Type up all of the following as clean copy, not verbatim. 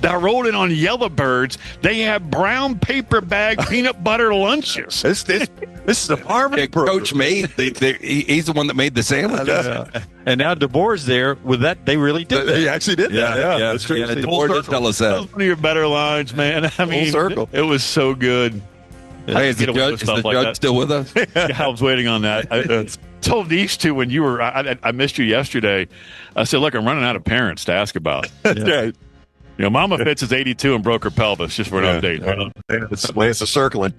that rolled in on Yellowbirds. They have brown paper bag peanut butter lunches. This is a farming program. Coach made. He's the one that made the sandwiches. And now DeBoer's there with that. They really did that. He actually did that. Yeah, that's true. Yeah, DeBoer did tell us That was that. one of your better lines, man. I mean, circle. It was so good. Hey, is the judge still with us? Yeah, I was waiting on that. I told these two when you were. I missed you yesterday. I said, "Look, I'm running out of parents to ask about." Right. You know, Mama Fitz is 82 and broke her pelvis. Just for an update. Lance is circling.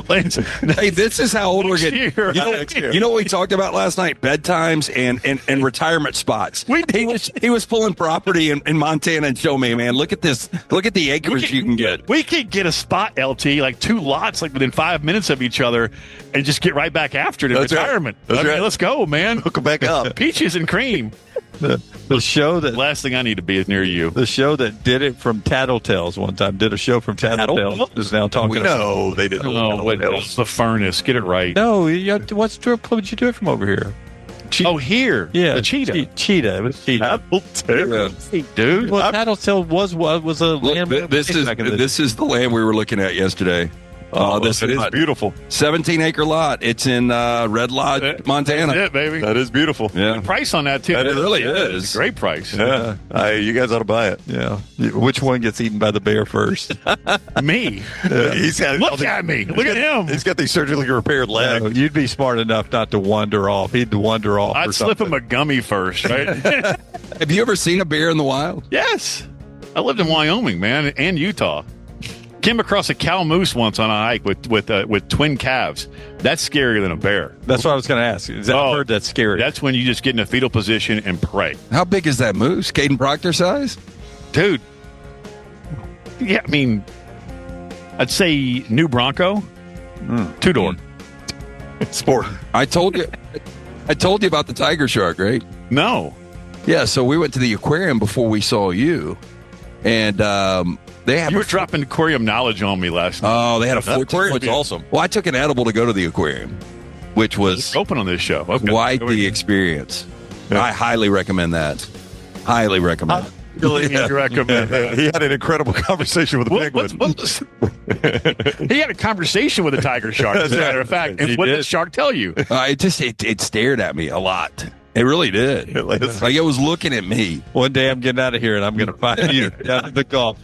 Lance, Hey, this is how old we're getting. year. You know what we talked about last night? Bedtimes and retirement spots. He was pulling property in Montana and showed me, man, look at this. Look at the acreage you can get. We could get a spot, LT, like 2 lots, like within 5 minutes of each other, and just get right back after it in That's right. retirement. That's right. Let's go, man. Hook him back up. Peaches and cream. The show that Last thing I need to be is near you. the show that did it from Tattletales one time did a show from Tattletales is now talking. No, they didn't. Oh, wait, it's the furnace. Get it right. No, what's trip? Would you do it from over here? Oh, here. Yeah, The cheetah. Cheetah. It was cheetah. Dude. Well, Tattletale was a land. Look, this is the land we were looking at yesterday. This It is lot. beautiful. 17-acre lot. It's in Red Lodge, Montana. That's it, baby. That is beautiful. Yeah. Price on that, too. It really It's is. a great price. Yeah. You guys ought to buy it. Yeah. Which one gets eaten by the bear first? Me. He's got Look at me. Look at him. He's got these surgically repaired legs. You'd be smart enough not to wander off. He'd wander off. I'd or slip something. him a gummy first, right? Have you ever seen a bear in the wild? Yes. I lived in Wyoming, man, and Utah. Came across a cow moose once on a hike with twin calves. That's scarier than a bear. That's what I was going to ask. I've heard that's scary. That's when you just get in a fetal position and pray. How big is that moose? Caden Proctor size? Dude. Yeah, I mean, I'd say new Bronco, 2-door. Sport. I told you about the tiger shark, right? No. Yeah, so we went to the aquarium before we saw you, and they have You were dropping aquarium knowledge on me last night. Oh, they had a 14-foot. awesome. Well, I took an edible to go to the aquarium, which was It's open on this show. Okay. quite the experience. I highly recommend that. Highly recommend. Really recommend that. He had an incredible conversation with the penguin. He had a conversation with a tiger shark, as a matter of fact. And what did the shark tell you? It stared at me a lot. It really did. Like it was looking at me, One day I'm getting out of here and I'm going to find you down at the golf.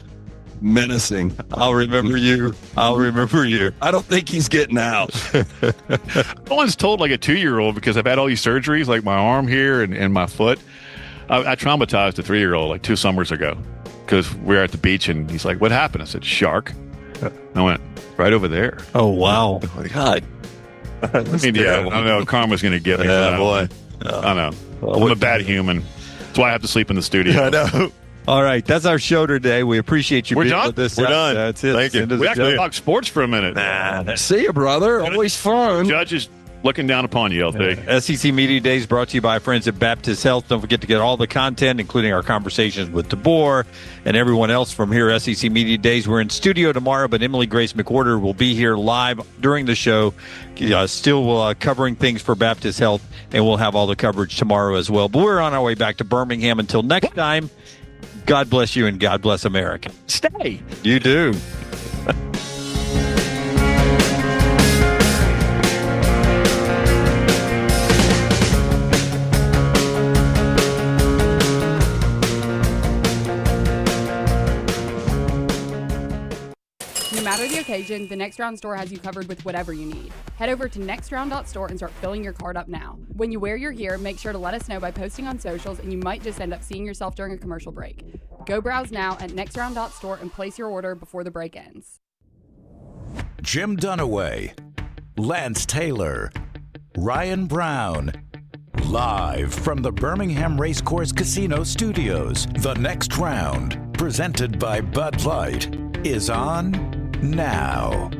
menacing. I'll remember you. I'll remember you. I don't think he's getting out. No one's told like a 2-year-old because I've had all these surgeries, like my arm here and my foot. I traumatized a 3-year-old like 2 summers ago because we were at the beach and he's like, "What happened?" I said, "Shark." I went, "Right over there." Oh, wow. Oh, my God. I mean, yeah, I know karma's going to get me. Yeah, boy. I know. I'm a bad human. That's why I have to sleep in the studio. I know. All right. That's our show today. We appreciate you We're being done? with us. We're done. That's it. Thank you. End of We the actually show. talked sports for a minute. See you, brother. Always fun. Judge is looking down upon you, LT. SEC Media Days brought to you by friends at Baptist Health. Don't forget to get all the content, including our conversations with DeBoer and everyone else from here, SEC Media Days. We're in studio tomorrow, but Emily Grace McWhorter will be here live during the show, still covering things for Baptist Health, and we'll have all the coverage tomorrow as well. But we're on our way back to Birmingham. Until next time, God bless you and God bless America. Stay. You do. No matter the occasion, the Next Round store has you covered with whatever you need. Head over to nextround.store and start filling your cart up now. When you wear your gear, make sure to let us know by posting on socials, and you might just end up seeing yourself during a commercial break. Go browse now at nextround.store and place your order before the break ends. Jim Dunaway, Lance Taylor, Ryan Brown. Live from the Birmingham Racecourse Casino Studios, the Next Round, presented by Bud Light, is on now.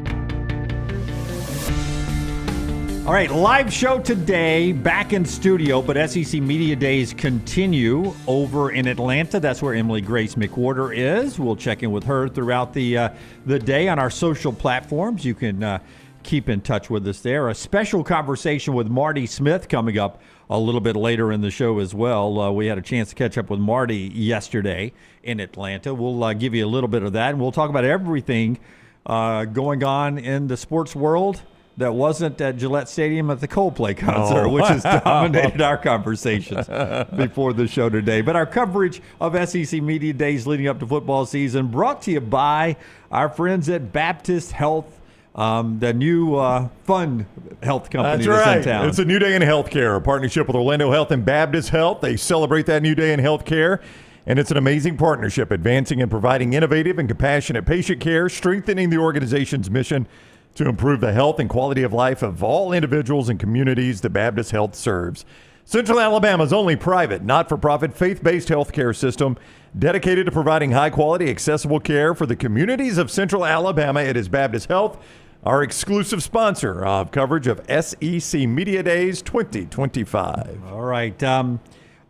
All right, live show today, back in studio, but SEC Media Days continue over in Atlanta. That's where Emily Grace McWhorter is. We'll check in with her throughout the day on our social platforms. You can keep in touch with us there. A special conversation with Marty Smith coming up a little bit later in the show as well. We had a chance to catch up with Marty yesterday in Atlanta. We'll give you a little bit of that, and we'll talk about everything going on in the sports world that wasn't at Gillette Stadium at the Coldplay concert, which has dominated our conversations before the show today. But our coverage of SEC Media Days leading up to football season brought to you by our friends at Baptist Health, the new fun health company that's in town. It's a new day in healthcare, a partnership with Orlando Health and Baptist Health. They celebrate that new day in healthcare, and it's an amazing partnership, advancing and providing innovative and compassionate patient care, strengthening the organization's mission to improve the health and quality of life of all individuals and communities that Baptist Health serves. Central Alabama's only private, not-for-profit, faith-based healthcare system dedicated to providing high-quality, accessible care for the communities of Central Alabama. It is Baptist Health, our exclusive sponsor of coverage of SEC Media Days 2025. All right.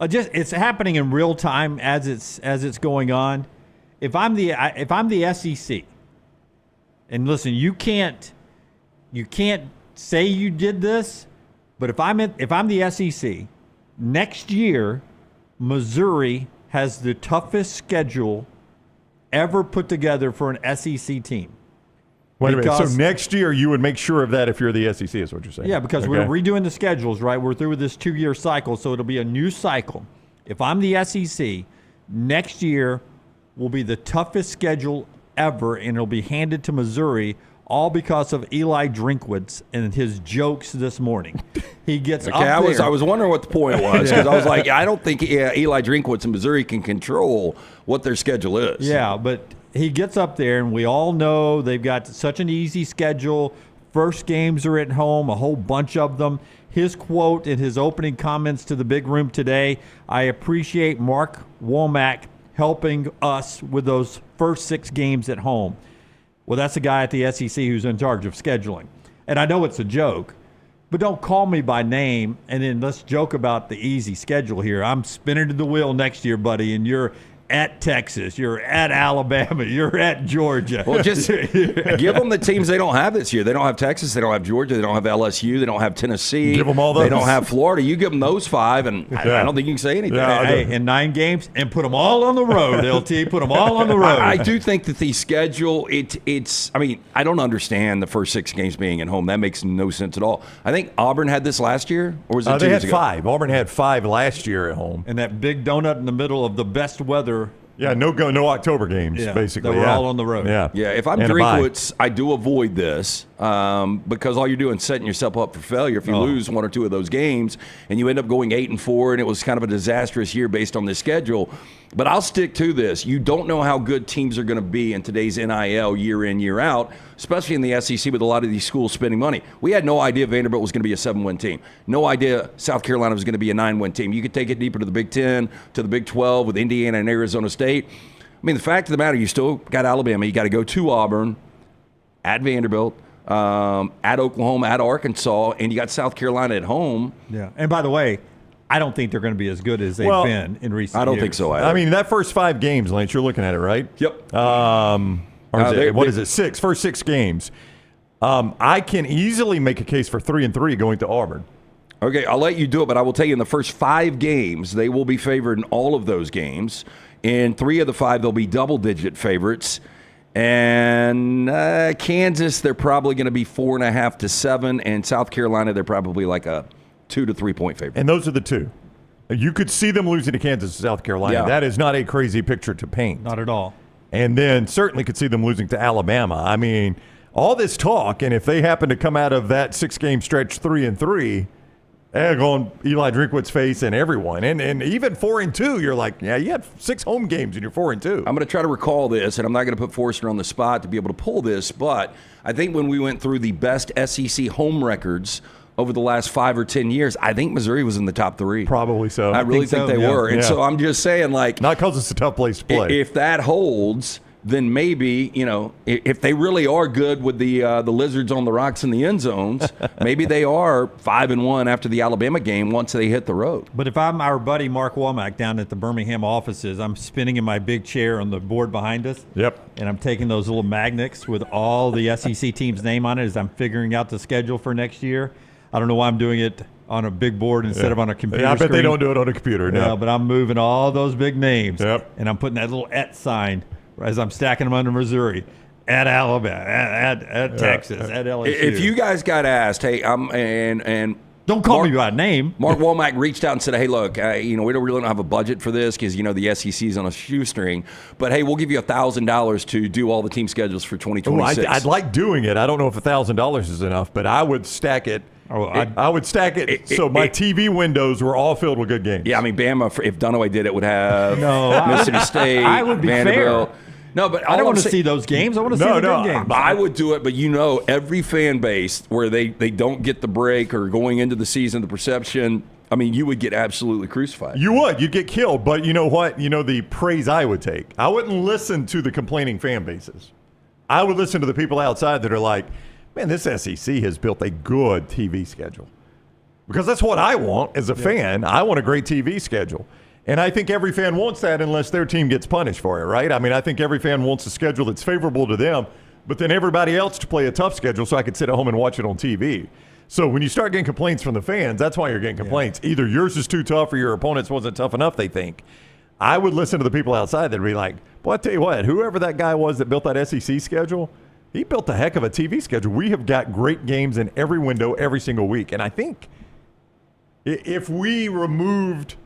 It's happening in real time as it's going on. If I'm the SEC, and listen, you can't say you did this, but if I'm the SEC, next year Missouri has the toughest schedule ever put together for an SEC team. Wait a minute. So next year you would make sure of that if you're the SEC, is what you're saying? Yeah, because we're redoing the schedules, right? We're through with this 2-year cycle, so it'll be a new cycle. If I'm the SEC, next year will be the toughest schedule ever, and it'll be handed to Missouri, all because of Eli Drinkwitz and his jokes this morning. He gets up there. I was wondering what the point was, because I was like, I don't think Eli Drinkwitz in Missouri can control what their schedule is. Yeah, but he gets up there, and we all know they've got such an easy schedule. First games are at home, a whole bunch of them. His quote in his opening comments to the big room today, I appreciate Mark Womack helping us with those first 6 games at home. Well, that's the guy at the SEC who's in charge of scheduling. And I know it's a joke, but don't call me by name and then let's joke about the easy schedule here. I'm spinning to the wheel next year, buddy, and you're at Texas, you're at Alabama, you're at Georgia. Well, just give them the teams they don't have this year. They don't have Texas, they don't have Georgia, they don't have LSU, they don't have Tennessee. Give them all those. They don't have Florida. You give them those 5, and I don't think you can say anything. Hey, in 9 games, and put them all on the road, LT. Put them all on the road. I do think that the schedule, it's. I mean, I don't understand the first 6 games being at home. That makes no sense at all. I think Auburn had this last year, or was it 2 years ago? They had 5. Auburn had 5 last year at home. And that big donut in the middle of the best weather. Yeah, no October games, basically. They were all on the road. Yeah, if I'm Drinkwitz, I do avoid this because all you're doing is setting yourself up for failure if you lose 1 or 2 of those games and you end up going 8-4, and it was kind of a disastrous year based on the schedule. But I'll stick to this. You don't know how good teams are going to be in today's NIL year in, year out, especially in the SEC with a lot of these schools spending money. We had no idea Vanderbilt was going to be a 7-win team. No idea South Carolina was going to be a 9-win team. You could take it deeper to the Big 10, to the Big 12 with Indiana and Arizona State. I mean, the fact of the matter, you still got Alabama. You got to go to Auburn, at Vanderbilt, at Oklahoma, at Arkansas, and you got South Carolina at home. Yeah. And by the way, I don't think they're going to be as good as they've been in recent years. I don't think so either. I mean, that first 5 games, Lance, you're looking at it, right? Yep. What is it? 6. First 6 games. I can easily make a case for 3-3 going to Auburn. Okay, I'll let you do it, but I will tell you in the first 5 games, they will be favored in all of those games. In 3 of the 5, they'll be double-digit favorites. And Kansas, they're probably going to be 4.5 to 7. And South Carolina, they're probably like a 2 to 3 point favorite. And those are the 2. You could see them losing to Kansas and South Carolina. Yeah. That is not a crazy picture to paint. Not at all. And then certainly could see them losing to Alabama. I mean, all this talk, and if they happen to come out of that 6-game stretch 3-3, egg on Eli Drinkwitz's face and everyone. And even 4-2, you're like, yeah, you had 6 home games and you're 4-2. I'm going to try to recall this, and I'm not going to put Forrester on the spot to be able to pull this, but I think when we went through the best SEC home records over the last 5 or 10 years, I think Missouri was in the top 3. Probably so. I really think they were. And so I'm just saying, like, not because it's a tough place to play. If that holds, then maybe, you know, if they really are good with the lizards on the rocks in the end zones, maybe they are 5-1 after the Alabama game once they hit the road. But if I'm our buddy Mark Womack down at the Birmingham offices, I'm spinning in my big chair on the board behind us. Yep. And I'm taking those little magnets with all the SEC teams' name on it as I'm figuring out the schedule for next year. I don't know why I'm doing it on a big board instead of on a computer Yeah, I bet they screen. don't do it on a computer. No. Yeah, but I'm moving all those big names. Yep. And I'm putting that little @ sign as I'm stacking them under Missouri. At Alabama, at Texas, at LSU. If you guys got asked, hey, and don't call me by name. Mark Womack reached out and said, hey, look, we don't really don't have a budget for this because, the SEC's on a shoestring. But, hey, we'll give you $1,000 to do all the team schedules for 2026. I'd like doing it. I don't know if $1,000 is enough, but I would stack it. I would stack it so my TV windows were all filled with good games. Yeah, Bama, if Dunaway did it, would have Mississippi State, I would be Vanderbilt. fair. No, but I don't want to see those games. I want to see the good games. I would do it, but every fan base where they don't get the break or going into the season, the perception, you would get absolutely crucified. You would. You'd get killed. But you know what? The praise I would take. I wouldn't listen to the complaining fan bases. I would listen to the people outside that are like, man, this SEC has built a good TV schedule. Because that's what I want as a fan. I want a great TV schedule. And I think every fan wants that unless their team gets punished for it, right? I think every fan wants a schedule that's favorable to them, but then everybody else to play a tough schedule so I could sit at home and watch it on TV. So when you start getting complaints from the fans, that's why you're getting complaints. Yeah. Either yours is too tough or your opponent's wasn't tough enough, they think. I would listen to the people outside that would be like, well, I tell you what, whoever that guy was that built that SEC schedule, he built a heck of a TV schedule. We have got great games in every window every single week. And I think if we removed –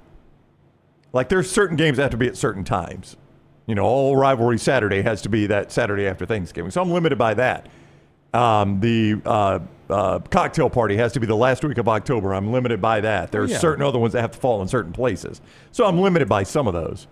there's certain games that have to be at certain times. All rivalry Saturday has to be that Saturday after Thanksgiving. So I'm limited by that. The cocktail party has to be the last week of October. I'm limited by that. There's certain other ones that have to fall in certain places. So I'm limited by some of those.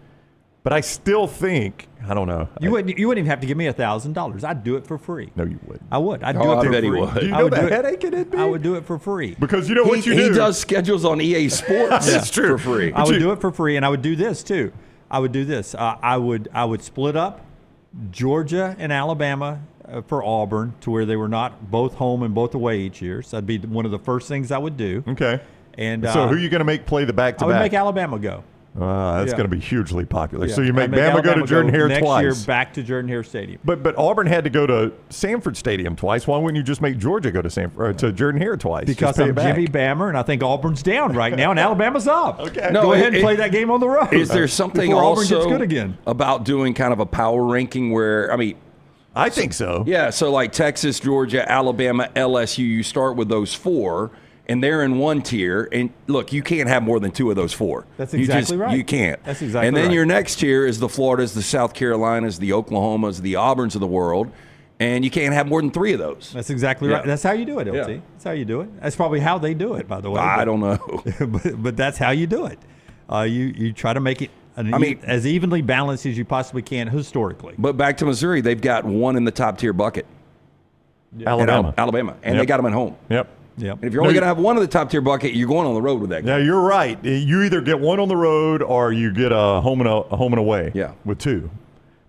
But I still think, I don't know. You wouldn't even have to give me $1,000. I'd do it for free. No, you wouldn't. I would. I'd do it for bet he free. would. Do you know the headache it'd be? I would do it for free. Because you know what you do? He does schedules on EA Sports. That's true. For free. I would do it for free, and I would do this too. I would do this. I would split up Georgia and Alabama for Auburn to where they were not both home and both away each year. So that'd be one of the first things I would do. Okay. And so who are you going to make play the back-to-back? I would make Alabama go. That's going to be hugely popular. Yeah. So you make Bama go to Jordan-Hare twice. Next year back to Jordan-Hare Stadium. But Auburn had to go to Sanford Stadium twice. Why wouldn't you just make Georgia go to Jordan-Hare twice? Because I'm Jimmy Bammer, and I think Auburn's down right now, and Alabama's up. Okay. Go ahead and play that game on the road. Is there something before also Auburn gets good again about doing kind of a power ranking where, I think so. Yeah, so like Texas, Georgia, Alabama, LSU, you start with those four. And they're in one tier. And look, you can't have more than two of those four. That's exactly right. You can't. That's exactly right. And then your next tier is the Floridas, the South Carolinas, the Oklahomas, the Auburns of the world. And you can't have more than three of those. That's exactly right. That's how you do it, LT. Yeah. That's how you do it. That's probably how they do it, by the way. I don't know. but that's how you do it. You try to make it as evenly balanced as you possibly can historically. But back to Missouri, they've got one in the top tier bucket. Alabama. And they got them at home. Yep. Yep. And if you're only going to have one in the top tier bucket, you're going on the road with that guy. Yeah, you're right. You either get one on the road or you get a home and away. Yeah. With two.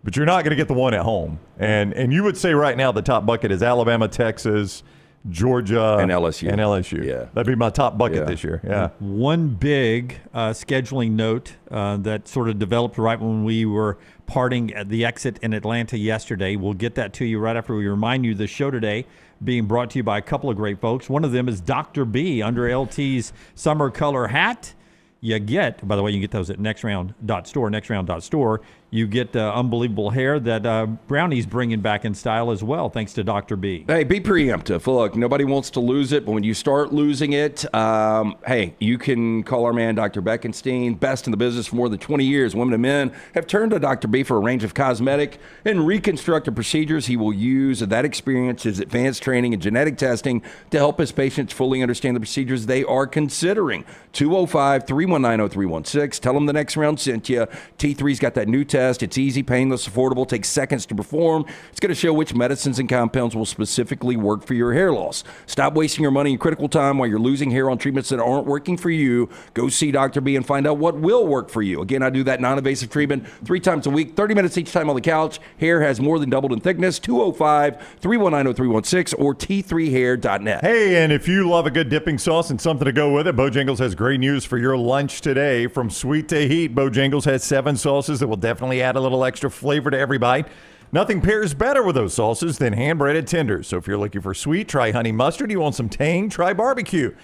But you're not going to get the one at home. And you would say right now the top bucket is Alabama, Texas, Georgia, and LSU. Yeah. That'd be my top bucket this year. Yeah. One big scheduling note that sort of developed right when we were parting at the exit in Atlanta yesterday. We'll get that to you right after we remind you the show today being brought to you by a couple of great folks. One of them is Dr. B under LT's summer color hat. You get, by the way, you can get those at nextround.store. You get unbelievable hair that Brownie's bringing back in style as well, thanks to Dr. B. Hey, be preemptive. Look, nobody wants to lose it, but when you start losing it, hey, you can call our man, Dr. Beckenstein, best in the business for more than 20 years. Women and men have turned to Dr. B for a range of cosmetic and reconstructive procedures. He will use that experience, his advanced training and genetic testing to help his patients fully understand the procedures they are considering. 205-319-0316. Tell them the next round sent you. T3's got that new test. It's easy, painless, affordable, takes seconds to perform. It's going to show which medicines and compounds will specifically work for your hair loss. Stop wasting your money and critical time while you're losing hair on treatments that aren't working for you. Go see Dr. B and find out what will work for you. Again, I do that non-invasive treatment 3 times a week, 30 minutes each time on the couch. Hair has more than doubled in thickness. 205-319-0316 or t3hair.net. Hey, and if you love a good dipping sauce and something to go with it, Bojangles has great news for your lunch today. From sweet to heat, Bojangles has 7 sauces that will definitely add a little extra flavor to every bite. Nothing pairs better with those sauces than hand-breaded tenders. So if you're looking for sweet, try honey mustard. You want some tang? Try barbecue.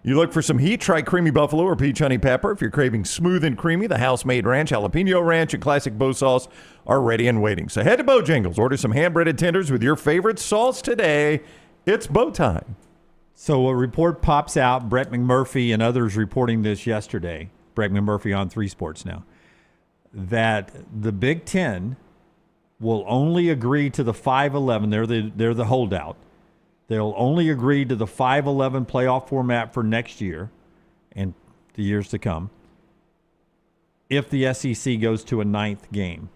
You look for some heat, try Creamy Buffalo or Peach Honey Pepper. If you're craving smooth and creamy, the house-made ranch, jalapeno ranch, and classic Bo sauce are ready and waiting. So head to Bojangles. Order some hand-breaded tenders with your favorite sauce today. It's Bo time. So a report pops out, Brett McMurphy and others reporting this yesterday, Brett McMurphy on 3 Sports now, that the Big Ten will only agree to the 5-11. They're the holdout. They'll only agree to the 5-11 playoff format for next year and the years to come if the SEC goes to a 9th game.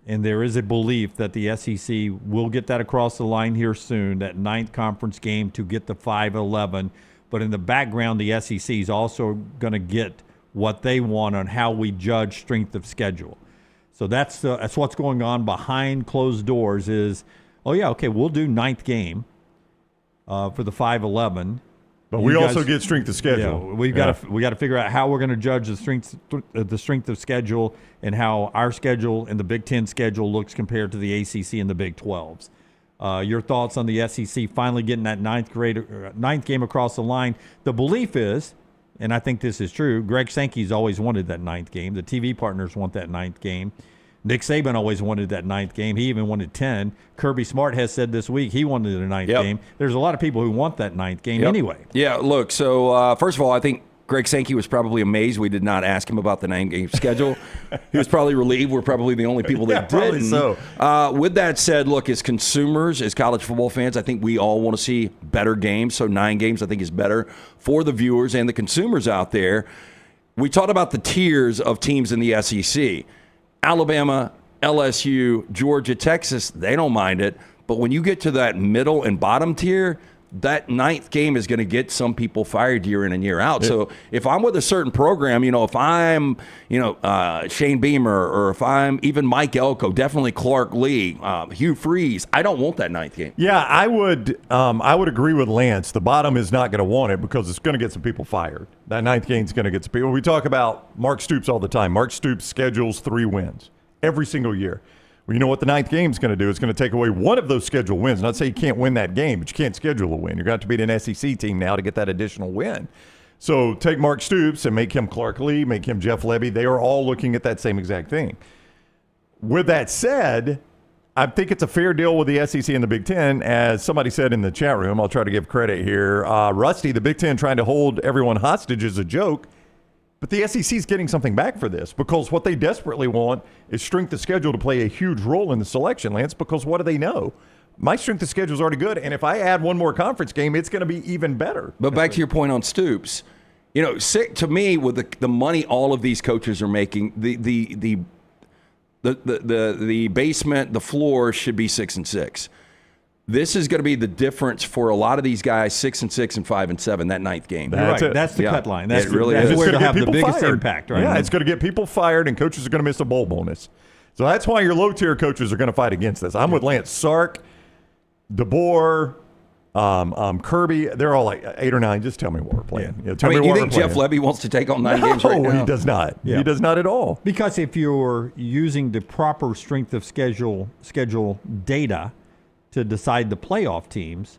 And there is a belief that the SEC will get that across the line here soon, that 9th conference game to get the 5-11. But in the background, the SEC is also going to get what they want on how we judge strength of schedule. So that's what's going on behind closed doors is, oh, yeah, okay, we'll do 9th game for the 5-11. But we also get strength of schedule. Yeah, we got to figure out how we're going to judge the strength of schedule and how our schedule and the Big Ten schedule looks compared to the ACC and the Big 12s. Your thoughts on the SEC finally getting that 9th game across the line? The belief is, and I think this is true, Greg Sankey's always wanted that 9th game. The TV partners want that 9th game. Nick Saban always wanted that 9th game. He even wanted 10. Kirby Smart has said this week he wanted a 9th game. There's a lot of people who want that 9th game anyway. Yeah, look, so first of all, I think Greg Sankey was probably amazed we did not ask him about the 9-game schedule. He was probably relieved we're probably the only people that didn't. So. With that said, look, as consumers, as college football fans, I think we all want to see better games. So 9 games I think is better for the viewers and the consumers out there. We talked about the tiers of teams in the SEC. Alabama, LSU, Georgia, Texas, they don't mind it. But when you get to that middle and bottom tier, that 9th game is going to get some people fired year in and year out. So if I'm with a certain program, if I'm, Shane Beamer, or if I'm even Mike Elko, definitely Clark Lee, Hugh Freeze, I don't want that 9th game. Yeah, I would agree with Lance. The bottom is not going to want it because it's going to get some people fired. That 9th game is going to get some people. We talk about Mark Stoops all the time. Mark Stoops schedules 3 wins every single year. Well, you know what the 9th game is going to do? It's going to take away one of those scheduled wins. Not say you can't win that game, but you can't schedule a win. You're going to have to beat an SEC team now to get that additional win. So take Mark Stoops and make him Clark Lee, make him Jeff Lebby. They are all looking at that same exact thing. With that said, I think it's a fair deal with the SEC and the Big Ten. As somebody said in the chat room, I'll try to give credit here. Rusty, the Big Ten trying to hold everyone hostage is a joke. But the SEC is getting something back for this because what they desperately want is strength of schedule to play a huge role in the selection, Lance, because what do they know? My strength of schedule is already good, and if I add one more conference game, it's going to be even better. But back to your point on Stoops, to me, with the money all of these coaches are making, the basement, the floor should be 6-6. This is going to be the difference for a lot of these guys, 6-6 and 5-7, that 9th game. That's right. That's the cut line. That's really that's is. where it'll have the biggest fired. impact. Right? Yeah, it's going to get people fired, and coaches are going to miss a bowl bonus. So that's why your low-tier coaches are going to fight against this. I'm with Lance. Sark, DeBoer, Kirby, they're all like 8 or 9. Just tell me what we're playing. You think Jeff Lebby wants to take on 9 games right now? No, he does not. Yeah. He does not at all. Because if you're using the proper strength of schedule data to decide the playoff teams,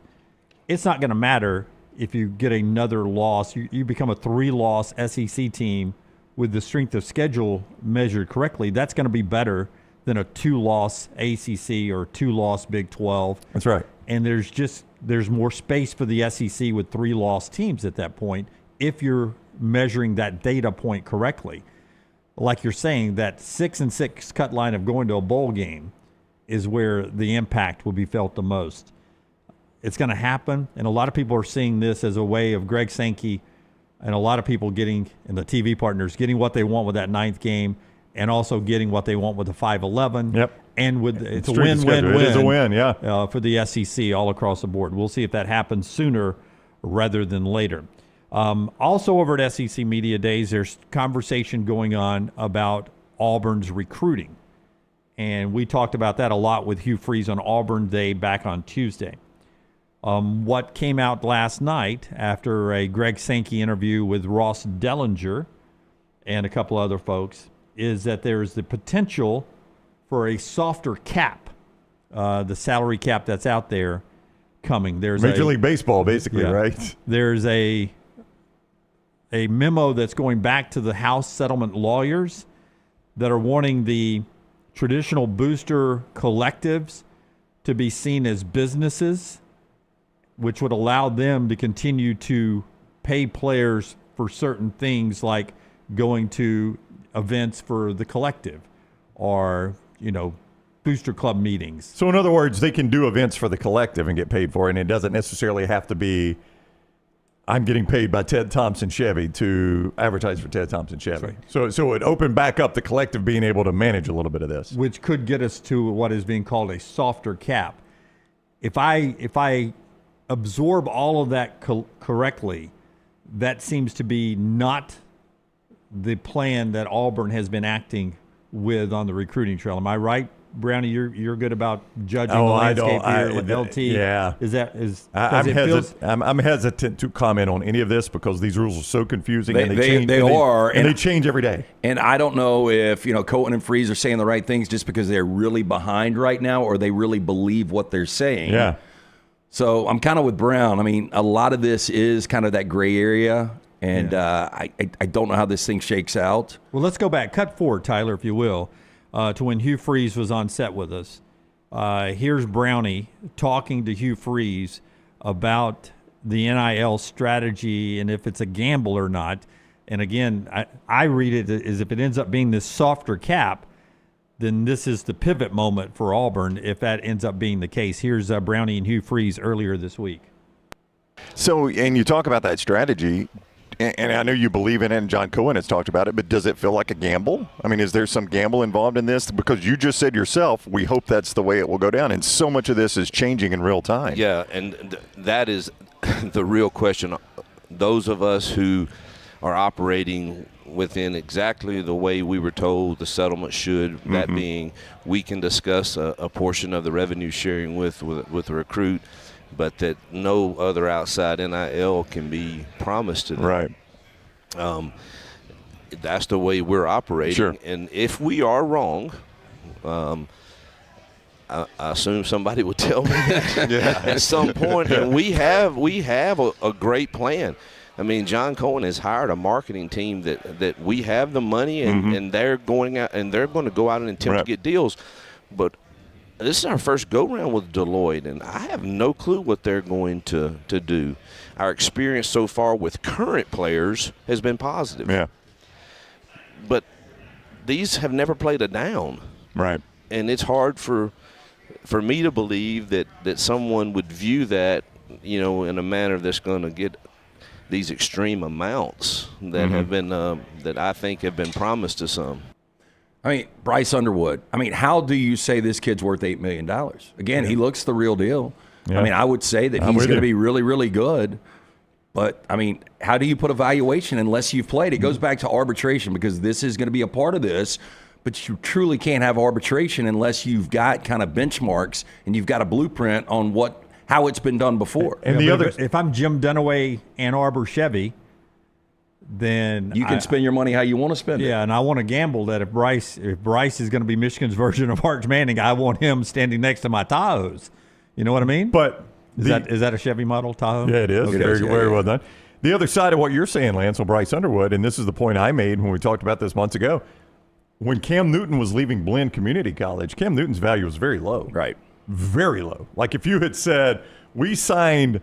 it's not going to matter if you get another loss. You become a 3-loss SEC team with the strength of schedule measured correctly. That's going to be better than a 2-loss ACC or 2-loss Big 12. That's right. And there's more space for the SEC with 3-loss teams at that point if you're measuring that data point correctly. Like you're saying, that 6-6 cut line of going to a bowl game is where the impact will be felt the most. It's going to happen, and a lot of people are seeing this as a way of Greg Sankey and a lot of people and the TV partners getting what they want with that 9th game and also getting what they want with the 5-11. Yep. And it's a win-win-win. It is a win, yeah. For the SEC all across the board. We'll see if that happens sooner rather than later. Also over at SEC Media Days, there's conversation going on about Auburn's recruiting. And we talked about that a lot with Hugh Freeze on Auburn Day back on Tuesday. What came out last night after a Greg Sankey interview with Ross Dellinger and a couple other folks is that there's the potential for a softer cap, the salary cap that's out there coming. There's Major League Baseball, basically, right? There's a a memo that's going back to the House settlement lawyers that are wanting the traditional booster collectives to be seen as businesses, which would allow them to continue to pay players for certain things like going to events for the collective or, booster club meetings. So in other words, they can do events for the collective and get paid for it, and it doesn't necessarily have to be I'm getting paid by Ted Thompson Chevy to advertise for Ted Thompson Chevy. Right. So it would open back up the collective being able to manage a little bit of this. Which could get us to what is being called a softer cap. If I absorb all of that correctly, that seems to be not the plan that Auburn has been acting with on the recruiting trail. Am I right, Brownie? You're good about judging the landscape here with LT. Yeah. I'm hesitant to comment on any of this because these rules are so confusing. They change every day. And I don't know if Cohen and Freeze are saying the right things just because they're really behind right now, or they really believe what they're saying. Yeah. So I'm kind of with Brown. I mean, a lot of this is kind of that gray area. And I don't know how this thing shakes out. Well, let's go back. Cut forward, Tyler, if you will, to when Hugh Freeze was on set with us. Here's Brownie talking to Hugh Freeze about the NIL strategy and if it's a gamble or not. And again, I read it as if it ends up being this softer cap, then this is the pivot moment for Auburn if that ends up being the case. Here's Brownie and Hugh Freeze earlier this week. So, and you talk about that strategy, and I know you believe in it, and John Cohen has talked about it, but does it feel like a gamble? I mean, is there some gamble involved in this? Because you just said yourself, we hope that's the way it will go down, and so much of this is changing in real time. Yeah, and that is the real question. Those of us who are operating within exactly the way we were told the settlement should, that being we can discuss a portion of the revenue sharing with a recruit, but that no other outside NIL can be promised to them. Right. That's the way we're operating. Sure. And if we are wrong, I assume somebody would tell me that at some point. And we have a great plan. I mean, John Cohen has hired a marketing team that we have the money and they're going out and they're going to go out and attempt to get deals. But this is our first go-round with Deloitte, and I have no clue what they're going to do. Our experience so far with current players has been positive. Yeah. But these have never played a down. Right. And it's hard for me to believe that someone would view that, in a manner that's going to get these extreme amounts that have been that I think have been promised to some. I mean, Bryce Underwood. I mean, how do you say this kid's worth $8 million? Again, he looks the real deal. Yeah. I mean, I would say that he's going to be really, really good. But, I mean, how do you put a valuation unless you've played? It goes back to arbitration because this is going to be a part of this. But you truly can't have arbitration unless you've got kind of benchmarks and you've got a blueprint on how it's been done before. And if I'm Jim Dunaway, Ann Arbor Chevy, then you can spend your money how you want to spend it. Yeah, and I want to gamble that if Bryce is going to be Michigan's version of Arch Manning, I want him standing next to my Tahoes. You know what I mean? But is that a Chevy model Tahoe? Yeah, it is. Okay. Very well done. The other side of what you're saying, Lance, on Bryce Underwood, and this is the point I made when we talked about this months ago. When Cam Newton was leaving Blinn Community College, Cam Newton's value was very low. Right. Very low. Like if you had said, we signed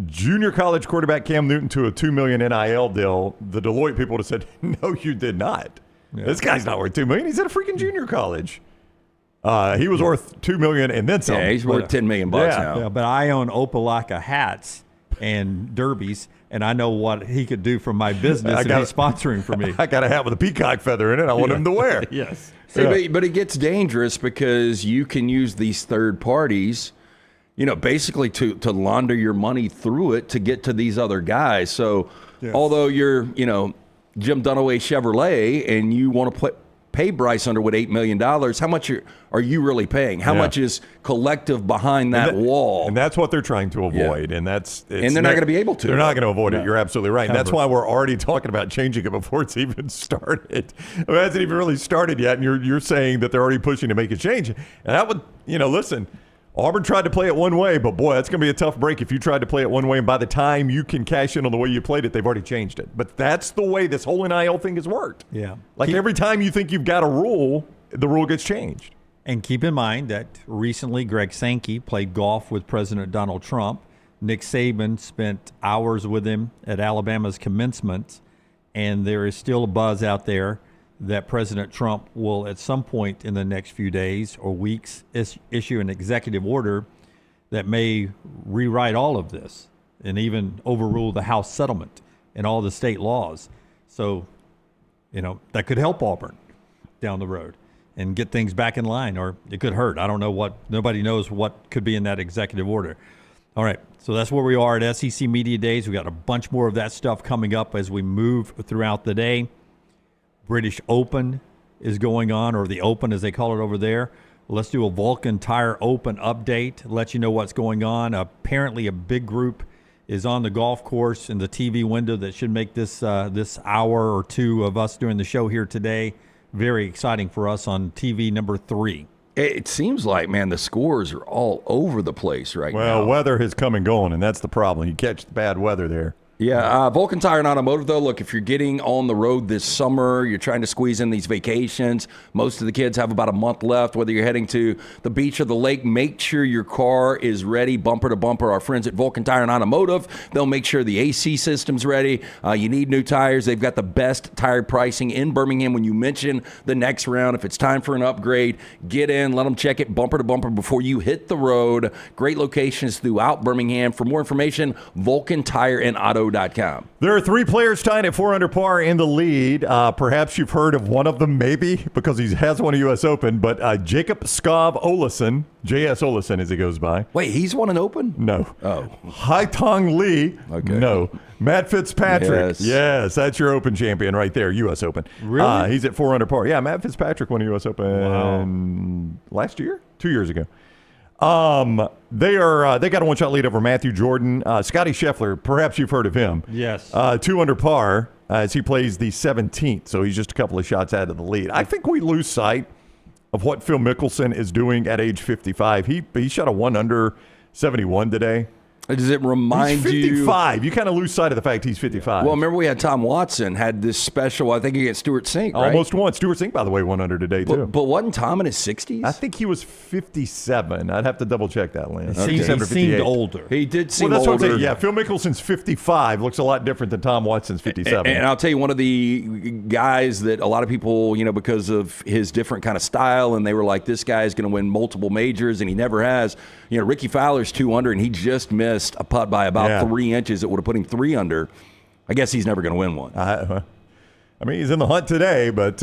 junior college quarterback Cam Newton to a $2 million NIL deal, the Deloitte people would have said, no, you did not. Yeah. This guy's not worth $2 million. He's at a freaking junior college. He was worth $2 million and then some. Yeah, he's worth $10 million now. Yeah, but I own Opelika hats and derbies, and I know what he could do for my business, and he's sponsoring for me. I got a hat with a peacock feather in it. I want him to wear. Yes. See, but it gets dangerous because you can use these third parties, basically to launder your money through it to get to these other guys. So although you're, Jim Dunaway Chevrolet and you want to pay Bryce Underwood $8 million, how much are you really paying? How much is collective behind that wall? And that's what they're trying to avoid. And they're not going to be able to. They're not going to avoid it. You're absolutely right. And that's why we're already talking about changing it before it's even started. It hasn't even really started yet. And you're saying that they're already pushing to make a change. And that would, listen, Auburn tried to play it one way, but boy, that's going to be a tough break if you tried to play it one way, and by the time you can cash in on the way you played it, they've already changed it. But that's the way this whole NIL thing has worked. Yeah. Like every time you think you've got a rule, the rule gets changed. And keep in mind that recently Greg Sankey played golf with President Donald Trump. Nick Saban spent hours with him at Alabama's commencement, and there is still a buzz out there that President Trump will at some point in the next few days or weeks issue an executive order that may rewrite all of this and even overrule the House settlement and all the state laws. So, that could help Auburn down the road and get things back in line, or it could hurt. I don't know what. Nobody knows what could be in that executive order. All right, so that's where we are at SEC Media Days. We got a bunch more of that stuff coming up as we move throughout the day. British Open is going on, or the Open as they call it over there. Let's do a Vulcan Tire Open update, let you know what's going on. Apparently a big group is on the golf course in the TV window that should make this hour or two of us doing the show here today very exciting for us on TV number 3. It seems like, man, the scores are all over the place right now. Well, weather has come and gone, and that's the problem. You catch the bad weather there. Yeah, Vulcan Tire and Automotive, though, look, if you're getting on the road this summer, you're trying to squeeze in these vacations, most of the kids have about a month left, whether you're heading to the beach or the lake, make sure your car is ready, bumper to bumper. Our friends at Vulcan Tire and Automotive, they'll make sure the AC system's ready. You need new tires. They've got the best tire pricing in Birmingham. When you mention the next round, if it's time for an upgrade, get in, let them check it bumper to bumper before you hit the road. Great locations throughout Birmingham. For more information, VulcanTireandAuto.com. There are 3 players tied at 4 under par in the lead. Perhaps you've heard of one of them, maybe, because he has won a U.S. Open, but Jacob Skov Olesen, J.S. Olesen as he goes by. Wait, he's won an Open? No. Oh. Haitong Lee? Okay. No. Matt Fitzpatrick? Yes. That's your Open champion right there, U.S. Open. Really? He's at 4 under par. Yeah, Matt Fitzpatrick won a U.S. Open last year? 2 years ago. They got a one-shot lead over Matthew Jordan. Scotty Scheffler, perhaps you've heard of him. Yes. 2 under par as he plays the 17th, so he's just a couple of shots out of the lead. I think we lose sight of what Phil Mickelson is doing at age 55. He shot a 1 under 71 today. Does it remind he's 55. you? You kind of lose sight of the fact he's 55. Well, remember we had Tom Watson had this special, I think, against Stuart Sink, right? Almost won. Stuart Sink, by the way, 1 under today, too. But wasn't Tom in his 60s? I think he was 57. I'd have to double-check that, Lance. He seemed older. He did seem older. Well, that's what I'm saying. Yeah, Phil Mickelson's 55 looks a lot different than Tom Watson's 57. And I'll tell you, one of the guys that a lot of people, because of his different kind of style, and they were like, this guy is going to win multiple majors, and he never has. Ricky Fowler's 2 under, and he just missed a putt by about 3 inches that would have put him 3 under. I guess he's never going to win one. I mean, he's in the hunt today, but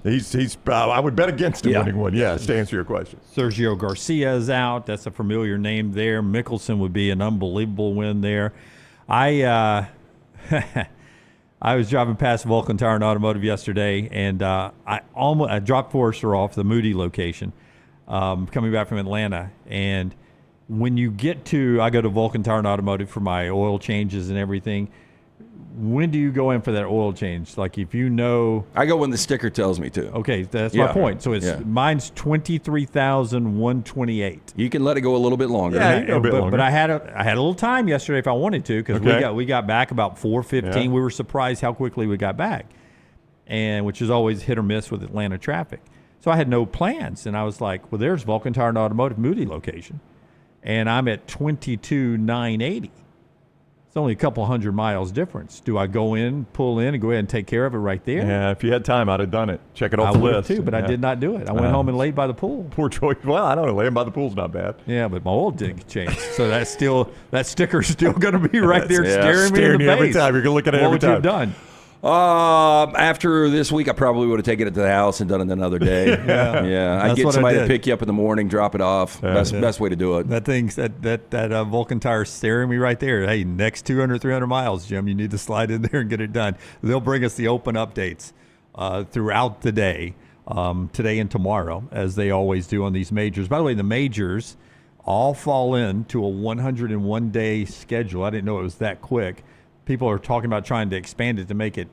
he's. I would bet against him winning one. Yes, to answer your question. Sergio Garcia is out. That's a familiar name there. Mickelson would be an unbelievable win there. I was driving past Vulcan Tire and Automotive yesterday, and I dropped Forrester off the Moody location, coming back from Atlanta, and when you get to, I go to Vulcan Tire and Automotive for my oil changes and everything. When do you go in for that oil change? Like, if you know, I go when the sticker tells me to. Okay, that's my point. So mine's $23,128. You can let it go a little bit longer. Yeah, but I had a little time yesterday if I wanted to, because we got back about 4:15. Yeah. We were surprised how quickly we got back, and which is always hit or miss with Atlanta traffic. So I had no plans, and I was like, well, there's Vulcan Tire and Automotive Moody location. And I'm at 22,980. It's only a couple hundred miles difference. Do I go in, pull in, and go ahead and take care of it right there? Yeah, if you had time, I'd have done it. Check it off the list. Too, but I did not do it. I went home and laid by the pool. Poor choice. Well, I don't know. Laying by the pool's not bad. Yeah, but my oil didn't change. So that sticker's still going to be right there staring me in the face. Every time. You're going to look at it every time. What would you have done? After this week, I probably would have taken it to the house and done it another day. I'd get somebody to pick you up in the morning, drop it off. Best way to do it. That thing's that Vulcan tire staring me right there. Hey, next 200, 300 miles, Jim, you need to slide in there and get it done. They'll bring us the open updates throughout the day, today and tomorrow, as they always do on these majors. By the way, the majors all fall into a 101-day schedule. I didn't know it was that quick. People are talking about trying to expand it to make it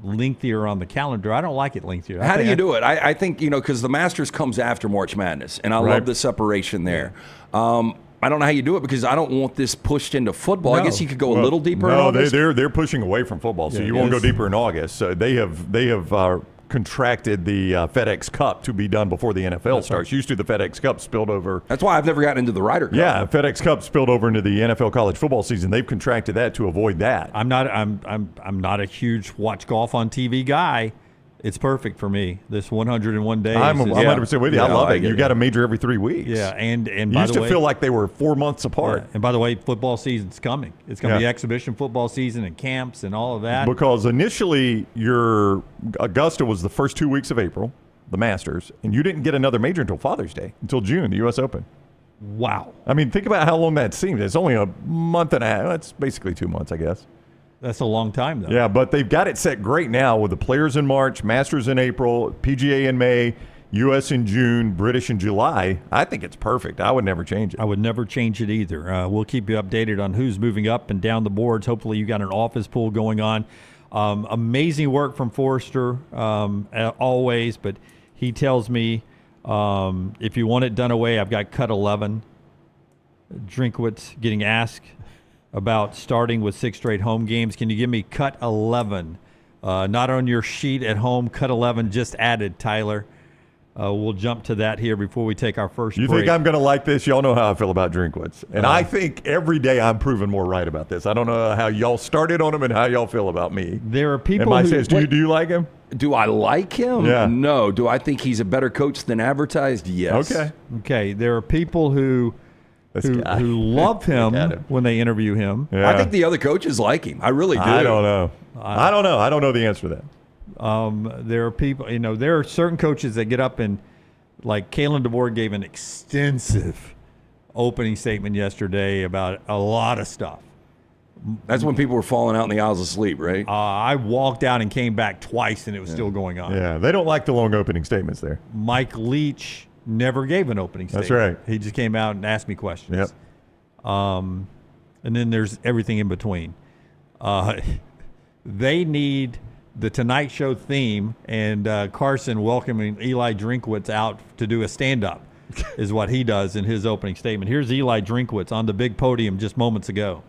lengthier on the calendar. I don't like it lengthier. How do you do it? I think, because the Masters comes after March Madness, and I love the separation there. I don't know how you do it because I don't want this pushed into football. I guess you could go a little deeper in August. They're pushing away from football, so you won't go deeper in August. So they have contracted the FedEx Cup to be done before the NFL starts. Used to, the FedEx Cup spilled over. That's why I've never gotten into the Ryder Cup. Yeah, FedEx Cup spilled over into the NFL college football season. They've contracted that to avoid that. I'm not a huge watch golf on TV guy. It's perfect for me. This 101 days. I'm 100% with you. I love it. You got a major every 3 weeks. Yeah, and you by used the to way, feel like they were 4 months apart. Yeah, and by the way, football season's coming. It's going to be exhibition football season and camps and all of that. Because initially, your Augusta was the first 2 weeks of April, the Masters, and you didn't get another major until Father's Day, until June, the U.S. Open. Wow. I mean, think about how long that seems. It's only a month and a half. It's basically 2 months, I guess. That's a long time, though. Yeah, but they've got it set great now with the Players in March, Masters in April, PGA in May, U.S. in June, British in July. I think it's perfect. I would never change it. I would never change it either. We'll keep you updated on who's moving up and down the boards. Hopefully you got an office pool going on. Amazing work from Forrester always, but he tells me if you want it done away, I've got cut 11. Drinkwitz getting asked about starting with 6 straight home games. Can you give me cut 11? Not on your sheet at home. Cut 11 just added, Tyler. We'll jump to that here before we take our first break. You think I'm going to like this? Y'all know how I feel about Drinkwitz. And I think every day I'm proving more right about this. I don't know how y'all started on him and how y'all feel about me. There are people do you like him? Do I like him? Yeah. No. Do I think he's a better coach than advertised? Yes. Okay. There are people who love him when they interview him. Yeah. I think the other coaches like him. I really do. I don't know. I don't know. I don't know the answer to that. There are people, there are certain coaches that get up and, like Kalen DeBoer gave an extensive opening statement yesterday about a lot of stuff. That's when people were falling out in the aisles of sleep, right? I walked out and came back twice, and it was still going on. Yeah, they don't like the long opening statements there. Mike Leach never gave an opening statement. That's right. He just came out and asked me questions. Yep. And then there's everything in between. They need the Tonight Show theme and Carson welcoming Eli Drinkwitz out to do a stand-up is what he does in his opening statement. Here's Eli Drinkwitz on the big podium just moments ago.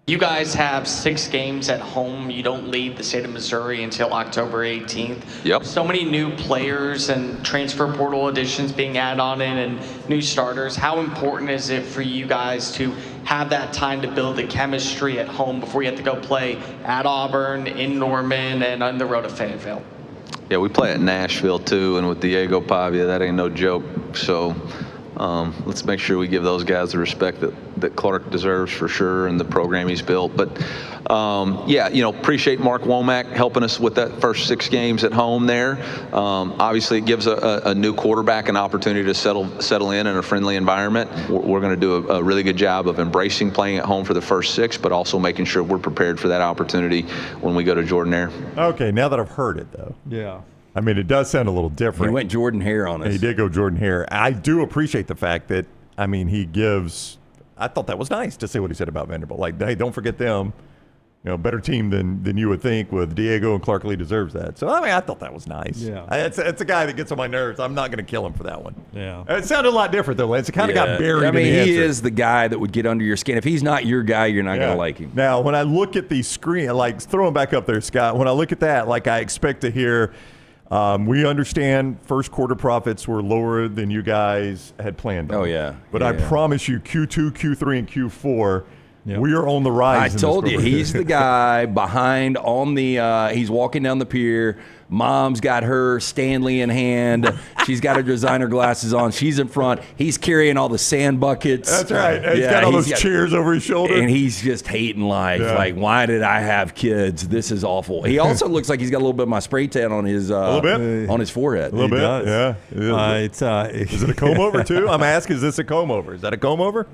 You guys have 6 games at home. You don't leave the state of Missouri until October 18th. Yep. So many new players and transfer portal additions being added on in and new starters. How important is it for you guys to have that time to build the chemistry at home before you have to go play at Auburn, in Norman, and on the road to Fayetteville? Yeah, we play at Nashville too, and with Diego Pavia, that ain't no joke. So let's make sure we give those guys the respect that Clark deserves for sure, and the program he's built. But appreciate Mark Womack helping us with that first 6 games at home there. Obviously, it gives a new quarterback an opportunity to settle in a friendly environment. We're going to do a really good job of embracing playing at home for the first 6, but also making sure we're prepared for that opportunity when we go to Jordan-Hare. Okay, now that I've heard it, though. Yeah. I mean, it does sound a little different. He went Jordan-Hare on us. He did go Jordan-Hare. I do appreciate the fact that, he gives – I thought that was nice to say what he said about Vanderbilt. Like, hey, don't forget them. Better team than you would think with Diego, and Clark Lee deserves that. So, I thought that was nice. Yeah. It's a guy that gets on my nerves. I'm not going to kill him for that one. Yeah. It sounded a lot different, though, Lance. It kind of got buried in the he answer. is the guy that would get under your skin. If he's not your guy, you're not going to like him. Now, when I look at the screen, throw him back up there, Scott. When I look at that, I expect to hear – we understand first quarter profits were lower than you guys had planned on. Oh, yeah. But I promise you, Q2, Q3, and Q4, we are on the rise. I told you, he's the guy behind on the he's walking down the pier. Mom's got her Stanley in hand. She's got her designer glasses on. She's in front. He's carrying all the sand buckets. That's right. He's got all those chairs over his shoulder. And he's just hating life. Yeah. Like, why did I have kids? This is awful. He also looks like he's got a little bit of my spray tan on his on his forehead. A little bit, does. yeah. Is it a comb over, too? I'm asking, is this a comb over? Is that a comb over?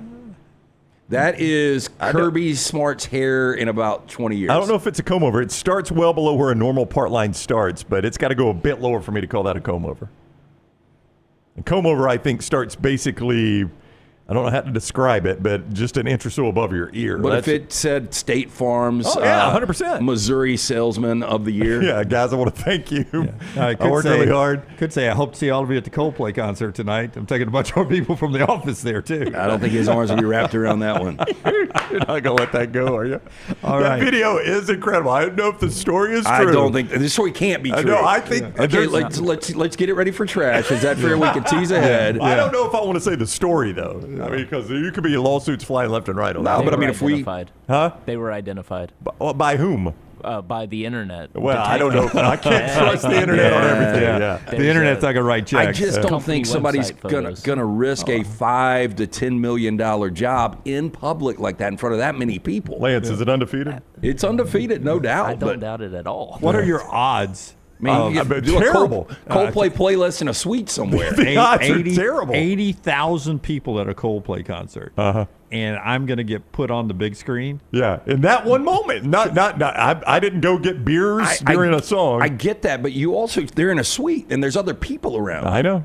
That is Kirby Smart's hair in about 20 years. I don't know if it's a comb over. It starts well below where a normal part line starts, but it's got to go a bit lower for me to call that a comb over. And comb over, I think, starts basically I don't know how to describe it, but just an inch or so above your ear. But if it said State Farm's 100%. Missouri Salesman of the Year. Yeah, guys, I want to thank you. I I worked really hard. Could say I hope to see all of you at the Coldplay concert tonight. I'm taking a bunch more people from the office there, too. I don't think his arms will be wrapped around that one. You're not going to let that go, are you? All that right. video is incredible. I don't know if the story is true. I don't think this story can't be true. No, I think. Okay, let's get it ready for trash. Is that fair? We can tease ahead. I don't know if I want to say the story, though. I mean, because you could be lawsuits flying left and right on that. No, but I mean, if we. They were identified. By whom? By the internet. Well, I don't know. I can't trust the internet on everything. Yeah. The internet's not going to write checks. I just don't think somebody's gonna risk a $5 to $10 million job in public like that in front of that many people. Lance, is it undefeated? It's undefeated, no doubt. I don't doubt it at all. What are your odds? I mean, you could do terrible. a Coldplay playlist in a suite somewhere. The odds are terrible. 80,000 people at a Coldplay concert. And I'm going to get put on the big screen. Yeah, in that one moment. Not. I didn't go get beers during a song. I get that, but they're in a suite and there's other people around. I know.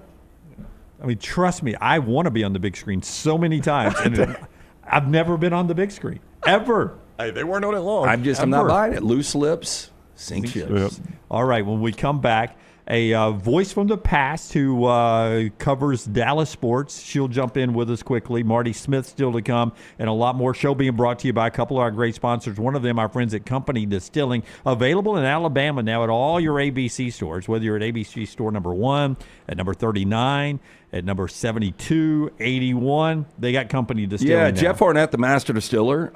I mean, trust me, I want to be on the big screen so many times. And I've never been on the big screen, ever. Hey, they weren't on it long. I'm not buying it. Loose lips, sink ships. Yep. All right, when we come back, a voice from the past who covers Dallas sports. She'll jump in with us quickly. Marty Smith still to come, and a lot more. Show being brought to you by a couple of our great sponsors. One of them, our friends at Company Distilling, available in Alabama now at all your ABC stores, whether you're at ABC store number 1, at number 39, at number 72, 81. They got Company Distilling now. Jeff Arnett, the master distiller,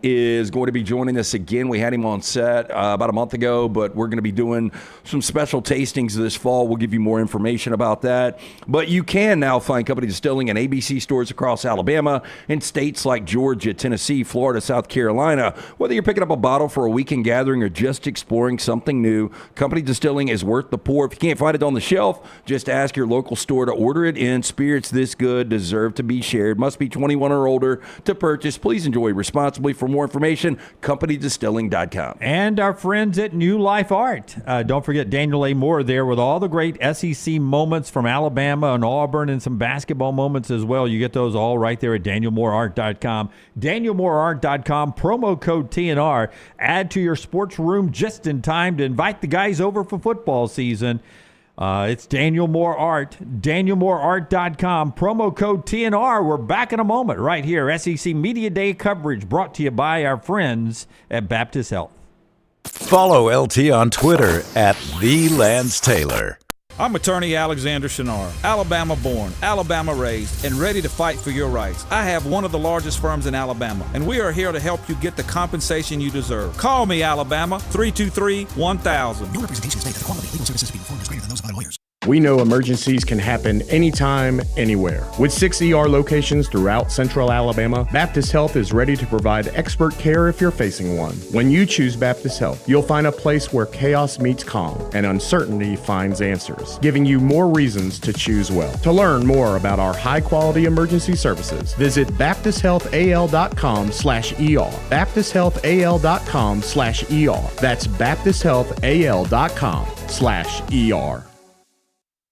is going to be joining us again. We had him on set about a month ago, but we're going to be doing some special tastings this fall. We'll give you more information about that. But you can now find Company Distilling in ABC stores across Alabama and states like Georgia, Tennessee, Florida, South Carolina. Whether you're picking up a bottle for a weekend gathering or just exploring something new, Company Distilling is worth the pour. If you can't find it on the shelf, just ask your local store to order it in. Spirits this good deserve to be shared. Must be 21 or older to purchase. Please enjoy responsibly. For more information, companydistilling.com. And our friends at New Life Art. Don't forget Daniel A. Moore there with all the great SEC moments from Alabama and Auburn and some basketball moments as well. You get those all right there at danielmooreart.com. danielmooreart.com, promo code TNR. Add to your sports room just in time to invite the guys over for football season. It's Daniel Moore Art, danielmooreart.com, promo code TNR. We're back in a moment right here. SEC Media Day coverage brought to you by our friends at Baptist Health. Follow LT on Twitter at @TheLanceTaylor. I'm attorney Alexander Shinar, Alabama born, Alabama raised, and ready to fight for your rights. I have one of the largest firms in Alabama, and we are here to help you get the compensation you deserve. Call me, Alabama, 323-1000. No representation is made that the quality of legal services being performed is greater than those of other lawyers. We know emergencies can happen anytime, anywhere. With 6 ER locations throughout central Alabama, Baptist Health is ready to provide expert care if you're facing one. When you choose Baptist Health, you'll find a place where chaos meets calm and uncertainty finds answers, giving you more reasons to choose well. To learn more about our high-quality emergency services, visit baptisthealthal.com/ER. baptisthealthal.com/ER. That's baptisthealthal.com/ER.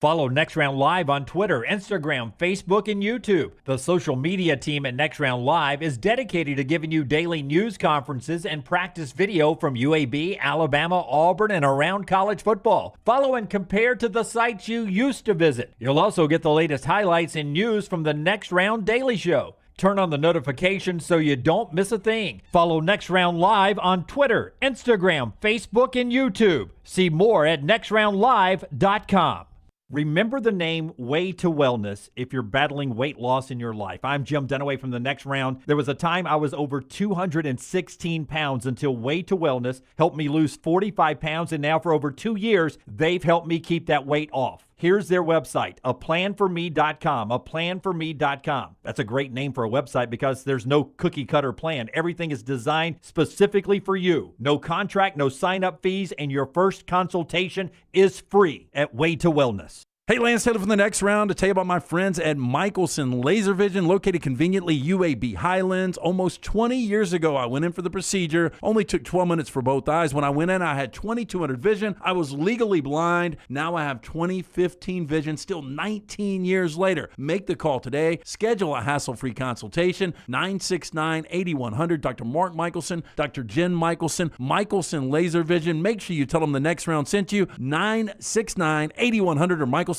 Follow Next Round Live on Twitter, Instagram, Facebook, and YouTube. The social media team at Next Round Live is dedicated to giving you daily news conferences and practice video from UAB, Alabama, Auburn, and around college football. Follow and compare to the sites you used to visit. You'll also get the latest highlights and news from the Next Round Daily Show. Turn on the notifications so you don't miss a thing. Follow Next Round Live on Twitter, Instagram, Facebook, and YouTube. See more at nextroundlive.com. Remember the name Way to Wellness if you're battling weight loss in your life. I'm Jim Dunaway from The Next Round. There was a time I was over 216 pounds until Way to Wellness helped me lose 45 pounds, and now for over 2 years, they've helped me keep that weight off. Here's their website, aplanforme.com, aplanforme.com. That's a great name for a website because there's no cookie-cutter plan. Everything is designed specifically for you. No contract, no sign-up fees, and your first consultation is free at Way to Wellness. Hey, Lance Taylor from the Next Round to tell you about my friends at Michelson Laser Vision, located conveniently UAB Highlands. Almost 20 years ago, I went in for the procedure. Only took 12 minutes for both eyes. When I went in, I had 2200 vision. I was legally blind. Now I have 20/15 vision, still 19 years later. Make the call today. Schedule a hassle-free consultation. 969-8100. Dr. Mark Michelson, Dr. Jen Michelson, Michelson Laser Vision. Make sure you tell them the Next Round sent you. 969-8100 or MichelsonLaserVision.com.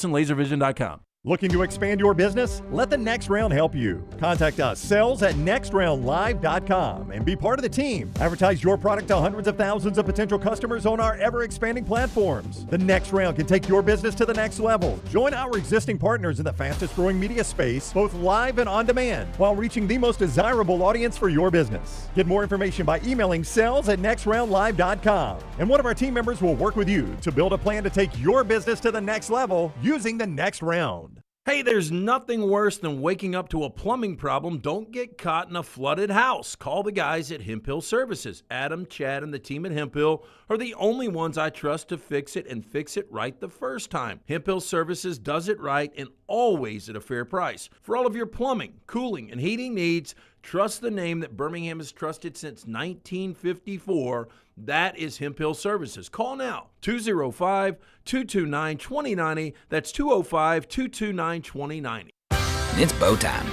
Looking to expand your business? Let the Next Round help you. Contact us, sales@nextroundlive.com, and be part of the team. Advertise your product to hundreds of thousands of potential customers on our ever-expanding platforms. The Next Round can take your business to the next level. Join our existing partners in the fastest-growing media space, both live and on demand, while reaching the most desirable audience for your business. Get more information by emailing sales@nextroundlive.com, and one of our team members will work with you to build a plan to take your business to the next level using the Next Round. Hey, there's nothing worse than waking up to a plumbing problem. Don't get caught in a flooded house. Call the guys at Hemp Hill Services. Adam, Chad, and the team at Hemp Hill are the only ones I trust to fix it and fix it right the first time. Hemp Hill Services does it right and always at a fair price. For all of your plumbing, cooling, and heating needs, trust the name that Birmingham has trusted since 1954. That is Hemp Hill Services. Call now, 205-229-2090. That's 205-229-2090. It's bow time.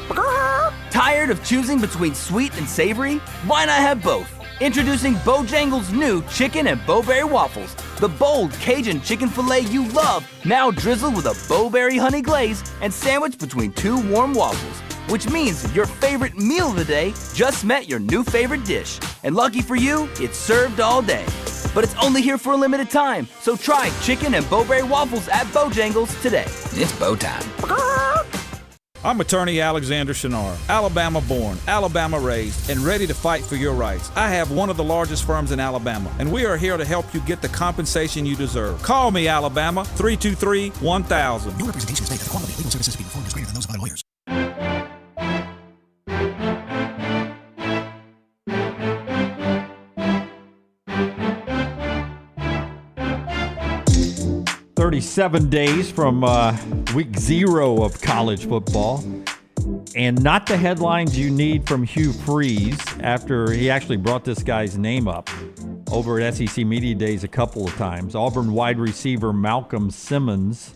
Tired of choosing between sweet and savory? Why not have both? Introducing Bojangles' new chicken and bowberry waffles. The bold Cajun chicken filet you love, now drizzled with a bowberry honey glaze and sandwiched between two warm waffles. Which means your favorite meal of the day just met your new favorite dish. And lucky for you, it's served all day. But it's only here for a limited time, so try chicken and bowberry waffles at Bojangles today. It's bow time. I'm attorney Alexander Shinar, Alabama born, Alabama raised, and ready to fight for your rights. I have one of the largest firms in Alabama, and we are here to help you get the compensation you deserve. Call me, Alabama, 323-1000. Your representation is made that the quality of legal services being performed is greater than those of other lawyers. "37 days from week 0 of college football, and not the headlines you need from Hugh Freeze after he actually brought this guy's name up over at SEC Media Days a couple of times. Auburn wide receiver Malcolm Simmons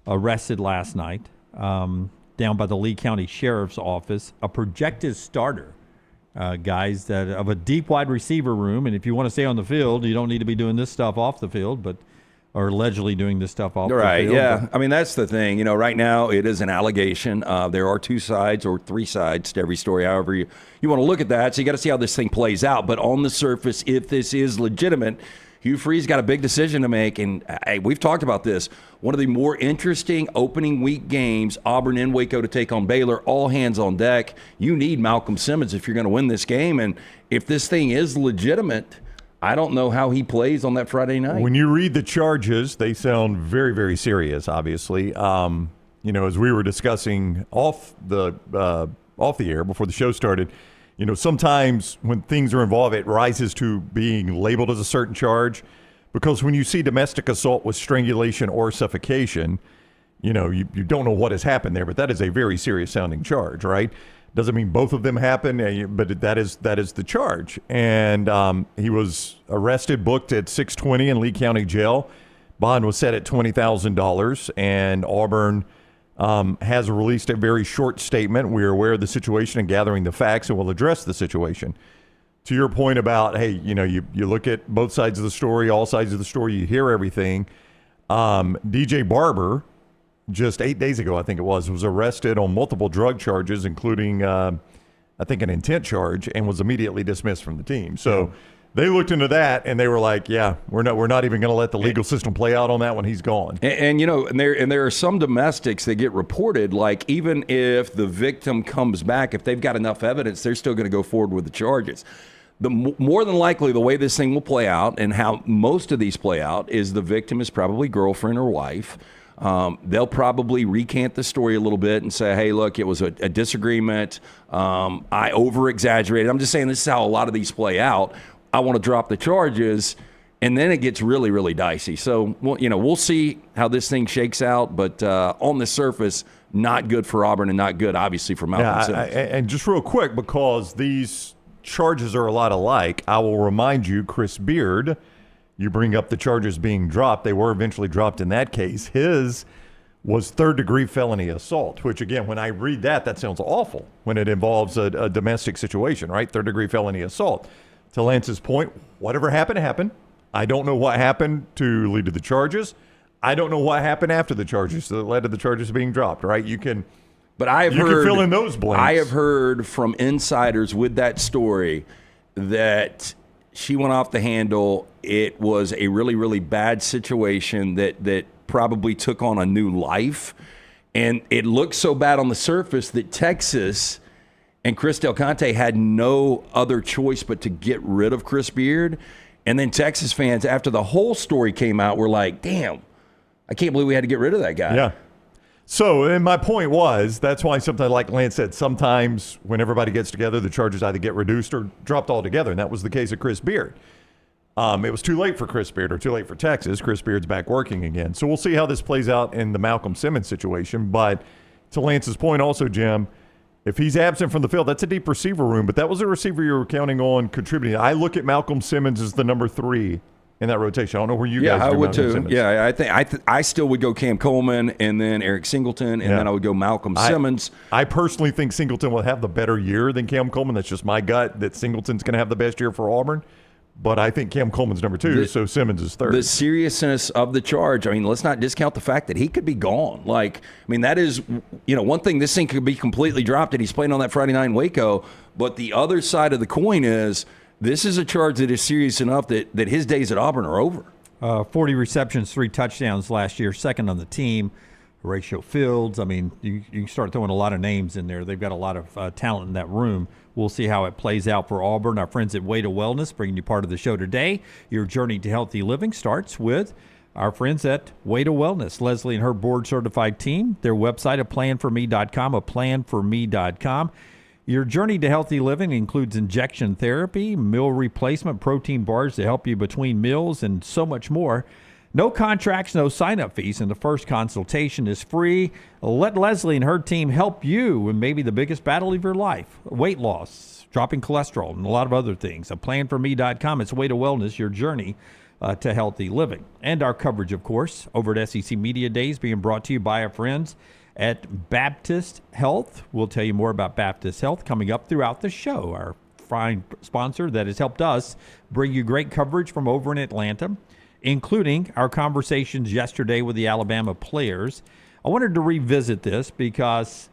arrested last night down by the Lee County Sheriff's Office, a projected starter. Guys, that of a deep wide receiver room, and if you want to stay on the field, you don't need to be doing this stuff off the field, or allegedly doing this stuff off the field. Right, yeah. I mean, that's the thing. You know, right now it is an allegation. There are 2 sides or 3 sides to every story, however you want to look at that. So you got to see how this thing plays out. But on the surface, if this is legitimate, Hugh Freeze got a big decision to make. And we've talked about this. One of the more interesting opening week games, Auburn in Waco to take on Baylor, all hands on deck. You need Malcolm Simmons if you're going to win this game. And if this thing is legitimate, I don't know how he plays on that Friday night. When you read the charges, they sound very, very serious, obviously. You know, as we were discussing off the air before the show started, you know, sometimes when things are involved, it rises to being labeled as a certain charge. Because when you see domestic assault with strangulation or suffocation, you know, you don't know what has happened there, but that is a very serious sounding charge, right? Doesn't mean both of them happened, but that is the charge. And he was arrested, booked at 620 in Lee County Jail. Bond was set at $20,000, and Auburn has released a very short statement. We are aware of the situation and gathering the facts, and will address the situation. To your point about, hey, you know, you look at both sides of the story, all sides of the story, you hear everything. DJ Barber, just 8 days ago, I think it was arrested on multiple drug charges, including, I think, an intent charge, and was immediately dismissed from the team. So they looked into that, and they were like, yeah, we're not even going to let the legal system play out on that when he's gone. And you know, and there are some domestics that get reported, like even if the victim comes back, if they've got enough evidence, they're still going to go forward with the charges. More than likely, the way this thing will play out, and how most of these play out, is the victim is probably girlfriend or wife. They'll probably recant the story a little bit and say, hey, look, it was a disagreement. I over-exaggerated. I'm just saying this is how a lot of these play out. I want to drop the charges. And then it gets really, really dicey. So, we'll see how this thing shakes out. But on the surface, not good for Auburn and not good, obviously, for Malcolm Simmons. And just real quick, because these charges are a lot alike, I will remind you, Chris Beard, you bring up the charges being dropped. They were eventually dropped in that case. His was third-degree felony assault, which, again, when I read that sounds awful when it involves a domestic situation, right? Third-degree felony assault. To Lance's point, whatever happened, happened. I don't know what happened to lead to the charges. I don't know what happened after the charges that led to the charges being dropped, right? You can can fill in those blanks. I have heard from insiders with that story that she went off the handle. It was a really, really bad situation that probably took on a new life. And it looked so bad on the surface that Texas and Chris Del Conte had no other choice but to get rid of Chris Beard. And then Texas fans, after the whole story came out, were like, damn, I can't believe we had to get rid of that guy. Yeah. So, and my point was, that's why something like Lance said, sometimes when everybody gets together, the charges either get reduced or dropped altogether. And that was the case of Chris Beard. It was too late for Chris Beard or too late for Texas. Chris Beard's back working again. So we'll see how this plays out in the Malcolm Simmons situation. But to Lance's point also, Jim, if he's absent from the field, that's a deep receiver room, but that was a receiver you were counting on contributing. I look at Malcolm Simmons as the number 3 in that rotation. I don't know where you guys do. I would Malcolm too. Simmons. Yeah, I think I still would go Cam Coleman and then Eric Singleton, and then I would go Malcolm Simmons. I personally think Singleton will have the better year than Cam Coleman. That's just my gut, that Singleton's going to have the best year for Auburn. But I think Cam Coleman's number 2, so Simmons is 3rd. The seriousness of the charge, I mean, let's not discount the fact that he could be gone. Like, I mean, that is, one thing, this thing could be completely dropped and he's playing on that Friday night in Waco. But the other side of the coin is this is a charge that is serious enough that his days at Auburn are over. 40 receptions, 3 touchdowns last year, second on the team. Horatio Fields. I mean, you can start throwing a lot of names in there. They've got a lot of talent in that room. We'll see how it plays out for Auburn. Our friends at Way to Wellness bringing you part of the show today. Your journey to healthy living starts with our friends at Way to Wellness. Leslie and her board-certified team. Their website, aplanforme.com, aplanforme.com. Your journey to healthy living includes injection therapy, meal replacement, protein bars to help you between meals, and so much more. No contracts, no sign-up fees, and the first consultation is free. Let Leslie and her team help you in maybe the biggest battle of your life, weight loss, dropping cholesterol, and a lot of other things. Aplanforme.com. It's Way to Wellness, your journey to healthy living. And our coverage, of course, over at SEC Media Days, being brought to you by our friends at Baptist Health. We'll tell you more about Baptist Health coming up throughout the show. Our fine sponsor that has helped us bring you great coverage from over in Atlanta, including our conversations yesterday with the Alabama players. I wanted to revisit this because,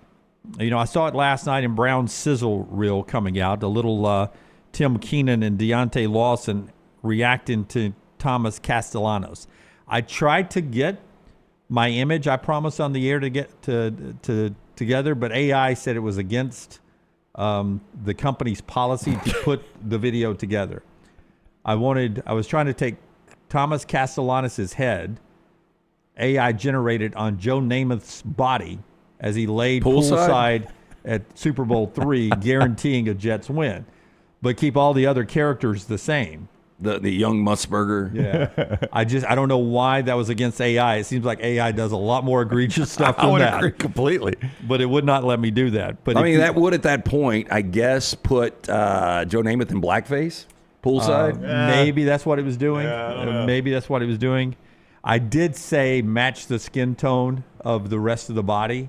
I saw it last night in Brown's sizzle reel coming out, a little Tim Keenan and Deontay Lawson reacting to Thomas Castellanos. I tried to get my image, I promised on the air to get to together, but AI said it was against the company's policy to put the video together. I was trying to take Thomas Castellanos' head, AI generated on Joe Namath's body as he laid poolside at Super Bowl III, guaranteeing a Jets win, but keep all the other characters the same. The young Musburger. Yeah. I don't know why that was against AI. It seems like AI does a lot more egregious stuff than I would that. agree completely. But it would not let me do that. But that would at that point, I guess, put Joe Namath in blackface. Poolside? Maybe that's what it was doing. Yeah, maybe that's what it was doing. I did say match the skin tone of the rest of the body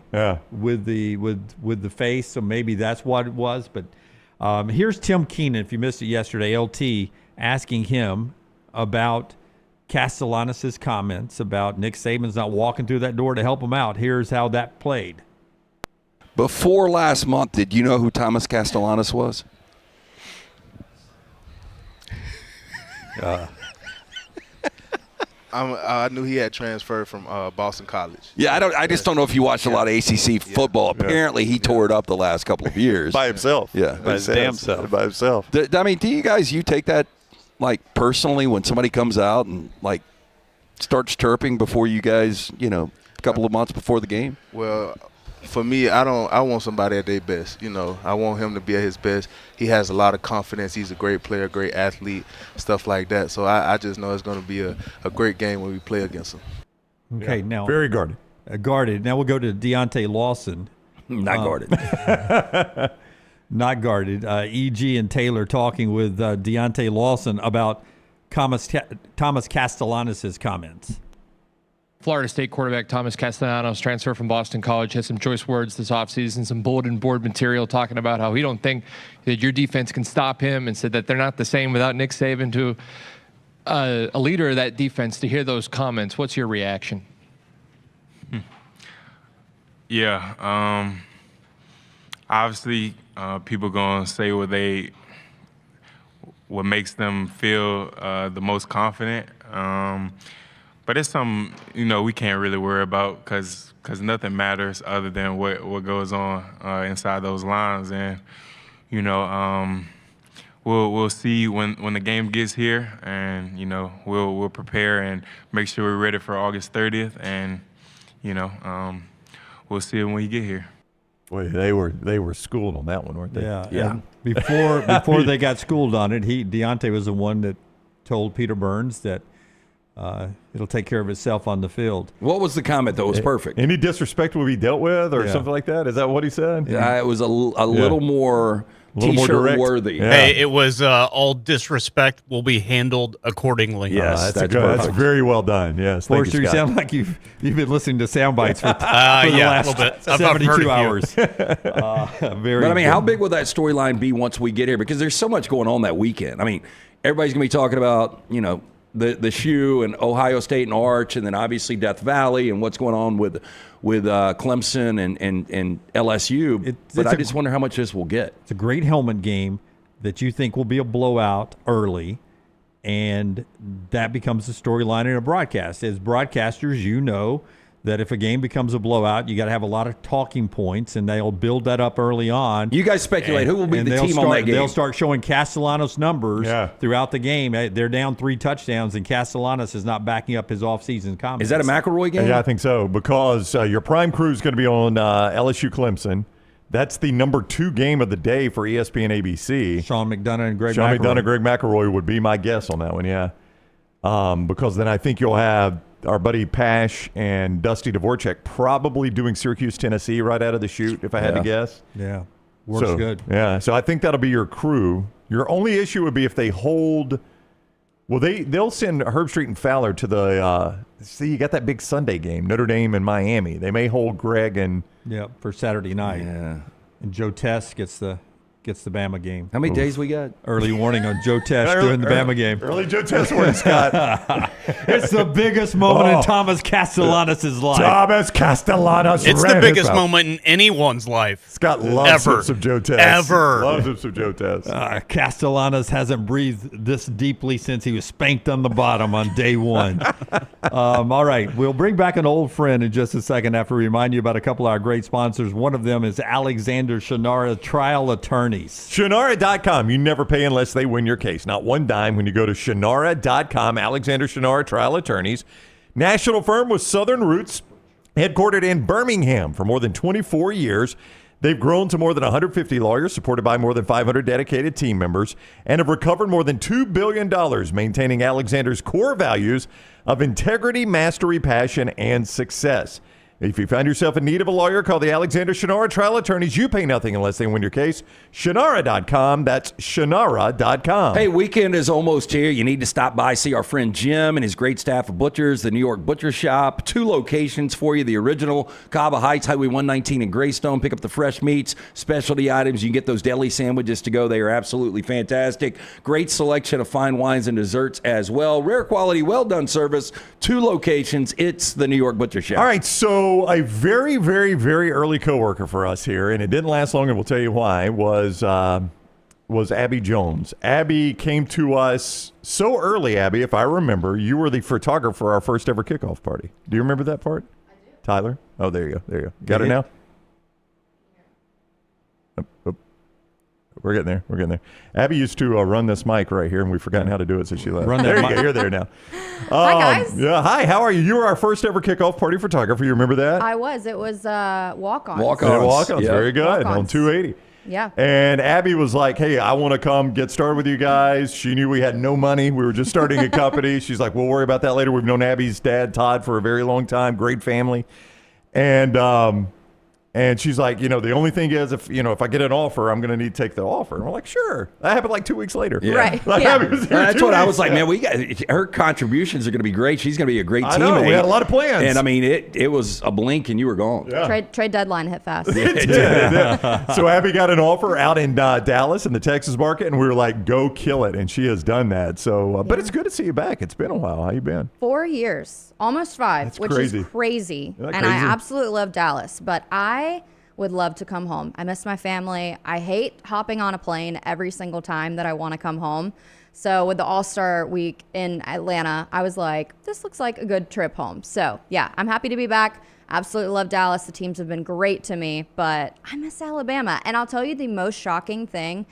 with the face, so maybe that's what it was. But here's Tim Keenan, if you missed it yesterday, LT, asking him about Castellanos' comments about Nick Saban's not walking through that door to help him out. Here's how that played. Before last month, did you know who Thomas Castellanos was? I knew he had transferred from Boston College. Yeah, I just don't know if you watched a lot of ACC football. Apparently, he tore it up the last couple of years by himself. Yeah, by his damn self. By himself. Do you take that personally when somebody comes out and starts chirping before you guys, a couple of months before the game? Well, for me, I want somebody at their best. You know, I want him to be at his best. He has a lot of confidence. He's a great player, great athlete, stuff like that. So I just know it's going to be a great game when we play against him. Okay, now very guarded. Guarded. Now we'll go to Deontay Lawson. Not guarded. Not guarded. E.G. and Taylor talking with Deontay Lawson about Thomas Castellanos' comments. Florida State quarterback Thomas Castellanos, transfer from Boston College, had some choice words this offseason, some bulletin board material talking about how he don't think that your defense can stop him, and said that they're not the same without Nick Saban. To a leader of that defense, to hear those comments, what's your reaction? Yeah, obviously people gonna say what makes them feel the most confident. But it's something, we can't really worry about because nothing matters other than what goes on inside those lines. And, we'll see when the game gets here, and, we'll prepare and make sure we're ready for August 30th. And, we'll see it when we get here. Boy, they were schooled on that one, weren't they? Yeah. And before they got schooled on it, Deontay was the one that told Peter Burns that it'll take care of itself on the field. What was the comment, though? It was perfect. Any disrespect will be dealt with or something like that? Is that what he said? Yeah, it was a little more T-shirt worthy. Yeah. Hey, it was all disrespect will be handled accordingly. Yes, that's good. That's very well done. Yes, thank Forrester, you sound like you've been listening to sound bites for the yeah, last a little bit. 72 hours. But how big will that storyline be once we get here? Because there's so much going on that weekend. I mean, everybody's going to be talking about, the shoe and Ohio State and Arch, and then obviously Death Valley and what's going on with Clemson and LSU. But I just wonder how much this will get. It's a great helmet game that you think will be a blowout early, and that becomes the storyline in a broadcast. As broadcasters, you know that if a game becomes a blowout, you got to have a lot of talking points, and they'll build that up early on. You guys speculate who will be the team on that game. They'll start showing Castellanos numbers throughout the game. They're down 3 touchdowns, and Castellanos is not backing up his offseason comments. Is that a McElroy game? Yeah, I think so, because your prime crew is going to be on LSU Clemson. That's the number 2 game of the day for ESPN ABC. Sean McDonough and Greg McElroy would be my guess on that one, yeah. Because then I think you'll have our buddy Pash and Dusty Dvorak probably doing Syracuse, Tennessee right out of the chute, if I had to guess. Yeah, works good. Yeah, so I think that'll be your crew. Your only issue would be if they hold – well, they'll send Herb Street and Fowler to the see, you got that big Sunday game, Notre Dame and Miami. They may hold Greg and – yeah, for Saturday night. Yeah. And Joe Test gets the Bama game. How many days we got? Early warning on Joe Test doing the Bama game. Early Joe Test warning, Scott. It's the biggest moment in Thomas Castellanos' life. Thomas Castellanos. It's the biggest moment in anyone's life. Scott loves him some Joe Test. Ever. Loves him some Joe Test. Castellanos hasn't breathed this deeply since he was spanked on the bottom on day 1. All right. We'll bring back an old friend in just a second after we remind you about a couple of our great sponsors. One of them is Alexander Shannara Trial Attorneys. Shannara.com. You never pay unless they win your case. Not one dime when you go to Shannara.com. Alexander Shannara Trial Attorneys. National firm with Southern roots, headquartered in Birmingham for more than 24 years. They've grown to more than 150 lawyers, supported by more than 500 dedicated team members, and have recovered more than $2 billion, maintaining Alexander's core values of integrity, mastery, passion, and success. If you find yourself in need of a lawyer, call the Alexander Shannara Trial Attorneys. You pay nothing unless they win your case. Shannara.com. That's Shannara.com. Hey, weekend is almost here. You need to stop by, see our friend Jim and his great staff of butchers, the New York Butcher Shop. 2 locations for you. The original, Cava Heights, Highway 119 in Greystone. Pick up the fresh meats, specialty items. You can get those deli sandwiches to go. They are absolutely fantastic. Great selection of fine wines and desserts as well. Rare quality, well-done service. 2 locations. It's the New York Butcher Shop. All right, so a very, very, very early coworker for us here, and it didn't last long, and we'll tell you why, was Abby Jones. Abby came to us so early, Abby, if I remember. You were the photographer for our first ever kickoff party. Do you remember that part? I do. Tyler? Oh, there you go. There you go. Got it now? We're getting there. We're getting there. Abby used to run this mic right here, and we've forgotten how to do it since she left. Run that there you mic. go. You're there now. Hi, guys. Yeah. Hi. How are you? You were our first ever kickoff party photographer. You remember that? I was. It was walk-ons. Walk-ons. Yeah. Very good. Walk-ons. On 280. Yeah. And Abby was like, hey, I want to come get started with you guys. She knew we had no money. We were just starting a company. She's like, we'll worry about that later. We've known Abby's dad, Todd, for a very long time. Great family. And she's like, the only thing is if I get an offer, I'm going to need to take the offer. And we're like, sure. That happened like 2 weeks later. Yeah. Right. Like, Yeah. Abby was here That's 2 what I weeks. was like, man. Her contributions are going to be great. She's going to be a great I teammate. know, we had a lot of plans. And I mean, it was a blink and you were gone. Yeah. Trade deadline hit fast. It did. So Abby got an offer out in Dallas in the Texas market, and we were like, go kill it. And she has done that. So, but it's good to see you back. It's been a while. How you been? 4 years, almost 5, That's which crazy. is crazy. Isn't that And I crazy? absolutely love Dallas, but I would love to come home. I miss my family. I hate hopping on a plane every single time that I want to come home. So with the All-Star week in Atlanta, I was like, this looks like a good trip home. So yeah, I'm happy to be back. Absolutely love Dallas. The teams have been great to me, but I miss Alabama. And I'll tell you the most shocking thing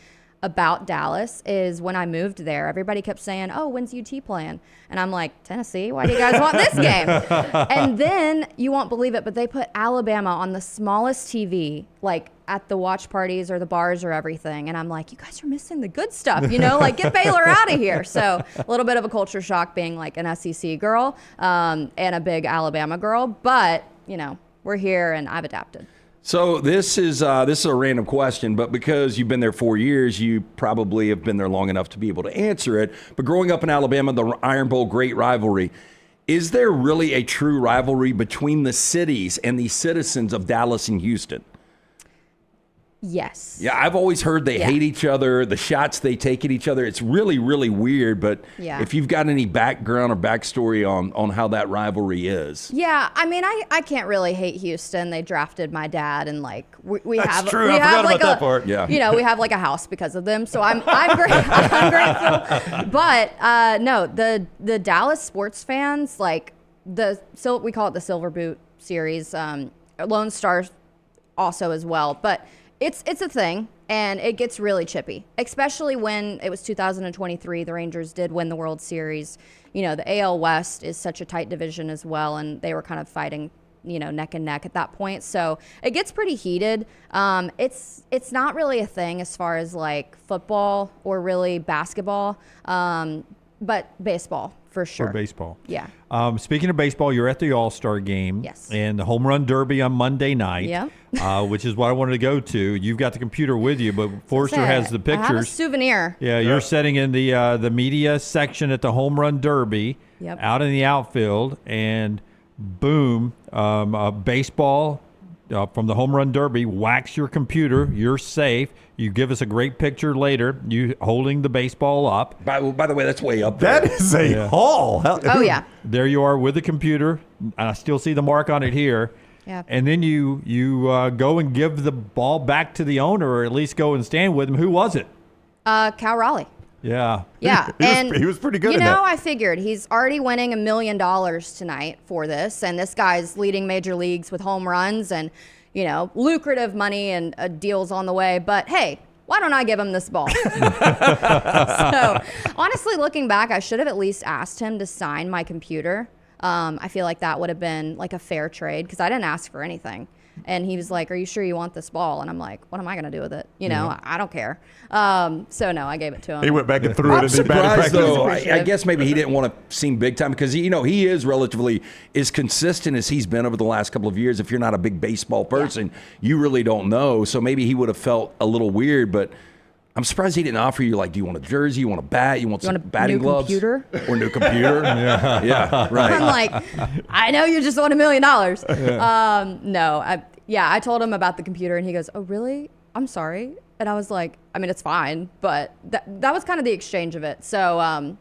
about Dallas is when I moved there, everybody kept saying, oh, when's UT playing? And I'm like, Tennessee, why do you guys want this game? And then, you won't believe it, but they put Alabama on the smallest TV, like at the watch parties or the bars or everything. And I'm like, you guys are missing the good stuff, like get Baylor out of here. So a little bit of a culture shock being like an SEC girl and a big Alabama girl. But, we're here and I've adapted. So this is a random question, but because you've been there 4 years, you probably have been there long enough to be able to answer it. But growing up in Alabama, the Iron Bowl, great rivalry. Is there really a true rivalry between the cities and the citizens of Dallas and Houston? Yes. Yeah, I've always heard they hate each other, the shots they take at each other. It's really, really weird. But if you've got any background or backstory on how that rivalry is. Yeah, I mean, I can't really hate Houston. They drafted my dad, and we That's have true. we I have forgot about that part. Yeah. we have like a house because of them. So I'm I'm grateful. But no, the Dallas sports fans, we call it the Silver Boot series. Lone Star also as well, but it's a thing, and it gets really chippy, especially when it was 2023. The Rangers did win the World Series. The AL West is such a tight division as well, and they were kind of fighting, neck and neck at that point. So it gets pretty heated. It's not really a thing as far as like football or really basketball, but baseball for sure. For baseball. Yeah. Speaking of baseball, you're at the All-Star game. Yes. And the Home Run Derby on Monday night. Yep. Which is what I wanted to go to. You've got the computer with you, but Forrester has the pictures. I have a souvenir. Yeah, you're sitting in the media section at the Home Run Derby, out in the outfield, and boom, baseball from the Home Run Derby whacks your computer. You're safe. You give us a great picture later. You holding the baseball up. By the way, that's way up there. That is a haul. Oh yeah. There you are with the computer. I still see the mark on it here. Yeah. And then you go and give the ball back to the owner, or at least go and stand with him. Who was it? Cal Raleigh. Yeah. Yeah, he was pretty good. I figured he's already winning $1 million tonight for this, and this guy's leading major leagues with home runs and lucrative money and deals on the way. But hey, why don't I give him this ball? So honestly, looking back, I should have at least asked him to sign my computer. I feel like that would have been like a fair trade because I didn't ask for anything. And he was like, are you sure you want this ball? And I'm like, what am I going to do with it? I don't care. So no, I gave it to him. He went back and threw it. I'm in the batting surprised, practice. though. I guess maybe he didn't want to seem big time because, he is relatively as consistent as he's been over the last couple of years. If you're not a big baseball person, you really don't know. So maybe he would have felt a little weird, but I'm surprised he didn't offer you, do you want a jersey? You want a bat? You want some batting gloves? Computer? Or new computer? Yeah, right. I'm like, I know you just won $1 million. No, I told him about the computer, and he goes, oh, really? I'm sorry. And I was like, I mean, it's fine, but that was kind of the exchange of it. So, I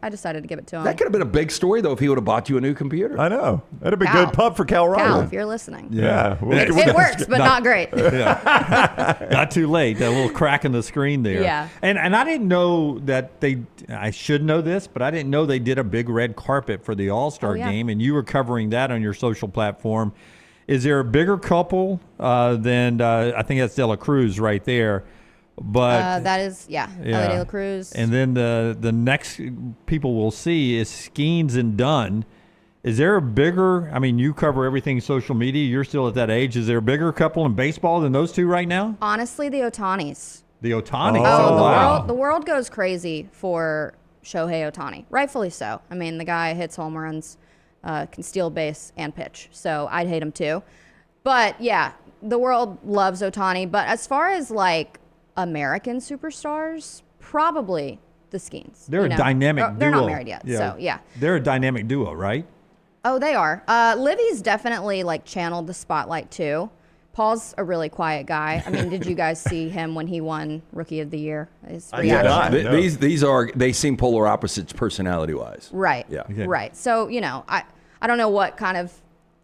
decided to give it to him. That could have been a big story, though, if he would have bought you a new computer. I know. That'd have been good pub for Cal Raleigh. Cal, if you're listening. Yeah. It works, but not great. Not too late. That little crack in the screen there. Yeah. And I didn't know that I should know this, but I didn't know they did a big red carpet for the All-Star game, and you were covering that on your social platform. Is there a bigger couple than I think that's De La Cruz right there? But that is, Ellie De La Cruz. And then the next people we'll see is Skeens and Dunn. Is there a bigger, I mean, you cover everything social media. You're still at that age. Is there a bigger couple in baseball than those two right now? Honestly, the Otanis. The Otanis? Oh, the world goes crazy for Shohei Ohtani. Rightfully so. I mean, the guy hits home runs, can steal base and pitch. So I'd hate him too. But yeah, the world loves Ohtani. But as far as like American superstars, probably the Skeens. They're a dynamic duo. They're not married yet, so yeah. They're a dynamic duo, right? Oh, they are. Livy's definitely like channeled the spotlight too. Paul's a really quiet guy. I mean, did you guys see him when he won Rookie of the Year? His reaction? They seem polar opposites personality-wise. Right. Yeah. Okay. Right. So, I don't know what kind of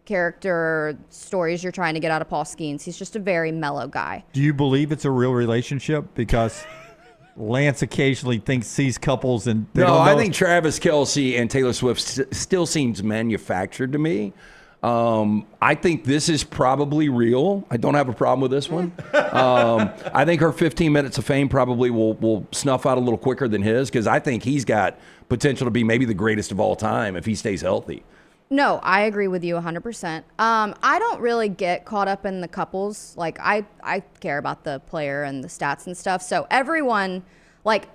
character stories you're trying to get out of Paul Skeens. He's just a very mellow guy. Do you believe it's a real relationship? Because Lance occasionally sees couples and they don't know. I think Travis Kelce and Taylor Swift still seems manufactured to me. I think this is probably real. I don't have a problem with this one. I think her 15 minutes of fame probably will snuff out a little quicker than his, because I think he's got potential to be maybe the greatest of all time if he stays healthy. No, I agree with you 100%. I don't really get caught up in the couples. Like, I care about the player and the stats and stuff. So everyone, like,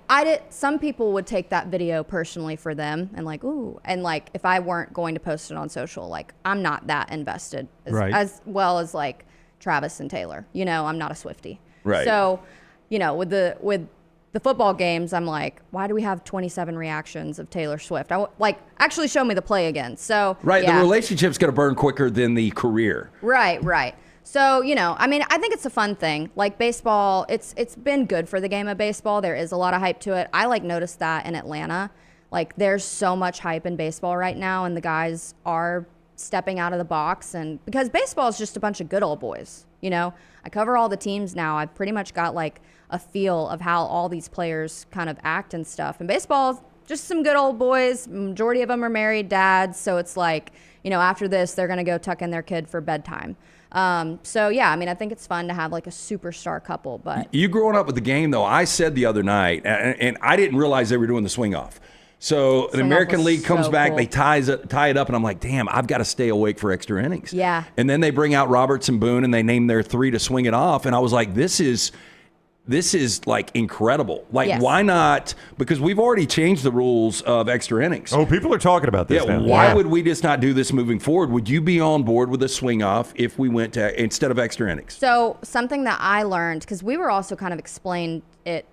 some people would take that video personally for them and like, ooh. And like, if I weren't going to post it on social, like, I'm not that invested as well as like Travis and Taylor. I'm not a Swiftie. Right. So, with the football games, I'm like, why do we have 27 reactions of Taylor Swift? Actually show me the play again. So right, yeah. The relationship's going to burn quicker than the career. Right. So, I mean, I think it's a fun thing. Like baseball, it's been good for the game of baseball. There is a lot of hype to it. I noticed that in Atlanta. Like there's so much hype in baseball right now, and the guys are stepping out of the box, and because baseball is just a bunch of good old boys. I cover all the teams now. I've pretty much got like a feel of how all these players kind of act and stuff. And baseball, just some good old boys. Majority of them are married dads. So it's like, after this, they're going to go tuck in their kid for bedtime. So yeah, I mean, I think it's fun to have like a superstar couple, but. You growing up with the game though, I said the other night, and I didn't realize they were doing the swing off. So the American League comes back, cool. they tie it up, and I'm like, damn, I've got to stay awake for extra innings. Yeah. And then they bring out Roberts and Boone, and they name their three to swing it off, and I was like, this is like incredible. Like, yes. Why not? Because we've already changed the rules of extra innings. Oh, people are talking about this now. Why would we just not do this moving forward? Would you be on board with a swing off if we went to instead of extra innings? So something that I learned, because we were also kind of explained it,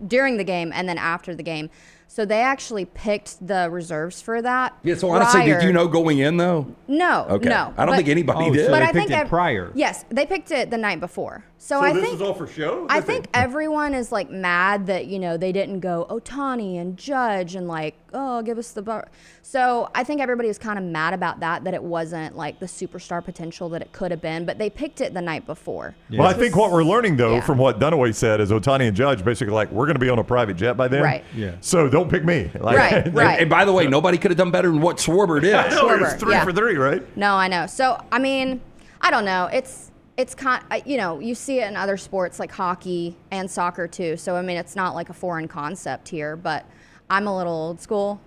during the game and then after the game. So they actually picked the reserves for that. Yeah, so honestly, did you know going in, though? No, Okay. no. I don't think anybody did. So But they I picked think it prior. Yes, they picked it the night before. So So I this think is all for show? I think everyone is like mad that they didn't go Ohtani and Judge and like, oh, give us the bar. So I think everybody was kind of mad about that it wasn't like the superstar potential that it could have been. But they picked it the night before. Yeah. Well, I think what we're learning though from what Dunaway said is Ohtani and Judge basically like, we're going to be on a private jet by then. Right. Yeah. So don't pick me. Like, Right. And by the way, nobody could have done better than what Schwarber did. I know, Schwarber, it's 3 for 3, right? No, I know. So I mean, I don't know. It's kind you see it in other sports like hockey and soccer too. So I mean, it's not like a foreign concept here, but I'm a little old school.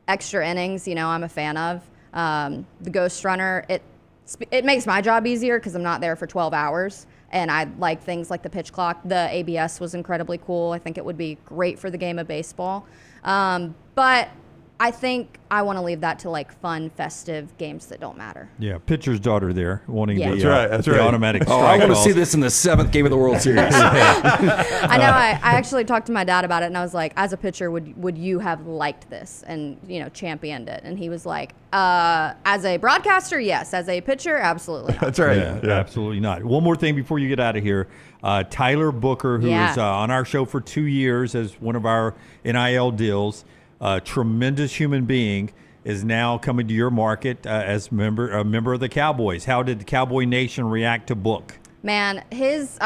Extra innings, I'm a fan of. The Ghost Runner, it makes my job easier because I'm not there for 12 hours. And I like things like the pitch clock. The ABS was incredibly cool. I think it would be great for the game of baseball. But I think I want to leave that to like fun, festive games that don't matter. Yeah, pitcher's daughter there wanting Yeah. That's the right. automatic strike. I want to calls. see this in the 7th game of the World Series. I know. I actually talked to my dad about it, and I was like, as a pitcher, would you have liked this and championed it? And he was like, as a broadcaster, yes. As a pitcher, absolutely not. That's right. Yeah, absolutely not. One more thing before you get out of here. Tyler Booker, who was on our show for 2 years as one of our NIL deals, tremendous human being, is now coming to your market as a member of the Cowboys. How did the Cowboy Nation react to Book? Man, his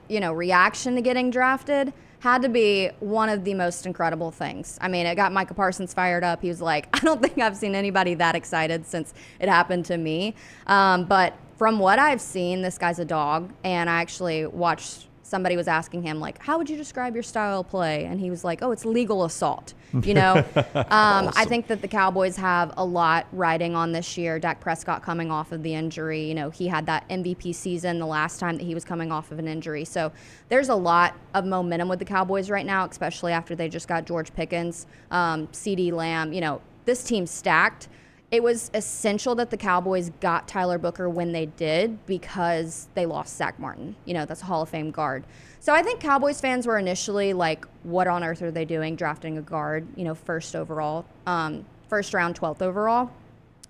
reaction to getting drafted had to be one of the most incredible things. I mean, it got Micah Parsons fired up. He was like, I don't think I've seen anybody that excited since it happened to me. But from what I've seen, this guy's a dog, and I actually watched somebody was asking him, like, how would you describe your style of play? And he was like, oh, it's legal assault. You know, Awesome. I think that the Cowboys have a lot riding on this year. Dak Prescott coming off of the injury. You know, he had that MVP season the last time that he was coming off of an injury. So there's a lot of momentum with the Cowboys right now, especially after they just got George Pickens, CeeDee Lamb. You know, this team's stacked. It was essential that the Cowboys got Tyler Booker when they did because they lost Zach Martin. You know, that's a Hall of Fame guard. So I think Cowboys fans were initially like, what on earth are they doing drafting a guard, you know, first round, 12th overall.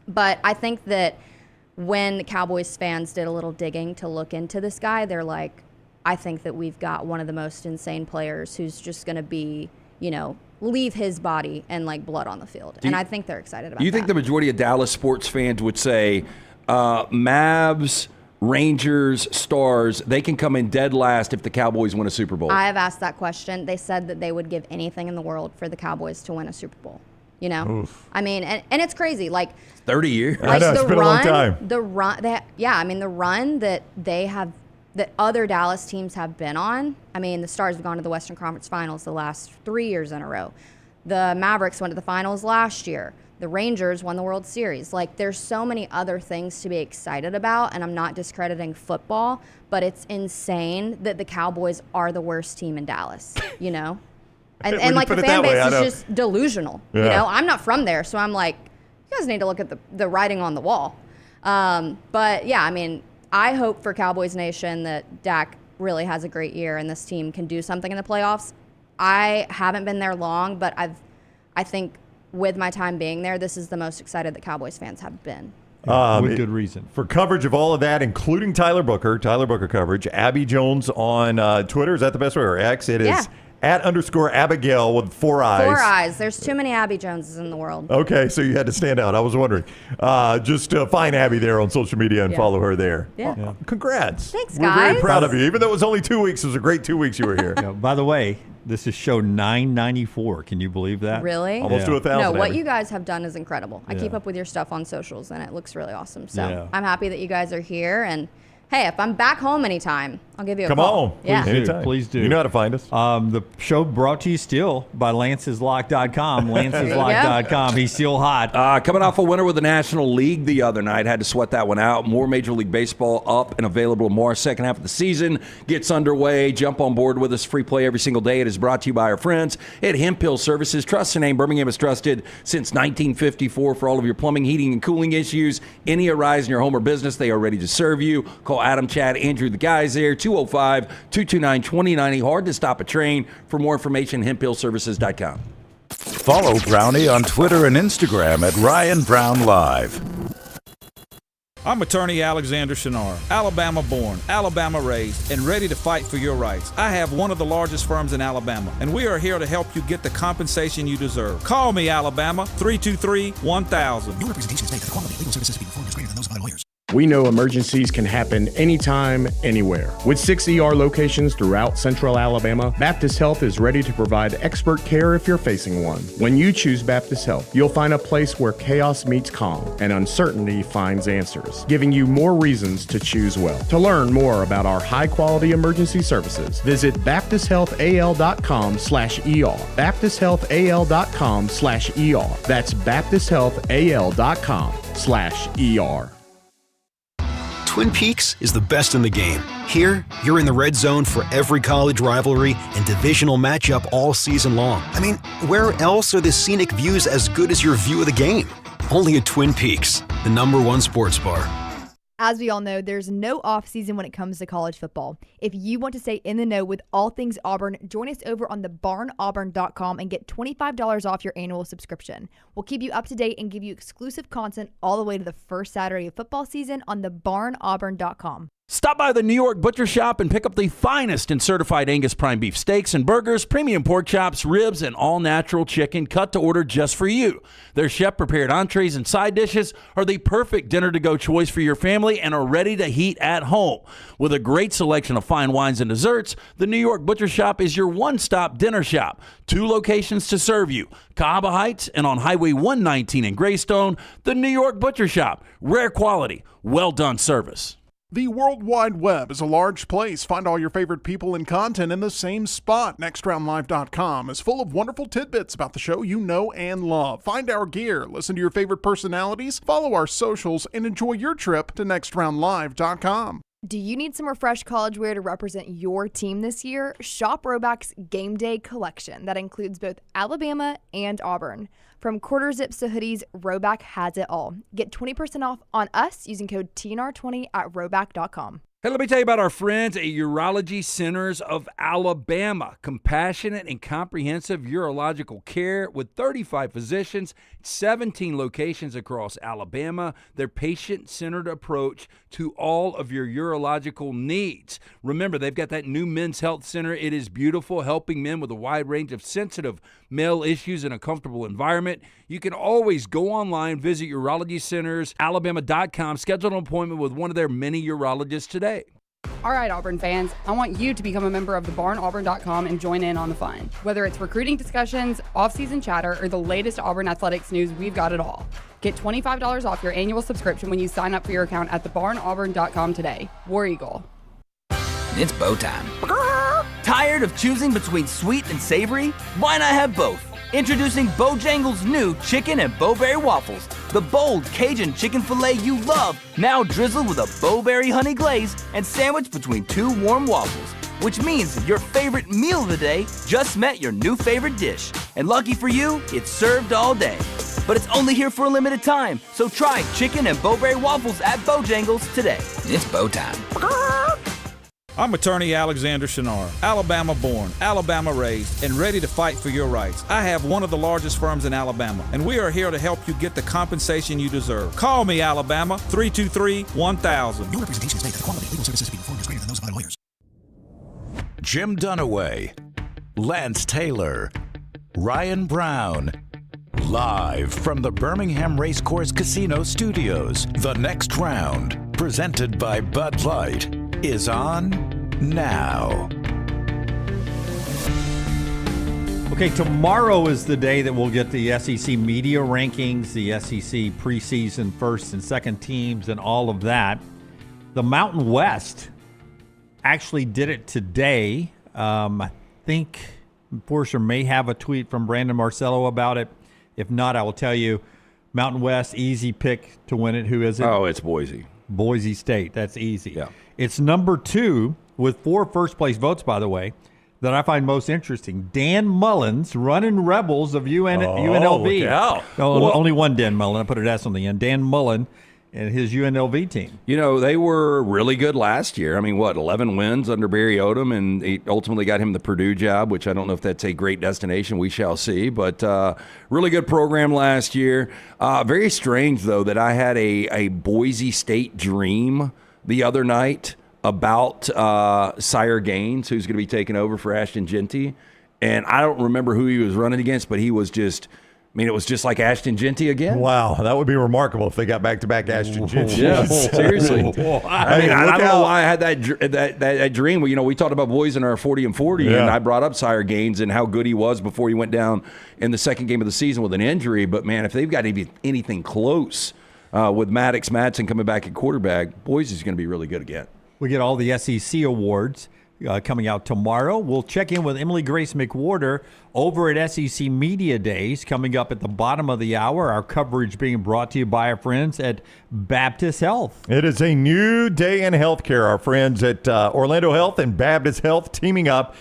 But I think that when the Cowboys fans did a little digging to look into this guy, they're like, I think that we've got one of the most insane players who's just going to be, you know, leave his body and like blood on the field. And I think they're excited about that. Do you think the majority of Dallas sports fans would say Mavs, Rangers, Stars, they can come in dead last if the Cowboys win a Super Bowl? I have asked that question. They said that they would give anything in the world for the Cowboys to win a Super Bowl. You know? Oof. I mean, and it's crazy. Like 30 years. like I know, it's been a long time. The run that they have, that other Dallas teams have been on. I mean, the Stars have gone to the Western Conference Finals the last 3 years in a row. The Mavericks went to the finals last year. The Rangers won the World Series. Like, there's so many other things to be excited about, and I'm not discrediting football, but it's insane that the Cowboys are the worst team in Dallas, you know? And like, the fan base is just delusional, you know? I'm not from there, so I'm like, you guys need to look at the writing on the wall. But, yeah, I mean, I hope for Cowboys Nation that Dak really has a great year and this team can do something in the playoffs. I haven't been there long, but I think with my time being there, this is the most excited that Cowboys fans have been. With good reason. For coverage of all of that, including Tyler Booker coverage, Abby Jones on Twitter. Is that the best way? Or X? It is @_Abigail with 4 eyes. 4 eyes. There's too many Abby Joneses in the world. Okay, so you had to stand out. I was wondering. Just find Abby there on social media and follow her there. Yeah. Congrats. Thanks, We're guys. very proud of you. Even though it was only 2 weeks, it was a great 2 weeks you were here. By the way, this is show 994. Can you believe that? Really? Almost to 1,000. No, what Abby. you guys have done is incredible. I keep up with your stuff on socials, and it looks really awesome. So I'm happy that you guys are here. And hey, if I'm back home anytime, I'll give you a Come call. on. Yeah. Please do. You know how to find us. The show brought to you still by Lance'sLock.com. Lance'sLock.com. He's still hot. Coming off a winner with the National League the other night. Had to sweat that one out. More Major League Baseball up and available more. Second half of the season gets underway. Jump on board with us. Free play every single day. It is brought to you by our friends at Hemp Hill Services. Trust the name. Birmingham has trusted since 1954 for all of your plumbing, heating, and cooling issues. Any arise in your home or business, they are ready to serve you. Call Adam, Chad, Andrew, the guys there. 205-229-2090. Hard to stop a train. For more information, hemphillservices.com. Follow Brownie on Twitter and Instagram at Ryan Brown Live. I'm attorney Alexander Shinar, Alabama born, Alabama raised, and ready to fight for your rights. I have one of the largest firms in Alabama, and we are here to help you get the compensation you deserve. Call me, Alabama, 323-1000. No representation is made that the quality of legal services being performed is greater than those of other lawyers. We know emergencies can happen anytime, anywhere. With 6 ER locations throughout central Alabama, Baptist Health is ready to provide expert care if you're facing one. When you choose Baptist Health, you'll find a place where chaos meets calm and uncertainty finds answers, giving you more reasons to choose well. To learn more about our high-quality emergency services, visit baptisthealthal.com/ER. baptisthealthal.com/ER. That's baptisthealthal.com/ER. Twin Peaks is the best in the game. Here, you're in the red zone for every college rivalry and divisional matchup all season long. I mean, where else are the scenic views as good as your view of the game? Only at Twin Peaks, the #1 sports bar. As we all know, there's no off-season when it comes to college football. If you want to stay in the know with all things Auburn, join us over on thebarnauburn.com and get $25 off your annual subscription. We'll keep you up to date and give you exclusive content all the way to the first Saturday of football season on thebarnauburn.com. Stop by the New York Butcher Shop and pick up the finest in certified Angus prime beef steaks and burgers, premium pork chops, ribs, and all-natural chicken cut to order just for you. Their chef-prepared entrees and side dishes are the perfect dinner-to-go choice for your family and are ready to heat at home. With a great selection of fine wines and desserts, the New York Butcher Shop is your one-stop dinner shop. 2 locations to serve you, Cahaba Heights and on Highway 119 in Greystone. The New York Butcher Shop, rare quality, well-done service. The World Wide Web is a large place. Find all your favorite people and content in the same spot. NextRoundLive.com is full of wonderful tidbits about the show you know and love. Find our gear, listen to your favorite personalities, follow our socials, and enjoy your trip to NextRoundLive.com. Do you need some refreshed college wear to represent your team this year? Shop Roback's Game Day collection that includes both Alabama and Auburn. From quarter zips to hoodies, Roback has it all. Get 20% off on us using code TNR20 at roback.com. Hey, let me tell you about our friends at Urology Centers of Alabama. Compassionate and comprehensive urological care with 35 physicians, 17 locations across Alabama. Their patient-centered approach to all of your urological needs. Remember, they've got that new men's health center. It is beautiful, helping men with a wide range of sensitive male issues in a comfortable environment. You can always go online, visit urologycentersalabama.com, schedule an appointment with one of their many urologists today. All right, Auburn fans, I want you to become a member of thebarnauburn.com and join in on the fun. Whether it's recruiting discussions, off-season chatter, or the latest Auburn athletics news, we've got it all. Get $25 off your annual subscription when you sign up for your account at thebarnauburn.com today. War Eagle. It's bow time. Tired of choosing between sweet and savory? Why not have both? Introducing Bojangles' new chicken and bowberry waffles. The bold Cajun chicken filet you love, now drizzled with a bowberry honey glaze and sandwiched between two warm waffles. Which means your favorite meal of the day just met your new favorite dish. And lucky for you, it's served all day. But it's only here for a limited time, so try chicken and bowberry waffles at Bojangles today. It's bow time. I'm attorney Alexander Shinar, Alabama born, Alabama raised, and ready to fight for your rights. I have one of the largest firms in Alabama, and we are here to help you get the compensation you deserve. Call me, Alabama, 323-1000. No representation is made that the quality of legal services to be performed is greater than those of my lawyers. Jim Dunaway, Lance Taylor, Ryan Brown. Live from the Birmingham Racecourse Casino Studios, the next round, presented by Bud Light, is on now. Okay, tomorrow is the day that we'll get the SEC media rankings, the SEC preseason first and second teams, and all of that. The Mountain West actually did it today. I think Portia may have a tweet from Brandon Marcello about it. If not, I will tell you, Mountain West, easy pick to win it. Who is it? Oh, it's Boise. Boise State. That's easy. Yeah. It's number 2 with 4 first-place votes, by the way, that I find most interesting. Dan Mullins, running Rebels of UNLV. Look out. Only one Dan Mullen. I put an S on the end. Dan Mullen and his UNLV team. You know, they were really good last year. I mean, 11 wins under Barry Odom, and he ultimately got him the Purdue job, which I don't know if that's a great destination. We shall see. But really good program last year. Very strange, though, that I had a Boise State dream the other night about Sire Gaines, who's going to be taking over for Ashton Genty. And I don't remember who he was running against, but he was just – it was just like Ashton Genty again. Wow, that would be remarkable if they got back-to-back Ashton Genty. Yeah, seriously. I don't know why I had that dream. We talked about boys in our 40 and 40, and I brought up Sire Gaines and how good he was before he went down in the second game of the season with an injury. But, man, if they've got anything close with Maddox Madsen coming back at quarterback, Boise's going to be really good again. We get all the SEC awards coming out tomorrow. We'll check in with Emily Grace McWhorter over at SEC Media Days coming up at the bottom of the hour. Our coverage being brought to you by our friends at Baptist Health. It is a new day in healthcare. Our friends at Orlando Health and Baptist Health teaming up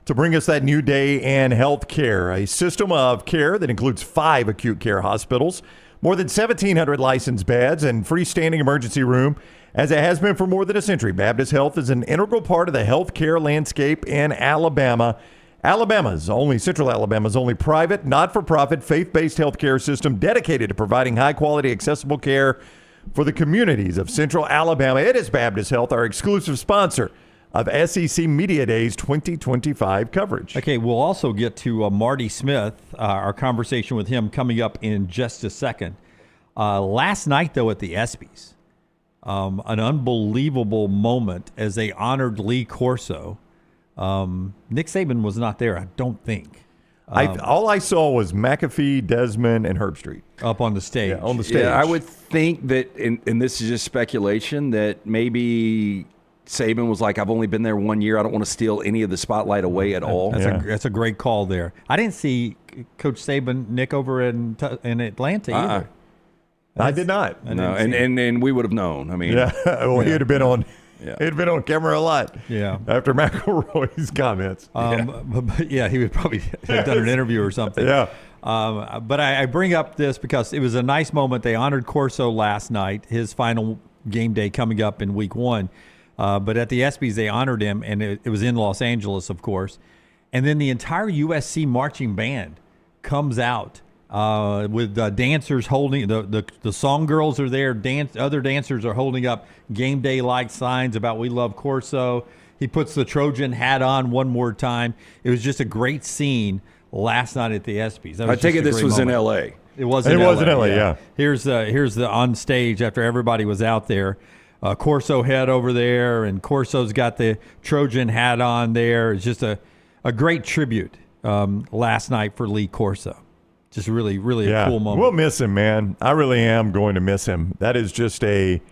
to bring us that new day in healthcare, a system of care that includes 5 acute care hospitals, more than 1,700 licensed beds, and freestanding emergency room. As it has been for more than a century, Baptist Health is an integral part of the healthcare landscape in Alabama. Central Alabama's only private, not-for-profit, faith-based healthcare system dedicated to providing high-quality, accessible care for the communities of Central Alabama. It is Baptist Health, our exclusive sponsor of SEC Media Days 2025 coverage. Okay, we'll also get to Marty Smith, our conversation with him coming up in just a second. Last night, though, at the ESPYs, an unbelievable moment as they honored Lee Corso. Nick Saban was not there, I don't think. All I saw was McAfee, Desmond, and Herbstreit up on the stage. Yeah, on the stage. Yeah, I would think that, and this is just speculation, that maybe Saban was like, I've only been there 1 year. I don't want to steal any of the spotlight away at all. That's a great call there. I didn't see Coach Saban, Nick, over in Atlanta either. I did not. No, and we would have known. I mean, he would have been on. Yeah. He'd been on camera a lot. Yeah. After McElroy's comments. But he would probably have done an interview or something. Yeah. But I bring up this because it was a nice moment. They honored Corso last night, his final game day coming up in week 1. But at the ESPYs, they honored him, and it was in Los Angeles, of course. And then the entire USC marching band comes out with dancers holding the song girls are there. Other dancers are holding up game day like signs about "We love Corso." He puts the Trojan hat on one more time. It was just a great scene last night at the ESPYs. I take it this was in L.A. It was. In LA. Yeah. Here's the on stage after everybody was out there. Corso head over there, and Corso's got the Trojan hat on there. It's just a great tribute last night for Lee Corso. Just really, really a cool moment. We'll miss him, man. I really am going to miss him. That is just it's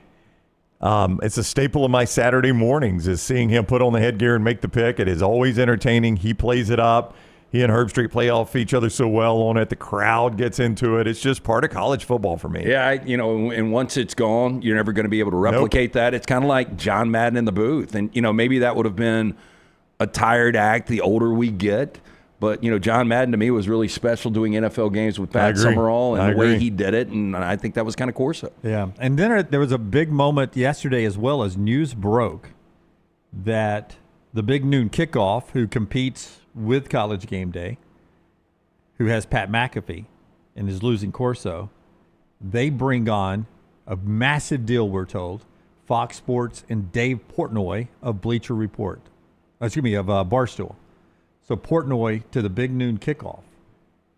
a staple of my Saturday mornings is seeing him put on the headgear and make the pick. It is always entertaining. He plays it up. He and Herbstreit play off each other so well on it. The crowd gets into it. It's just part of college football for me. Yeah, and once it's gone, you're never going to be able to replicate that. It's kind of like John Madden in the booth. And, maybe that would have been a tired act the older we get. But, John Madden to me was really special doing NFL games with Pat Summerall and the way he did it. And I think that was kind of Corso. Yeah. And then there was a big moment yesterday as well as news broke that the Big Noon Kickoff, who competes with College Game Day, who has Pat McAfee and is losing Corso, they bring on a massive deal, we're told, Fox Sports and Dave Portnoy of Bleacher Report. Of Barstool. So Portnoy to the Big Noon Kickoff.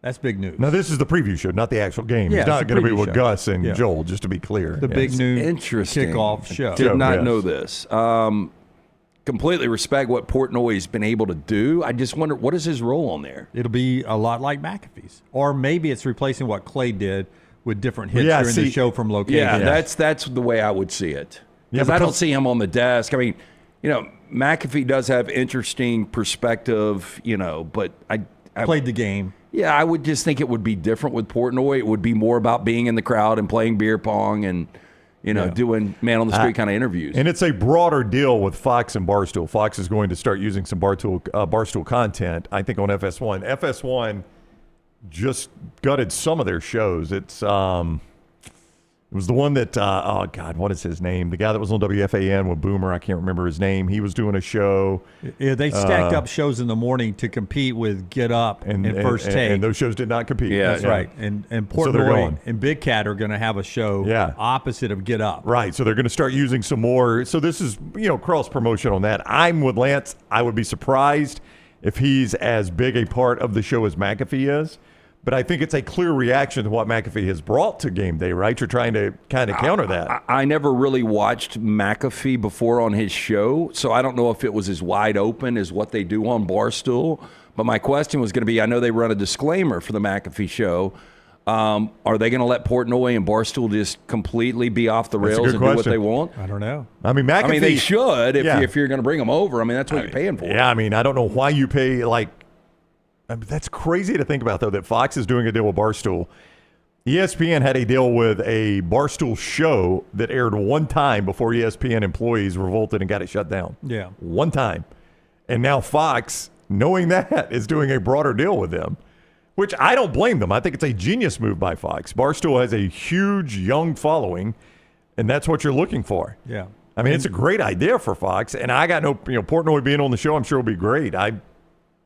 That's big news. Now, this is the preview show, not the actual game. Yeah, it's not going to be with show. Gus and Joel, just to be clear. The Big Noon Interesting. Kickoff show. Did not know this. Completely respect what Portnoy's been able to do. I just wonder, what is his role on there? It'll be a lot like McAfee's. Or maybe it's replacing what Clay did with different hits during the show from location. Yeah, that's the way I would see it. Because I don't see him on the desk. I mean, McAfee does have interesting perspective, but I played the game. Yeah, I would just think it would be different with Portnoy. It would be more about being in the crowd and playing beer pong and, doing man on the street kind of interviews. And it's a broader deal with Fox and Barstool. Fox is going to start using some Barstool content, I think, on FS1. FS1 just gutted some of their shows. It was the one that, what is his name? The guy that was on WFAN with Boomer, I can't remember his name. He was doing a show. Yeah, they stacked up shows in the morning to compete with Get Up and First Take. And those shows did not compete. Yeah, that's right. And Portnoy and Big Cat are going to have a show opposite of Get Up. Right, so they're going to start using some more. So this is, cross-promotion on that. I'm with Lance. I would be surprised if he's as big a part of the show as McAfee is. But I think it's a clear reaction to what McAfee has brought to game day, right? You're trying to kind of counter that. I never really watched McAfee before on his show, so I don't know if it was as wide open as what they do on Barstool. But my question was going to be, I know they run a disclaimer for the McAfee show. Are they going to let Portnoy and Barstool just completely be off the rails and do what they want? I don't know. I mean, McAfee. They should if you're going to bring them over. I mean, that's what you're paying for. Yeah, I mean, I don't know why you pay that's crazy to think about, though, that Fox is doing a deal with Barstool. ESPN had a deal with a Barstool show that aired one time before ESPN employees revolted and got it shut down. Yeah. One time. And now Fox, knowing that, is doing a broader deal with them, which I don't blame them. I think it's a genius move by Fox. Barstool has a huge young following, and that's what you're looking for. Yeah. I mean, it's a great idea for Fox, and I got Portnoy being on the show, I'm sure will be great.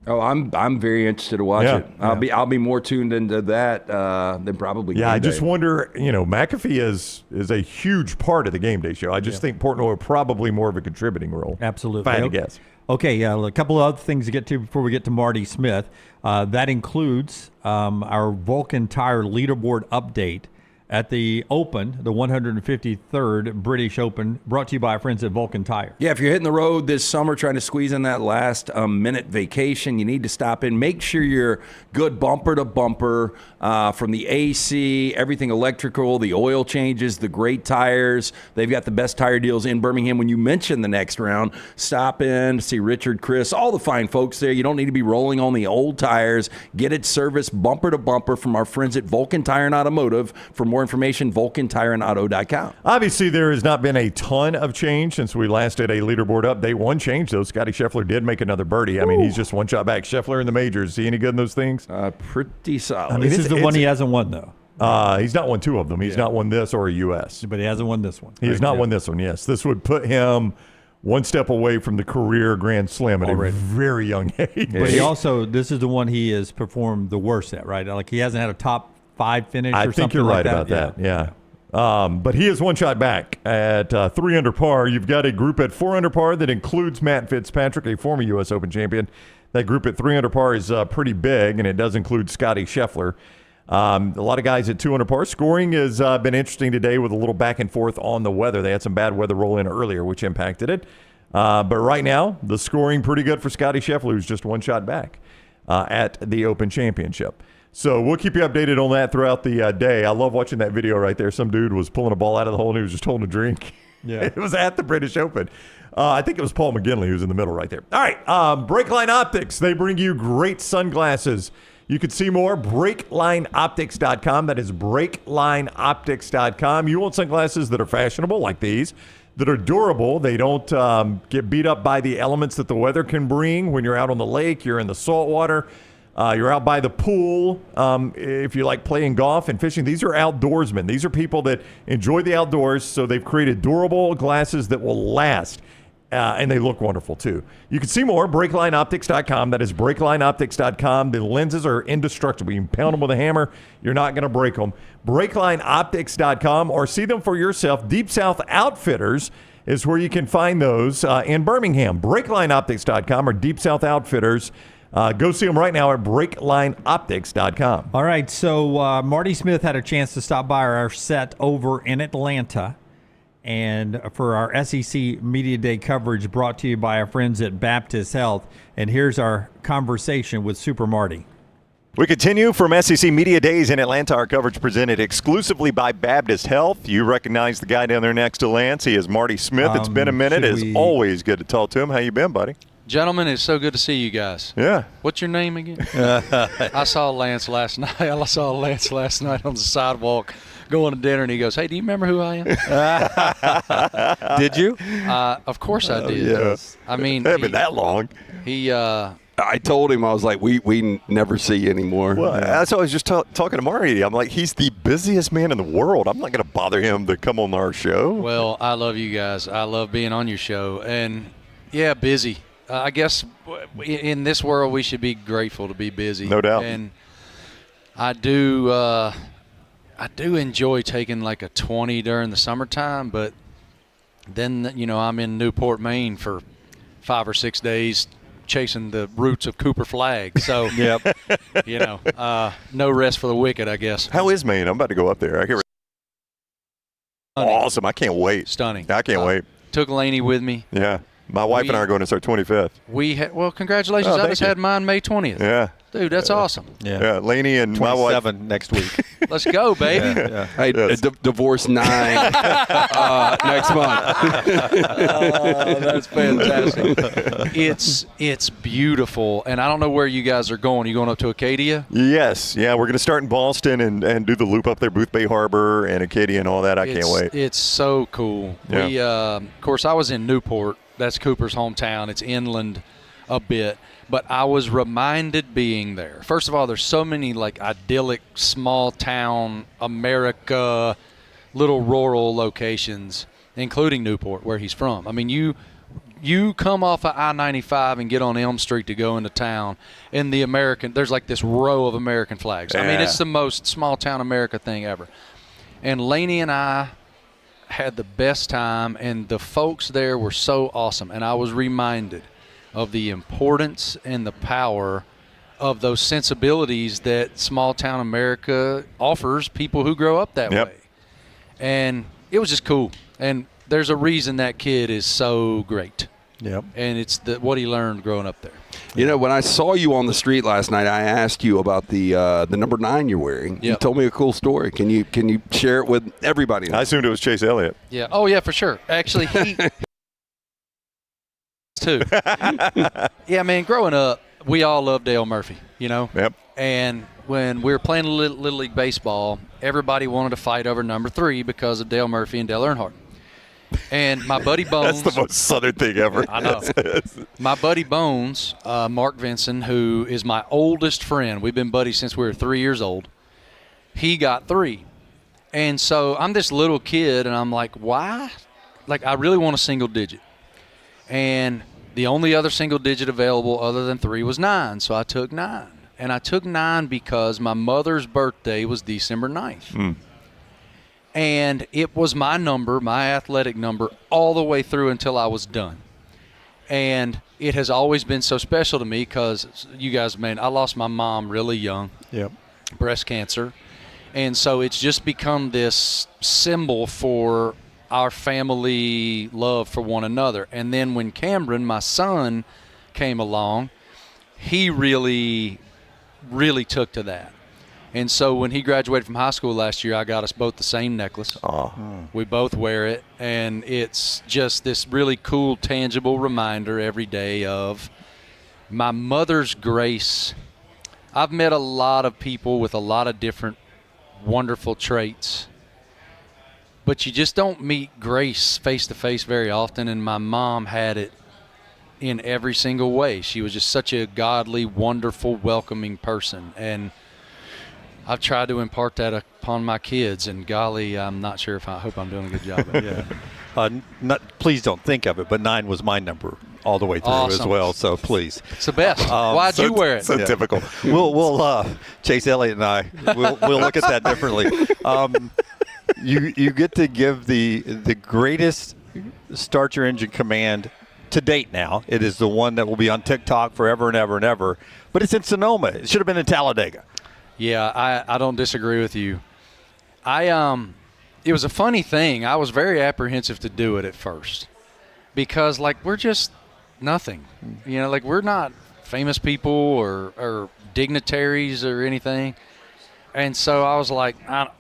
I'm very interested to watch it. I'll be more tuned into that than probably. Yeah, Game I just Day. wonder. McAfee is a huge part of the game day show. I just think Portnoy probably more of a contributing role. Absolutely, if I had to guess. Okay, a couple of other things to get to before we get to Marty Smith. That includes our Vulcan Tire leaderboard update. at the Open, the 153rd British Open, brought to you by our friends at Vulcan Tire. Yeah, if you're hitting the road this summer trying to squeeze in that last minute vacation, you need to stop in. Make sure you're good bumper to bumper from the AC, everything electrical, the oil changes, the great tires. They've got the best tire deals in Birmingham. When you mention the next round, stop in, see Richard, Chris, all the fine folks there. You don't need to be rolling on the old tires. Get it serviced bumper to bumper from our friends at Vulcan Tire and Automotive. For more information, vulcantireandauto.com. Obviously, there has not been a ton of change since we last did a leaderboard update. One change, though, Scotty Scheffler did make another birdie. I mean, he's just one shot back. Scheffler in the majors. Is he any good in those things? Pretty solid. I mean, this is the one he hasn't won, though. He's not won two of them. He's not won this or a U.S. But he hasn't won this one. He has not won this one, yes. This would put him one step away from the career Grand Slam at a very young age. But he also, this is the one he has performed the worst at, right? Like, he hasn't had a top 5 finish or something. I think you're right about that. Yeah. But he is one shot back at 3 under par. You've got a group at 4 under par that includes Matt Fitzpatrick, a former U.S. Open champion. That group at 3 under par is pretty big, and it does include Scotty Scheffler. A lot of guys at 2 under par. Scoring has been interesting today with a little back and forth on the weather. They had some bad weather roll in earlier, which impacted it. But right now, the scoring pretty good for Scotty Scheffler, who's just one shot back at the Open Championship. So we'll keep you updated on that throughout the day. I love watching that video right there. Some dude was pulling a ball out of the hole and he was just holding a drink. Yeah, it was at the British Open. I think it was Paul McGinley who was in the middle right there. All right, Breakline Optics. They bring you great sunglasses. You can see more, BreaklineOptics.com. That is BreaklineOptics.com. You want sunglasses that are fashionable like these, that are durable. They don't get beat up by the elements that the weather can bring when you're out on the lake, you're in the salt water. You're out by the pool. If you like playing golf and fishing, these are outdoorsmen. These are people that enjoy the outdoors, so they've created durable glasses that will last, and they look wonderful too. You can see more, BreaklineOptics.com. That is BreaklineOptics.com. The lenses are indestructible. You can pound them with a hammer. You're not going to break them. BreaklineOptics.com, or see them for yourself. Deep South Outfitters is where you can find those in Birmingham. BreaklineOptics.com or Deep South Outfitters. Go see them right now at BreaklineOptics.com. All right, so Marty Smith had a chance to stop by our set over in Atlanta, and for our SEC Media Day coverage brought to you by our friends at Baptist Health. And here's our conversation with Super Marty. We continue from SEC Media Days in Atlanta. Our coverage presented exclusively by Baptist Health. You recognize the guy down there next to Lance. He is Marty Smith. It's been a minute. It's always good to talk to him. How you been, buddy? Gentlemen, it's so good to see you guys. Yeah. What's your name again? I saw Lance last night. I saw Lance last night on the sidewalk going to dinner, and he goes, "Hey, do you remember who I am?" Did you? Of course I did. Yes. I mean, it hasn't been that long. I told him, I was like, we never see you anymore. Well, that's why I was just talking to Marty. I'm like, he's the busiest man in the world. I'm not going to bother him to come on our show. Well, I love you guys. I love being on your show. And, yeah, busy. I guess in this world we should be grateful to be busy. No doubt. And I do enjoy taking like a 20 during the summertime, but then, I'm in Newport, Maine for 5 or 6 days chasing the roots of Cooper Flag. So, no rest for the wicked, I guess. How is Maine? I'm about to go up there. Awesome. I can't wait. Stunning. I can't wait. Took Laney with me. Yeah. My wife and I are going to our 25th. Well, congratulations. I just had mine May 20th. Yeah. Dude, that's awesome. Yeah. Laney and my wife. 27 next week. Let's go, baby. Yeah. Hey, divorce 9 next month. That's fantastic. It's beautiful, and I don't know where you guys are going. Are you going up to Acadia? Yes. Yeah, we're going to start in Boston and do the loop up there, Booth Bay Harbor and Acadia and all that. I can't wait. It's so cool. Yeah. We, of course, I was in Newport. That's Cooper's hometown. It's inland a bit. But I was reminded being there. First of all, there's so many like idyllic small town America, little rural locations, including Newport, where he's from. I mean, you come off of I-95 and get on Elm Street to go into town, and there's like this row of American flags. Yeah. I mean, it's the most small town America thing ever. And Laney and I had the best time, and the folks there were so awesome. And I was reminded of the importance and the power of those sensibilities that small town America offers people who grow up that way. And it was just cool. And there's a reason that kid is so great. Yep. And it's what he learned growing up there. You know, when I saw you on the street last night, I asked you about the number 9 you're wearing. Yep. You told me a cool story. Can you share it with everybody? I assumed it was Chase Elliott. Yeah. Oh, yeah, for sure. Actually, he too. Yeah, man, growing up, we all loved Dale Murphy, you know? Yep. And when we were playing Little League Baseball, everybody wanted to fight over number 3 because of Dale Murphy and Dale Earnhardt. And my buddy Bones. That's the most Southern thing ever. I know. My buddy Bones, Mark Vinson, who is my oldest friend, we've been buddies since we were 3 years old, he got 3. And so I'm this little kid, and I'm like, why? Like, I really want a single digit. And the only other single digit available other than 3 was 9, so I took 9. And I took 9 because my mother's birthday was December 9th. And it was my number, my athletic number, all the way through until I was done. And it has always been so special to me because, you guys, man, I lost my mom really young. Yep. Breast cancer. And so it's just become this symbol for our family love for one another. And then when Cameron, my son, came along, he really took to that. And so when he graduated from high school last year, I got us both the same necklace. We both wear it, and it's just this really cool, tangible reminder every day of my mother's grace. I've met a lot of people with a lot of different wonderful traits, but you just don't meet grace face-to-face very often, and my mom had it in every single way. She was just such a godly, wonderful, welcoming person, and I've tried to impart that upon my kids, and golly, I'm not sure if I hope I'm doing a good job of it. Yeah. Please don't think of it, but 9 was my number all the way through as well, so please. It's the best. Why'd you wear it? So typical. We'll Chase Elliott and I, we'll look at that differently. You get to give the greatest start your engine command to date now. It is the one that will be on TikTok forever and ever and ever, but it's in Sonoma. It should have been in Talladega. Yeah, I don't disagree with you. It was a funny thing. I was very apprehensive to do it at first because, like, we're just nothing. You know, like, we're not famous people or dignitaries or anything. And so I was like, I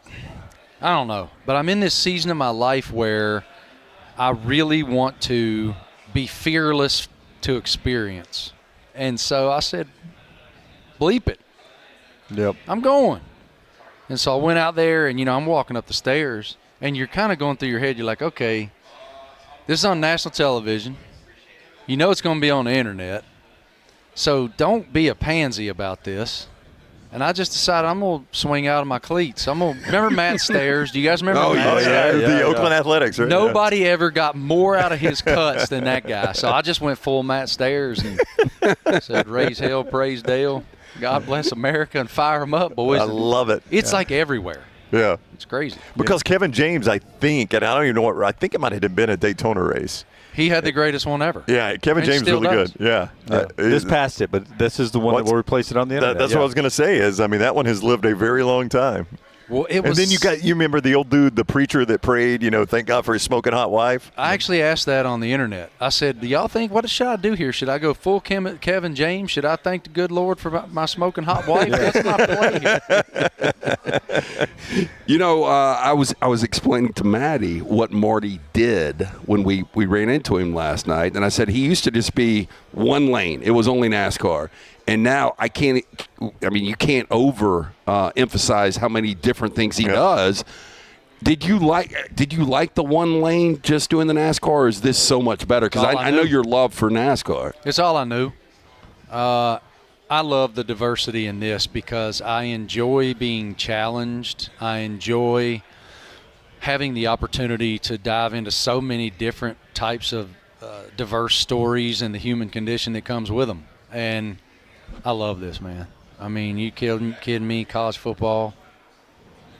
don't know. But I'm in this season of my life where I really want to be fearless to experience. And so I said, bleep it. Yep. I'm going. And so I went out there, and, you know, I'm walking up the stairs, and you're kind of going through your head. You're like, okay, this is on national television. You know it's going to be on the internet. So don't be a pansy about this. And I just decided I'm going to swing out of my cleats. Remember Matt Stairs? Do you guys remember Matt Stairs? The Oakland Athletics, right? Nobody ever got more out of his cuts than that guy. So I just went full Matt Stairs and said, raise hell, praise Dale. God bless America and fire them up, boys. I love it. It's like everywhere. Yeah. It's crazy. Because Kevin James, I think, and I don't even know what, I think it might have been a Daytona race. He had the greatest one ever. Yeah, Kevin James really good. Yeah. This passed it, but this is the one that will replace it on the internet. That's what I was going to say is, I mean, that one has lived a very long time. Well, it was. And then you remember the old dude, the preacher that prayed, you know, thank God for his smoking hot wife? I actually asked that on the internet. I said, do y'all think, what should I do here? Should I go full Kevin James? Should I thank the good Lord for my smoking hot wife? That's my play here. You know, I was explaining to Maddie what Marty did when we ran into him last night, and I said he used to just be one lane. It was only NASCAR. And now you can't emphasize how many different things he does. Did you like the one lane just doing the NASCAR, or is this so much better? Because I know your love for NASCAR. It's all I knew. I love the diversity in this because I enjoy being challenged. I enjoy having the opportunity to dive into so many different types of diverse stories and the human condition that comes with them. And I love this, man. I mean, you kidding me? College football,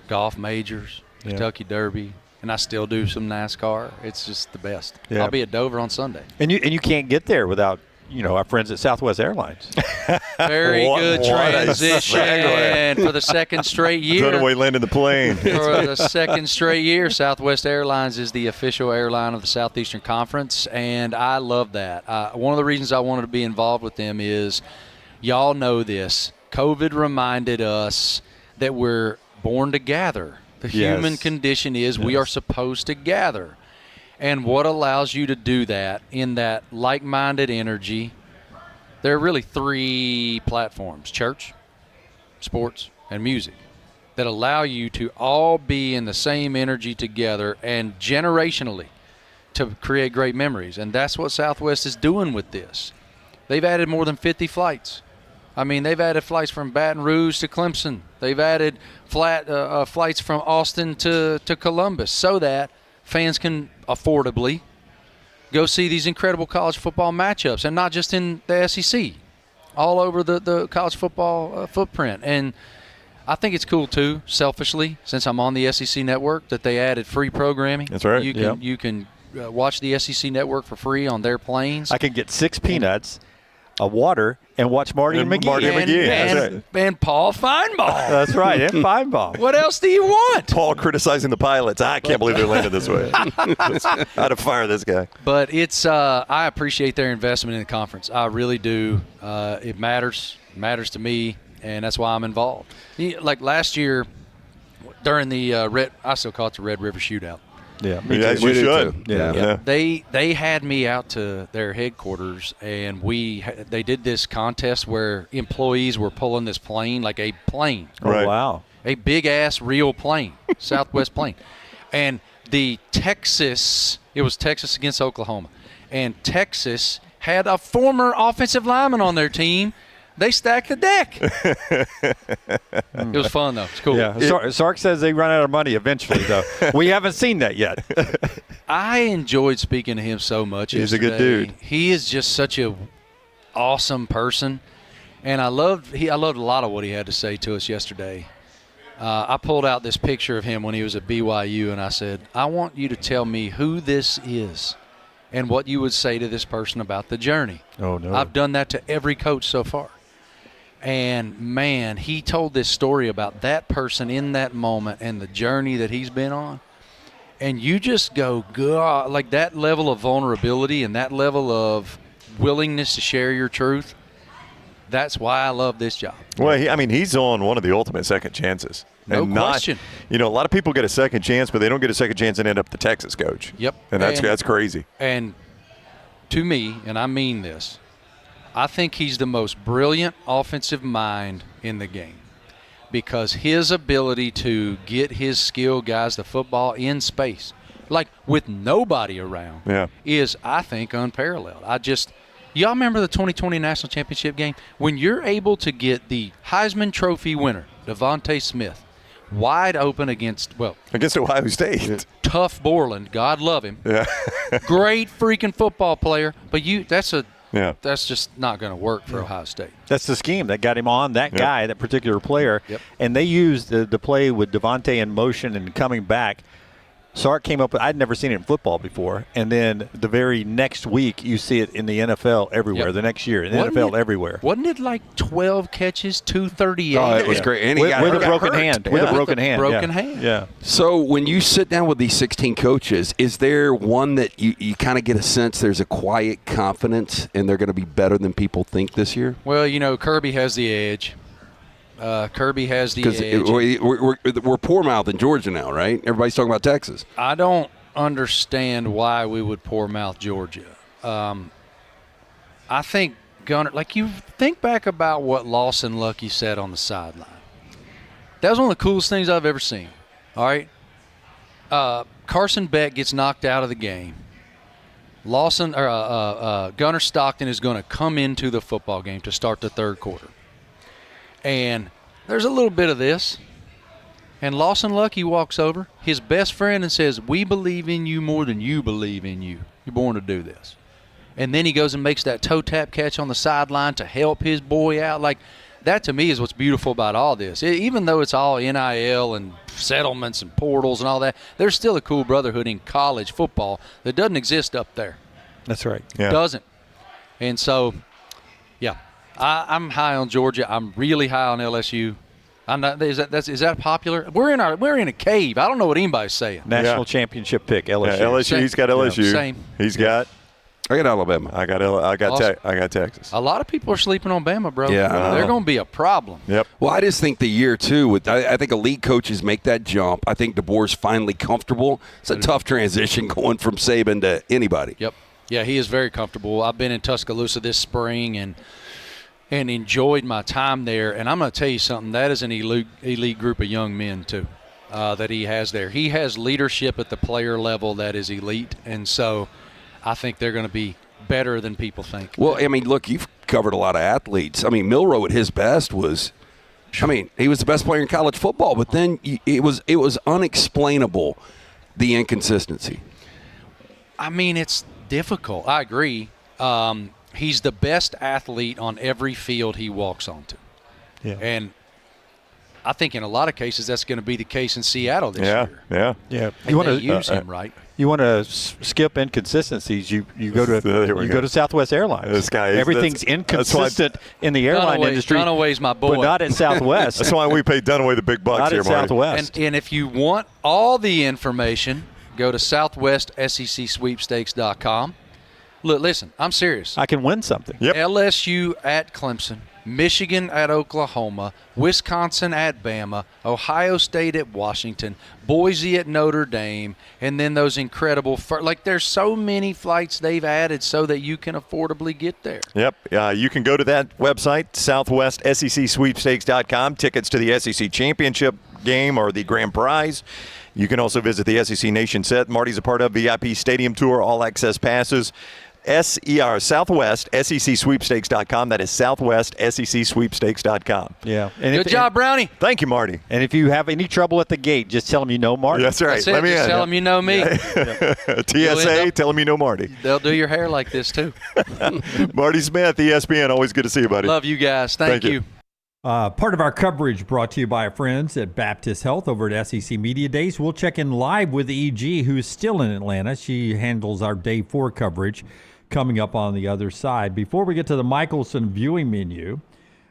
golf majors, Kentucky Derby, and I still do some NASCAR. It's just the best. Yeah. I'll be at Dover on Sunday. And you can't get there without our friends at Southwest Airlines. Very good transition for the second straight year. Dunaway landed the plane. For the second straight year, Southwest Airlines is the official airline of the Southeastern Conference, and I love that. One of the reasons I wanted to be involved with them is, y'all know this, COVID reminded us that we're born to gather. The human condition is we are supposed to gather. And what allows you to do that in that like-minded energy, there are really 3 platforms, church, sports, and music, that allow you to all be in the same energy together and generationally to create great memories. And that's what Southwest is doing with this. They've added more than 50 flights. I mean, they've added flights from Baton Rouge to Clemson. They've added flights from Austin to Columbus so that fans can affordably go see these incredible college football matchups, and not just in the SEC, all over the college football footprint. And I think it's cool, too, selfishly, since I'm on the SEC network, that they added free programming. That's right. You can watch the SEC network for free on their planes. I can get 6 peanuts, a water, and watch Marty and McGee. And Paul Feinbaum. That's right, and Feinbaum. What else do you want? Paul criticizing the pilots. I can't believe they landed this way. How to fire this guy. But it's I appreciate their investment in the conference. I really do. It matters. It matters to me, and that's why I'm involved. Like last year during the I still call it the Red River Shootout. Yeah, as you should. Yeah. They had me out to their headquarters, and they did this contest where employees were pulling this plane, like a plane. Oh, wow. A big-ass real plane, Southwest plane. And it was Texas against Oklahoma. And Texas had a former offensive lineman on their team. They stacked the deck. It was fun, though. It's cool. Yeah. Sark says they run out of money eventually, though. We haven't seen that yet. I enjoyed speaking to him so much. He's a good dude. He is just such a awesome person, and I loved a lot of what he had to say to us yesterday. I pulled out this picture of him when he was at BYU, and I said, I want you to tell me who this is and what you would say to this person about the journey. Oh, no. I've done that to every coach so far. And, man, he told this story about that person in that moment and the journey that he's been on. And you just go, God, like that level of vulnerability and that level of willingness to share your truth, that's why I love this job. Well, he's on one of the ultimate second chances. No question. A lot of people get a second chance, but they don't get a second chance and end up the Texas coach. Yep. And that's crazy. And to me, and I mean this, I think he's the most brilliant offensive mind in the game, because his ability to get his skill guys the football in space, like with nobody around, is, I think, unparalleled. Y'all remember the 2020 National Championship game? When you're able to get the Heisman Trophy winner, Devontae Smith, wide open against Ohio State. Tough Borland, God love him. Yeah. Great freaking football player, but that's just not going to work for Ohio State. That's the scheme that got him on, that guy, that particular player. Yep. And they used the play with Devontae in motion and coming back. Sark came up with, I'd never seen it in football before. And then the very next week, you see it in the NFL everywhere. Yep. The next year, in the NFL everywhere. Wasn't it like 12 catches, 238? Oh, it was great. And he with a broken hand. With a broken hand. Broken hand. Yeah. So when you sit down with these 16 coaches, is there one that you kind of get a sense there's a quiet confidence and they're going to be better than people think this year? Well, Kirby has the edge. Kirby has the edge. We're poor mouth in Georgia now, right? Everybody's talking about Texas. I don't understand why we would poor mouth Georgia. I think Gunner, like you think back about what Lawson Lucky said on the sideline. That was one of the coolest things I've ever seen. All right. Carson Beck gets knocked out of the game. Gunner Stockton is going to come into the football game to start the third quarter. And there's a little bit of this. And Lawson Lucky walks over, his best friend, and says, we believe in you more than you believe in you. You're born to do this. And then he goes and makes that toe tap catch on the sideline to help his boy out. Like, that to me is what's beautiful about all this. Even though it's all NIL and settlements and portals and all that, there's still a cool brotherhood in college football that doesn't exist up there. That's right. Yeah. Doesn't. And so, yeah, I'm high on Georgia. I'm really high on LSU. I'm not, is that popular? We're in a cave. I don't know what anybody's saying. National championship pick, LSU. Yeah, LSU. He's got LSU. Yeah, same. He's got. I got Alabama. I got Texas. A lot of people are sleeping on Bama, bro. Yeah, they're going to be a problem. Yep. Well, I just think the year, too, I think elite coaches make that jump. I think DeBoer's finally comfortable. It's a tough transition going from Saban to anybody. Yep. Yeah, he is very comfortable. I've been in Tuscaloosa this spring and enjoyed my time there. And I'm going to tell you something. That is an elite group of young men, too, that he has there. He has leadership at the player level that is elite. And so I think they're going to be better than people think. Well, I mean, look, you've covered a lot of athletes. I mean, Milroe at his best was – I mean, he was the best player in college football, but then it was unexplainable, the inconsistency. I mean, it's difficult. I agree. He's the best athlete on every field he walks onto. Yeah. And I think in a lot of cases that's going to be the case in Seattle this year. Yeah. You want to use him, right? You want to skip inconsistencies? You go to Southwest Airlines. This guy everything's inconsistent in the airline industry. Dunaway's my boy, but not at Southwest. That's why we pay Dunaway the big bucks not here, at Marty. Southwest. And if you want all the information, go to SouthwestSECSweepstakes.com. Look, listen, I'm serious. I can win something. Yep. LSU at Clemson, Michigan at Oklahoma, Wisconsin at Bama, Ohio State at Washington, Boise at Notre Dame, and then those incredible there's so many flights they've added so that you can affordably get there. Yep. You can go to that website, SouthwestSECSweepstakes.com. Tickets to the SEC Championship game or the Grand Prize. You can also visit the SEC Nation Set. Marty's a part of VIP Stadium Tour, all access passes. Southwest SECSweepstakes.com. That is Southwest SECSweepstakes.com. Yeah. Good job, Brownie. Thank you, Marty. And if you have any trouble at the gate, just tell them you know Marty. That's right. That's it. Just tell them you know me. TSA, tell them you know Marty. They'll do your hair like this, too. Marty Smith, ESPN. Always good to see you, buddy. Love you guys. Thank you. Part of our coverage brought to you by our friends at Baptist Health over at SEC Media Days. We'll check in live with EG, who's still in Atlanta. She handles our Day 4 coverage coming up on the other side. Before we get to the Michelson viewing menu,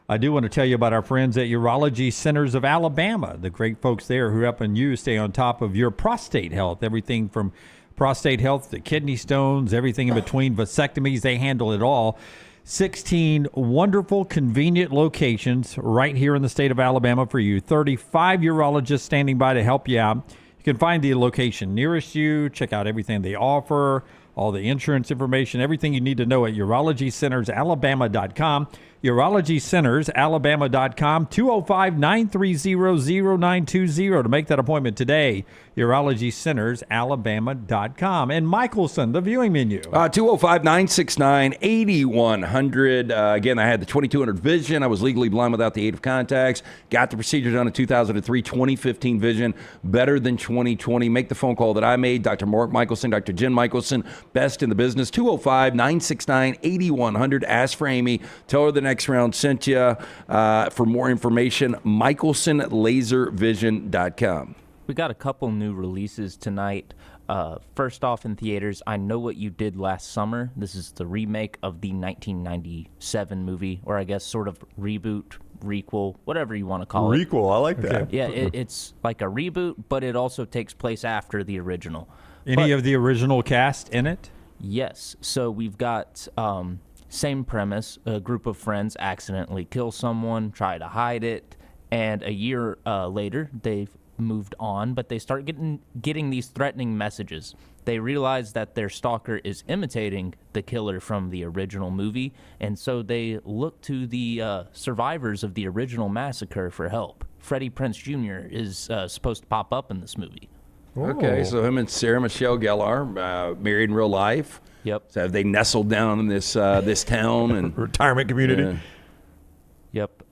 I do want to tell you about our friends at Urology Centers of Alabama, the great folks there who helping you stay on top of your prostate health, everything from prostate health to kidney stones, everything in between, vasectomies. They handle it all. 16 wonderful, convenient locations right here in the state of Alabama for you. 35 urologists standing by to help you out. You can find the location nearest you, check out everything they offer, all the insurance information, everything you need to know at urologycentersalabama.com. urologycentersalabama.com, 205-930-0920 to make that appointment today. urologycentersalabama.com. And Michelson, the viewing menu. 205-969-8100. Again, I had the 2200 vision. I was legally blind without the aid of contacts. Got the procedure done in 2003, 2015 vision. Better than 2020. Make the phone call that I made. Dr. Mark Michelson, Dr. Jen Michelson, best in the business. 205-969-8100. Ask for Amy. Tell her the next round sent you. For more information, MichelsonLaserVision.com. We got a couple new releases tonight. First off in theaters, I Know What You Did Last Summer. This is the remake of the 1997 movie, or I guess sort of reboot, requel, whatever you want to call it. Requel, I like that. Yeah, it's like a reboot, but it also takes place after the original. Any of the original cast in it? Yes. So we've got same premise. A group of friends accidentally kill someone, try to hide it, and a year later, they've moved on, but they start getting these threatening messages. They realize that their stalker is imitating the killer from the original movie, and so they look to the survivors of the original massacre for help. Freddie Prinze Jr. is supposed to pop up in this movie. Okay, so him and Sarah Michelle Gellar, married in real life. Yep. So have they nestled down in this this town and retirement community? Yep.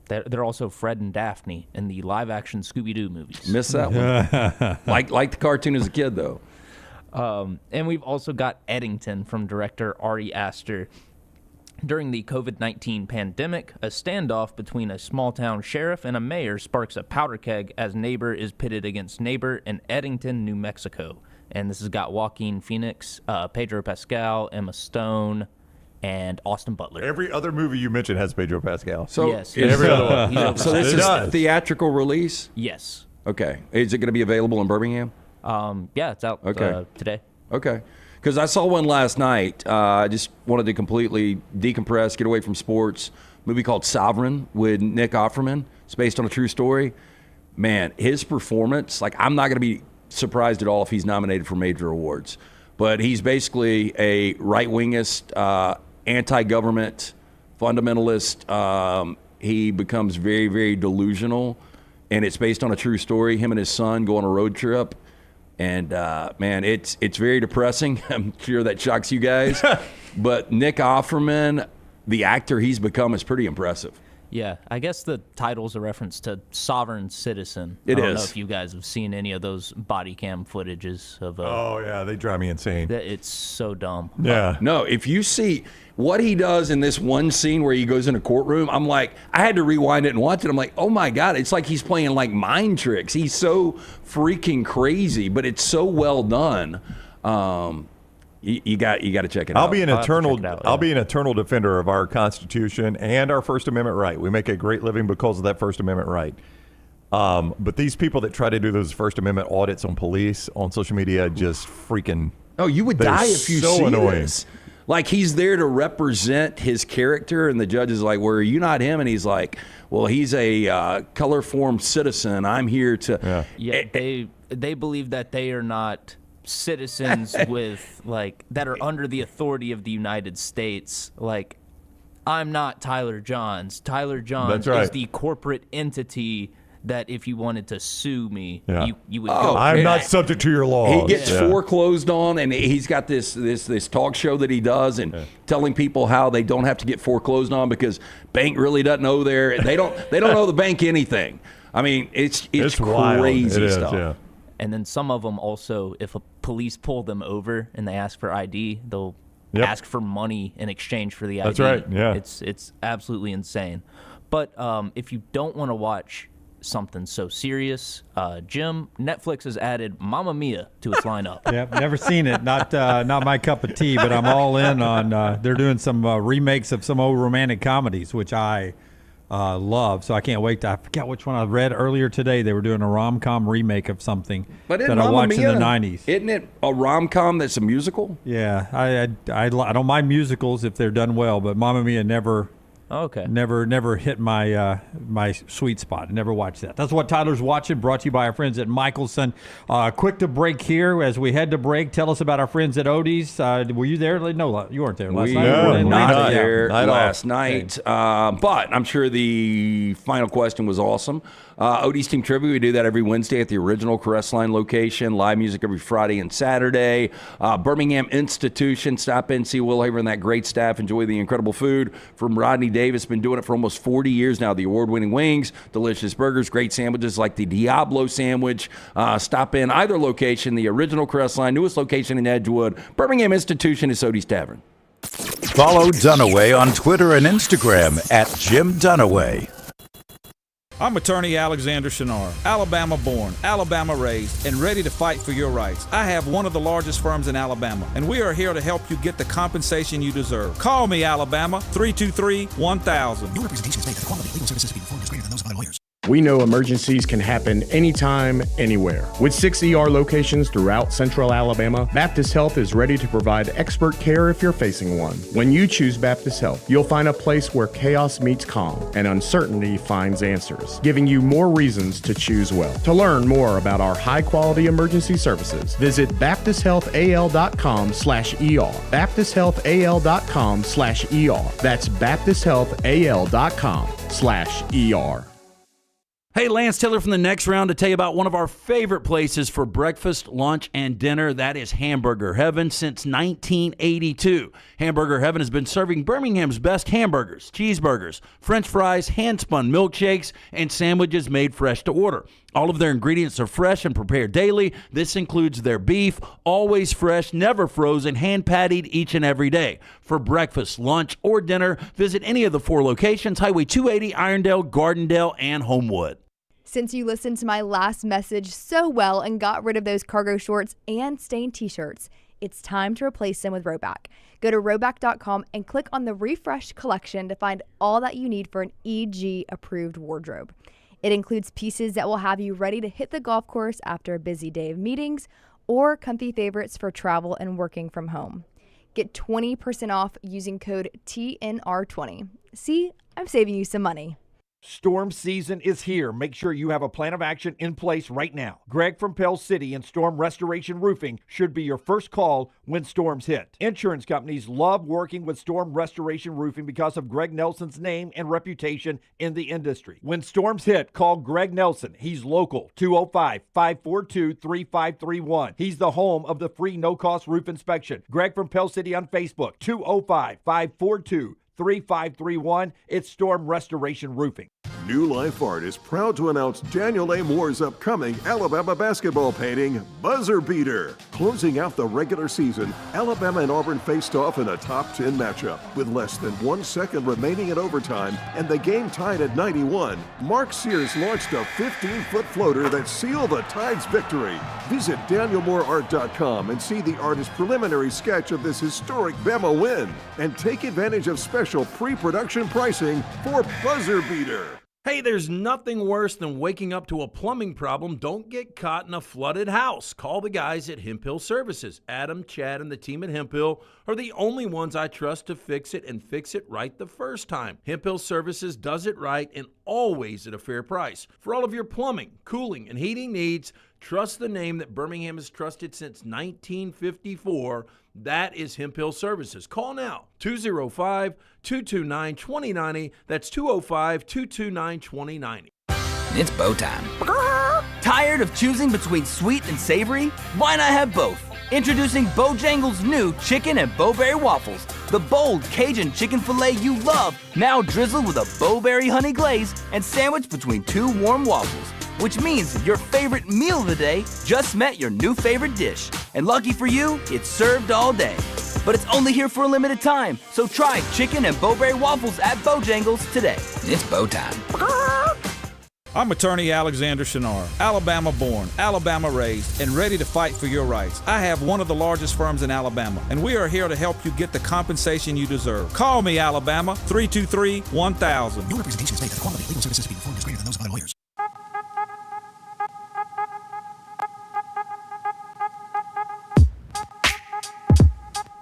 They're also Fred and Daphne in the live-action Scooby-Doo movies. Miss that one. like the cartoon as a kid, though. And we've also got Eddington from director Ari Aster. During the COVID-19 pandemic, a standoff between a small-town sheriff and a mayor sparks a powder keg as neighbor is pitted against neighbor in Eddington, New Mexico. And this has got Joaquin Phoenix, Pedro Pascal, Emma Stone, and Austin Butler. Every other movie you mentioned has Pedro Pascal. So Yes. every other one. He's over So this there. is a theatrical release? Yes. Okay. Is it going to be available in Birmingham? Yeah, it's out today. Okay. Because I saw one last night. I just wanted to completely decompress, get away from sports. Movie called Sovereign with Nick Offerman. It's based on a true story. Man, his performance, like, I'm not going to be surprised at all if he's nominated for major awards. But he's basically a right-wingist, anti-government fundamentalist. He becomes very, very delusional. And it's based on a true story. Him and his son go on a road trip. And, man, it's very depressing. I'm sure that shocks you guys. But Nick Offerman, the actor he's become, is pretty impressive. Yeah, I guess the title's a reference to Sovereign Citizen. It I don't is. know if you guys have seen any of those body cam footages of. Oh yeah, they drive me insane. It's so dumb. Yeah. No, if you see what he does in this one scene where he goes in a courtroom, I'm like, I had to rewind it and watch it. I'm like, oh my God, it's like he's playing like mind tricks. He's so freaking crazy, but it's so well done. You got to check it out. I'll be an eternal defender of our Constitution and our First Amendment right. We make a great living because of that First Amendment right. But these people that try to do those First Amendment audits on police on social media just freaking. Oh, you would die if you so see annoying. this. Like, he's there to represent his character, and the judge is like, well, are you not him? And he's like, well, he's a color-formed citizen. I'm here to. Yeah, they believe that they are not citizens with that are under the authority of the United States. Like, I'm not Tyler Johns. Tyler Johns That's right. is the corporate entity that if you wanted to sue me, you would Oh, go. I'm not subject to your laws. He gets foreclosed on, and he's got this talk show that he does, and telling people how they don't have to get foreclosed on because bank really doesn't owe they don't owe the bank anything. I mean, it's wild. crazy It is, stuff. yeah. And then some of them also, if a police pull them over and they ask for ID, they'll ask for money in exchange for the ID. That's right, yeah. It's absolutely insane. But if you don't want to watch something so serious, Jim, Netflix has added Mamma Mia to its lineup. Yep, never seen it. Not my cup of tea, but I'm all in on. They're doing some remakes of some old romantic comedies, which I love. So I can't wait. I forget which one I read earlier today. They were doing a rom-com remake of something But that I watched in the 90s. Isn't it a rom-com that's a musical? Yeah, I don't mind musicals if they're done well, but Mamma Mia never hit my my sweet spot. Never watched that. That's what Tyler's watching, brought to you by our friends at Michelson. Quick to break here as we head to break. Tell us about our friends at Odie's. Were you there? No, you weren't there last night. We were not Yeah. there Night last off. night, but I'm sure the final question was awesome. Odie's Team Trivia, we do that every Wednesday at the original Crestline location. Live music every Friday and Saturday. Birmingham Institution, stop in, see Will Haver and that great staff. Enjoy the incredible food from Rodney Davis. Been doing it for almost 40 years now. The award-winning wings, delicious burgers, great sandwiches like the Diablo sandwich. Stop in either location, the original Crestline, newest location in Edgewood. Birmingham Institution is Odie's Tavern. Follow Dunaway on Twitter and Instagram at Jim Dunaway. I'm attorney Alexander Shinar, Alabama born, Alabama raised, and ready to fight for your rights. I have one of the largest firms in Alabama, and we are here to help you get the compensation you deserve. Call me, Alabama, 323-1000. Your representation is made that the quality of legal services being performed is greater than those of other lawyers. We know emergencies can happen anytime, anywhere. With 6 ER locations throughout central Alabama, Baptist Health is ready to provide expert care if you're facing one. When you choose Baptist Health, you'll find a place where chaos meets calm and uncertainty finds answers, giving you more reasons to choose well. To learn more about our high-quality emergency services, visit baptisthealthal.com/ER. baptisthealthal.com/ER. That's baptisthealthal.com/ER. Hey, Lance Taylor from the next round to tell you about one of our favorite places for breakfast, lunch, and dinner. That is Hamburger Heaven since 1982. Hamburger Heaven has been serving Birmingham's best hamburgers, cheeseburgers, French fries, hand-spun milkshakes, and sandwiches made fresh to order. All of their ingredients are fresh and prepared daily. This includes their beef, always fresh, never frozen, hand-pattied each and every day. For breakfast, lunch, or dinner, visit any of the 4 locations, Highway 280, Irondale, Gardendale, and Homewood. Since you listened to my last message so well and got rid of those cargo shorts and stained t-shirts, It's time to replace them with Rhoback. Go to Rhoback.com and click on the Refresh collection to find all that you need for an EG-approved wardrobe. It includes pieces that will have you ready to hit the golf course after a busy day of meetings, or comfy favorites for travel and working from home. Get 20% off using code TNR20. See, I'm saving you some money. Storm season is here. Make sure you have a plan of action in place right now. Greg from Pell City and Storm Restoration Roofing should be your first call when storms hit. Insurance companies love working with Storm Restoration Roofing because of Greg Nelson's name and reputation in the industry. When storms hit, call Greg Nelson. He's local, 205-542-3531. He's the home of the free no-cost roof inspection. Greg from Pell City on Facebook, 205-542-3531. It's Storm Restoration Roofing. New Life Art is proud to announce Daniel A. Moore's upcoming Alabama basketball painting, Buzzer Beater. Closing out the regular season, Alabama and Auburn faced off in a top 10 matchup. With less than 1 second remaining in overtime and the game tied at 91, Mark Sears launched a 15-foot floater that sealed the Tide's victory. Visit DanielMooreArt.com and see the artist's preliminary sketch of this historic Bama win. And take advantage of special pre-production pricing for Buzzer Beater. Hey, there's nothing worse than waking up to a plumbing problem. Don't get caught in a flooded house. Call the guys at Hemphill Services. Adam, Chad, and the team at Hemphill are the only ones I trust to fix it and fix it right the first time. Hemphill Services does it right and always at a fair price. For all of your plumbing, cooling, and heating needs, trust the name that Birmingham has trusted since 1954. That is Hemphill Services. Call now, 205-229-2090. That's 205-229-2090. It's bow time. Tired of choosing between sweet and savory? Why not have both? Introducing Bojangles' new chicken and bowberry waffles. The bold Cajun chicken filet you love, now drizzled with a bowberry honey glaze and sandwiched between two warm waffles. Which means your favorite meal of the day just met your new favorite dish. And lucky for you, it's served all day. But it's only here for a limited time, so try chicken and bowberry waffles at Bojangles today. It's bow time. I'm attorney Alexander Shinar, Alabama born, Alabama raised, and ready to fight for your rights. I have one of the largest firms in Alabama, and we are here to help you get the compensation you deserve. Call me, Alabama, 323-1000. No representation is made that the quality of legal services being performed is greater than those of other lawyers.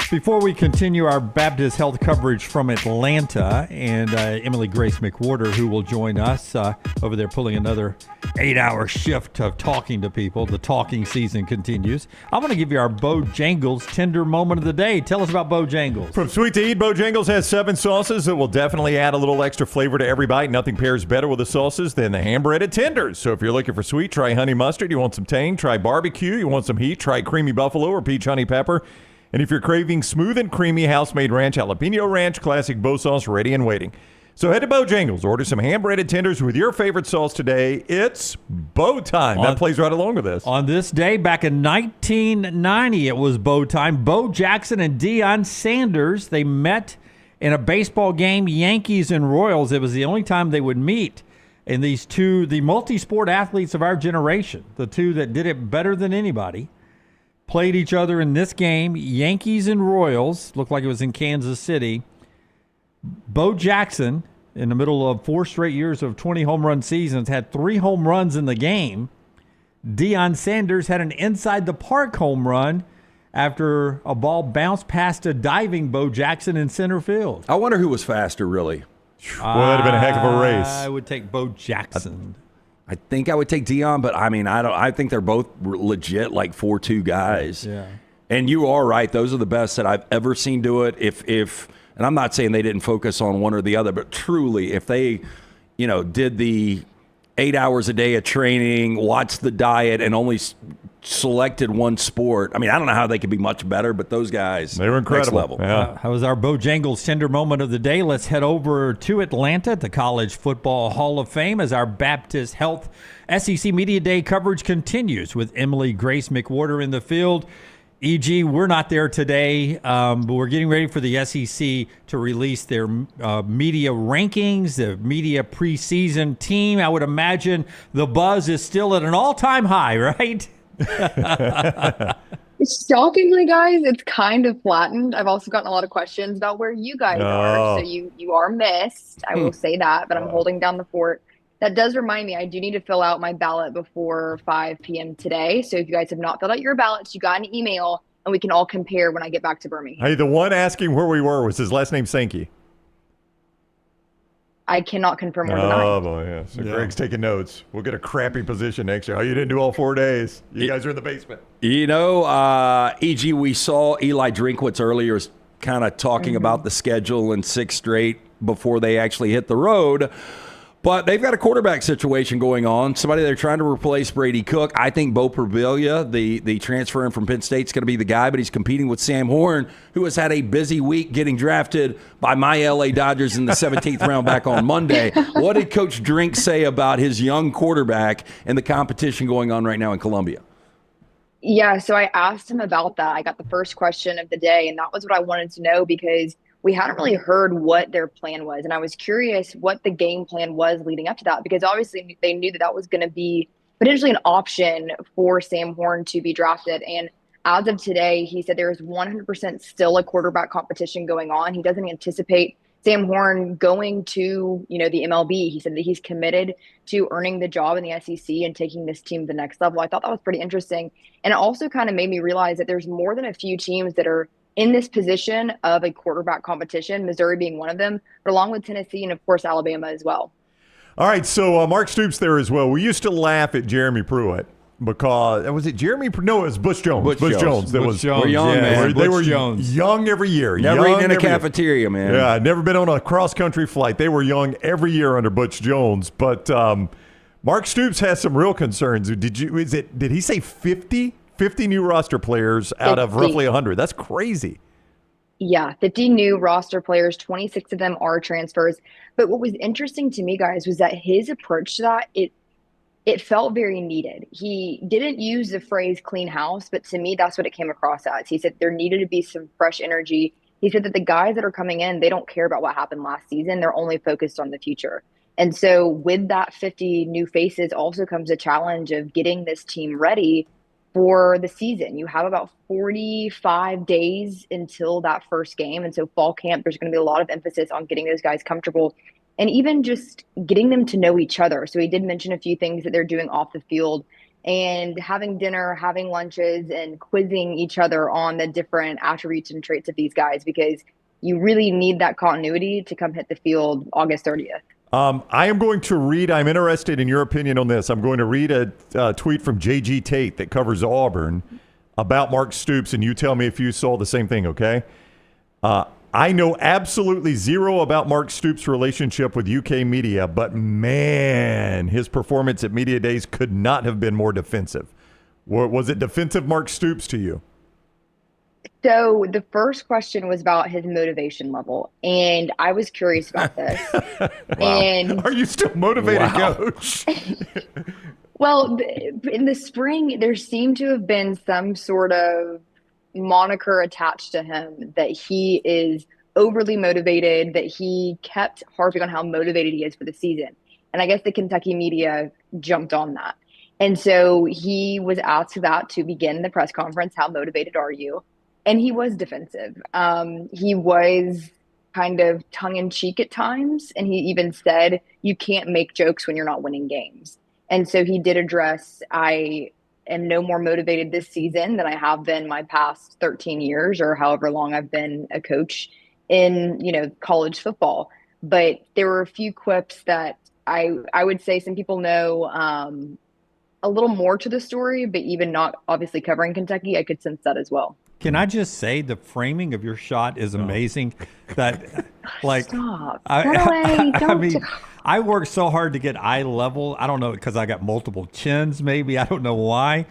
Before we continue our Baptist Health coverage from Atlanta, and Emily Grace McWhorter, who will join us over there pulling another 8-hour shift of talking to people. The talking season continues. I want to give you our Bojangles Tender Moment of the Day. Tell us about Bojangles. From sweet to eat, Bojangles has 7 sauces that will definitely add a little extra flavor to every bite. Nothing pairs better with the sauces than the hand-breaded tenders. So if you're looking for sweet, try honey mustard. You want some tang, try barbecue. You want some heat, try creamy buffalo or peach honey pepper. And if you're craving smooth and creamy house-made ranch, jalapeno ranch, classic bow sauce, ready and waiting. So head to Bojangles, order some hand-breaded tenders with your favorite sauce today. It's bow time. That plays right along with this. On this day, back in 1990, it was bow time. Bo Jackson and Deion Sanders, they met in a baseball game, Yankees and Royals. It was the only time they would meet. And these two, the multi-sport athletes of our generation, the two that did it better than anybody, played each other in this game. Yankees and Royals. Looked like it was in Kansas City. Bo Jackson, in the middle of 4 straight years of 20 home run seasons, had 3 home runs in the game. Deion Sanders had an inside-the-park home run after a ball bounced past a diving Bo Jackson in center field. I wonder who was faster, really. Well, that'd have been a heck of a race. I would take Bo Jackson. I think I would take Deion, but I mean, I think they're both legit, like 4-2 guys. Yeah. And you are right; those are the best that I've ever seen do it. If, and I'm not saying they didn't focus on one or the other, but truly, if they, did the 8 hours a day of training, watched the diet, and only selected one sport, I mean, I don't know how they could be much better, but those guys, they were incredible. Next level. Yeah. How was our Bojangles Tender Moment of the Day? Let's head over to Atlanta at the College Football Hall of Fame as our Baptist Health SEC Media Day coverage continues with Emily Grace McWhorter in the field. E.G., we're not there today, but we're getting ready for the SEC to release their media rankings, the media preseason team. I would imagine the buzz is still at an all-time high, right? Shockingly, guys, it's kind of flattened. I've also gotten a lot of questions about where you guys are. So you are missed. I will say that, but I'm holding down the fort. That does remind me, I do need to fill out my ballot before 5 p.m. today. So if you guys have not filled out your ballots, you got an email, and we can all compare when I get back to Birmingham. Hey, the one asking where we were, was his last name Sankey? I cannot confirm or deny. Oh, boy, yeah. So Greg's taking notes. We'll get a crappy position next year. Oh, you didn't do all 4 days. You guys are in the basement. You know, E.G., we saw Eli Drinkwitz earlier kind of talking about the schedule in 6 straight before they actually hit the road. But they've got a quarterback situation going on. Somebody they're trying to replace Brady Cook. I think Bo Prabilia, the transfer in from Penn State, is going to be the guy, but he's competing with Sam Horn, who has had a busy week getting drafted by my L.A. Dodgers in the 17th round back on Monday. What did Coach Drink say about his young quarterback and the competition going on right now in Columbia? Yeah, so I asked him about that. I got the first question of the day, and that was what I wanted to know because we hadn't really heard what their plan was. And I was curious what the game plan was leading up to that, because obviously they knew that that was going to be potentially an option for Sam Horn to be drafted. And as of today, he said there is 100% still a quarterback competition going on. He doesn't anticipate Sam Horn going to, the MLB. He said that he's committed to earning the job in the SEC and taking this team to the next level. I thought that was pretty interesting. And it also kind of made me realize that there's more than a few teams that are in this position of a quarterback competition, Missouri being one of them, but along with Tennessee and, of course, Alabama as well. All right, so Mark Stoops there as well. We used to laugh at Jeremy Pruitt because, was it Jeremy? No, it was Bush Jones. Bush Jones. We're young, man. They were young every year. Never eaten in a cafeteria, man. Yeah, never been on a cross-country flight. They were young every year under Butch Jones. But Mark Stoops has some real concerns. Did he say 50? 50 new roster players out of roughly 100. That's crazy. Yeah, 50 new roster players, 26 of them are transfers. But what was interesting to me, guys, was that his approach to that, it felt very needed. He didn't use the phrase clean house, but to me, that's what it came across as. He said there needed to be some fresh energy. He said that the guys that are coming in, they don't care about what happened last season. They're only focused on the future. And so with that 50 new faces also comes a challenge of getting this team ready for the season. You have about 45 days until that first game. And so fall camp, there's going to be a lot of emphasis on getting those guys comfortable and even just getting them to know each other. So he did mention a few things that they're doing off the field and having dinner, having lunches, and quizzing each other on the different attributes and traits of these guys, because you really need that continuity to come hit the field August 30th. I am going to read, I'm interested in your opinion on this. I'm going to read a tweet from J.G. Tate that covers Auburn about Mark Stoops, and you tell me if you saw the same thing, okay? I know absolutely zero about Mark Stoops' relationship with UK media, but man, his performance at Media Days could not have been more defensive. Was it defensive Mark Stoops to you? So the first question was about his motivation level, and I was curious about this. Wow. And are you still motivated, Coach? Well, in the spring, there seemed to have been some sort of moniker attached to him that he is overly motivated, that he kept harping on how motivated he is for the season. And I guess the Kentucky media jumped on that. And so he was asked that to begin the press conference, how motivated are you? And he was defensive. He was kind of tongue-in-cheek at times. And he even said, you can't make jokes when you're not winning games. And so he did address, I am no more motivated this season than I have been my past 13 years or however long I've been a coach in, college football. But there were a few quips that I would say some people know a little more to the story, but even not obviously covering Kentucky, I could sense that as well. Can I just say the framing of your shot is amazing? That, like, Stop. I mean, I worked so hard to get eye level. I don't know, because I got multiple chins, maybe. I don't know why.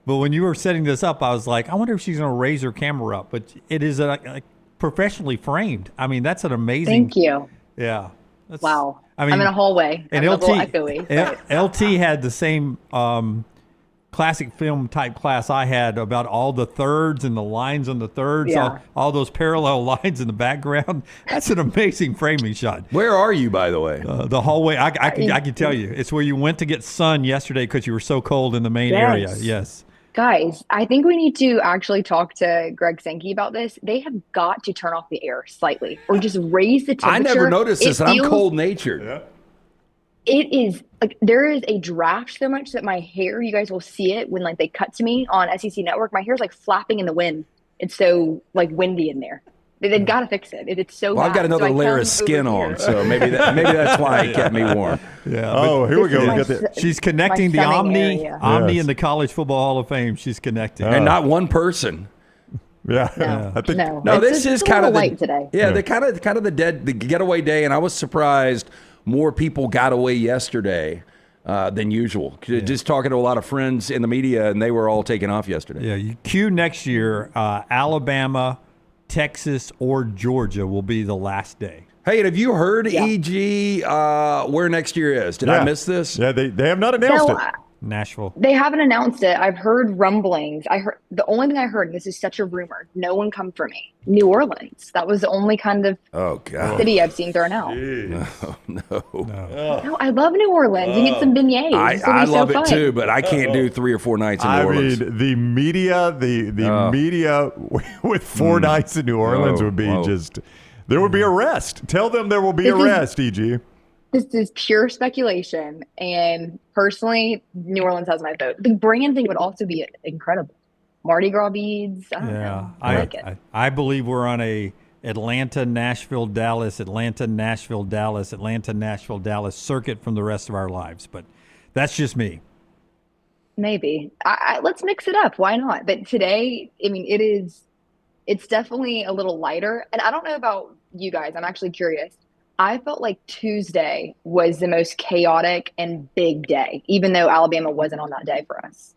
But when you were setting this up, I was like, I wonder if she's going to raise her camera up. But it is professionally framed. I mean, that's an amazing. Thank you. Yeah. Wow. I mean, I'm in a hallway. And I'm LT, a little echoey, LT had the same classic film type class I had about all the thirds and the lines on the thirds, all those parallel lines in the background. That's an amazing framing shot. Where are you, by the way? The hallway. I can tell you. It's where you went to get sun yesterday because you were so cold in the main area. Yes. Guys, I think we need to actually talk to Greg Sankey about this. They have got to turn off the air slightly or just raise the temperature. I never noticed this, and I'm cold-natured. Yeah. It is like there is a draft so much that my hair, you guys will see it when like they cut to me on SEC Network. My hair is like flapping in the wind. It's so like windy in there. They've got to fix it. It's so Well, I've got bad. another So I layer come of skin over on, here. so maybe that's why it kept me warm. Yeah. Oh, here we go. We got the, She's connecting the stunning Omni area. and the College Football Hall of Fame. She's connecting. And not one person. Yeah. No, I think, no. This is kind of light today. Yeah, the kind of the getaway day, and I was surprised more people got away yesterday than usual. Just talking to a lot of friends in the media, and they were all taking off yesterday. Yeah, you cue next year, Alabama, Texas, or Georgia will be the last day. Hey, and have you heard, EG, where next year is? Did I miss this? Yeah, they have not announced it. Nashville. They haven't announced it. I've heard rumblings. The only thing I heard, this is such a rumor. No one come for me. New Orleans. That was the only kind of city I've seen thrown out. No, I love New Orleans. You get some beignets. I love it too, but I can't do 3 or 4 nights in New Orleans. mean, the media, media with 4 nights in New Orleans would be just. There would be arrest. Tell them there will be arrest, EG. This is pure speculation, and personally, New Orleans has my vote. The brand thing would also be incredible. Mardi Gras beads. I don't know. I like it. I believe we're on a Atlanta, Nashville, Dallas, Atlanta, Nashville, Dallas, Atlanta, Nashville, Dallas circuit from the rest of our lives. But that's just me. Maybe. Let's mix it up. Why not? But today, I mean, it's definitely a little lighter. And I don't know about you guys. I'm actually curious. I felt like Tuesday was the most chaotic and big day, even though Alabama wasn't on that day for us.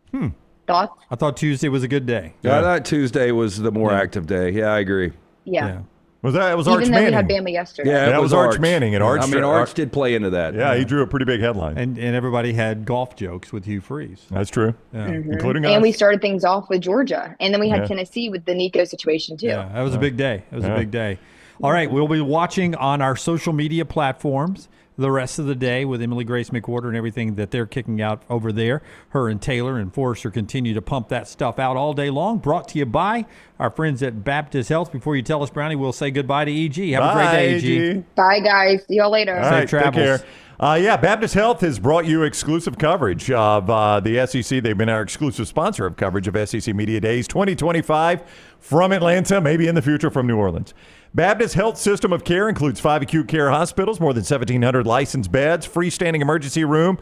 Thoughts? I thought Tuesday was a good day. Yeah, I thought Tuesday was the more active day. Yeah, I agree. Yeah. Was Arch even though Manning? we had Bama yesterday. Yeah, that was Arch Manning. And Arch did play into that. Yeah, he drew a pretty big headline. And everybody had golf jokes with Hugh Freeze. That's true. Yeah. Including us. And we started things off with Georgia. And then we had Tennessee with the Nico situation, too. Yeah, that was a big day. It was a big day. All right, we'll be watching on our social media platforms the rest of the day with Emily Grace McWhorter and everything that they're kicking out over there. Her and Taylor and Forrester continue to pump that stuff out all day long. Brought to you by our friends at Baptist Health. Before you tell us, Brownie, we'll say goodbye to EG. Have a great day, EG. Bye, guys. See y'all later. All right, take care. Baptist Health has brought you exclusive coverage of the SEC. They've been our exclusive sponsor of coverage of SEC Media Days 2025 from Atlanta, maybe in the future from New Orleans. Baptist Health system of care includes 5 acute care hospitals, more than 1,700 licensed beds, freestanding emergency room,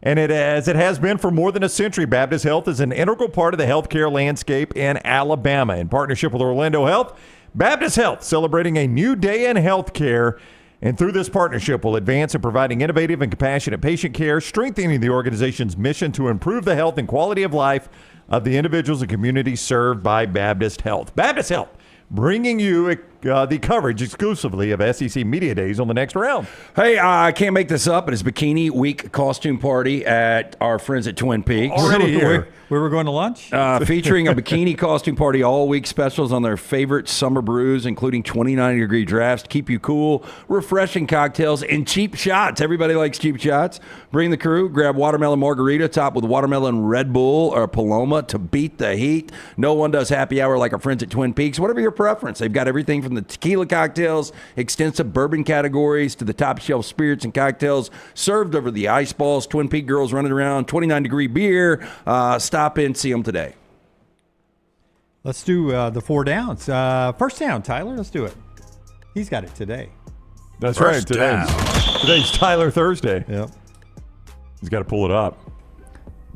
and as it has been for more than a century, Baptist Health is an integral part of the healthcare landscape in Alabama. In partnership with Orlando Health, Baptist Health celebrating a new day in healthcare. And through this partnership, will advance in providing innovative and compassionate patient care, strengthening the organization's mission to improve the health and quality of life of the individuals and communities served by Baptist Health. Baptist Health, bringing you the coverage exclusively of SEC Media Days on the next round. Hey, I can't make this up, but it's Bikini Week costume party at our friends at Twin Peaks. Already here. Where we're going to lunch? Featuring a bikini costume party all week, specials on their favorite summer brews, including 29-degree drafts to keep you cool, refreshing cocktails, and cheap shots. Everybody likes cheap shots. Bring the crew. Grab watermelon margarita topped with watermelon Red Bull or Paloma to beat the heat. No one does happy hour like our friends at Twin Peaks. Whatever your preference, they've got everything from the tequila cocktails, extensive bourbon categories, to the top shelf spirits and cocktails served over the ice balls. Twin Peak girls running around, 29-degree beer. Stop in, see them today. Let's do the 4 downs. First down, Tyler. Let's do it. He's got it today. That's First right. Today's Tyler Thursday. Yep. He's got to pull it up.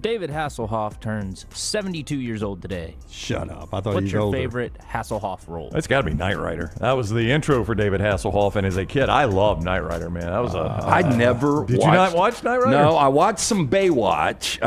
David Hasselhoff turns 72 years old today. Shut up. I thought What's he was your older. favorite Hasselhoff role? That's got to be Knight Rider. That was the intro for David Hasselhoff, and as a kid, I loved Knight Rider, man. That was I never Did watched, you not watch Knight Rider? No, I watched some Baywatch.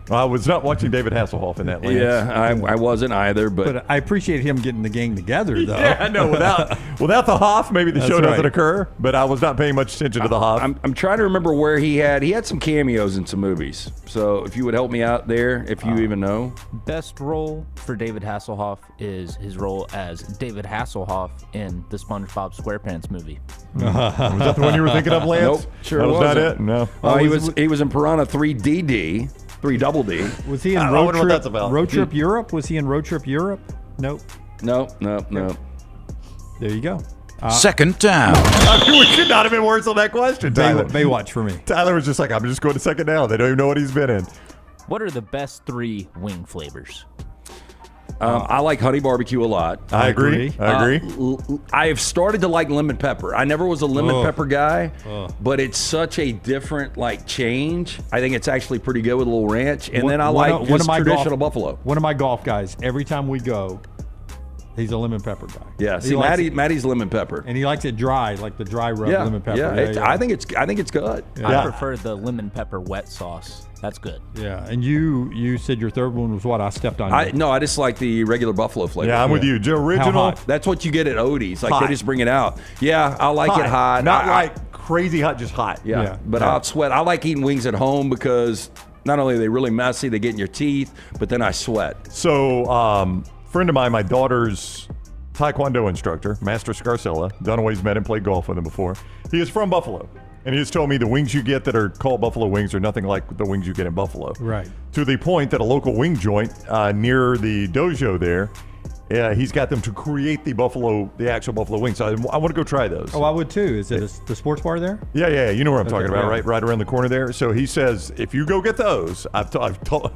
I was not watching David Hasselhoff in that lens. Yeah, I wasn't either, but I appreciate him getting the gang together, though. Yeah, no, without the Hoff, maybe the show doesn't occur, but I was not paying much attention to the Hoff. I'm trying to remember where he had some cameos in some movies. So if you would help me out there, if you even know. Best role for David Hasselhoff is his role as David Hasselhoff in the SpongeBob SquarePants movie. Was that the one you were thinking of, Lance? Nope, sure that was wasn't. not it. No, he was in Piranha 3DD. 3 Double D. Was he in I Road wonder what that's about. Trip Europe? Was he in Road Trip Europe? Nope. No. There you go. Second down. We should not have been words on that question, Tyler. Baywatch for me. Tyler was just like, I'm just going to second down. They don't even know what he's been in. What are the best 3 wing flavors? I like honey barbecue a lot. I agree. I have started to like lemon pepper. I never was a lemon pepper guy, but it's such a different change. I think it's actually pretty good with a little ranch. And then I like just traditional buffalo. One of my golf guys, every time we go, he's a lemon pepper guy. Yeah, see, Maddie's lemon pepper, and he likes it dry, like the dry rub lemon pepper. Yeah, I think it's good. I prefer the lemon pepper wet sauce. That's good. Yeah, and you said your third one was what? I stepped on you. No, I just like the regular buffalo flavor. Yeah, I'm with you. Joe, original. That's what you get at Odie's. Like hot. they just bring it out. Yeah, I like it hot. Not like crazy hot, just hot. Yeah, but I'll sweat. I like eating wings at home because not only are they really messy, they get in your teeth, but then I sweat. So, friend of mine, my daughter's Taekwondo instructor, Master Scarcella, Dunaway's met and played golf with him before. He is from Buffalo. And he has told me the wings you get that are called buffalo wings are nothing like the wings you get in Buffalo. Right. To the point that a local wing joint near the dojo there, he's got them to create the actual buffalo wings. So I want to go try those. Oh, I would too. Is it the sports bar there? Yeah. You know what I'm talking about, right around the corner there. So he says, if you go get those, I've told.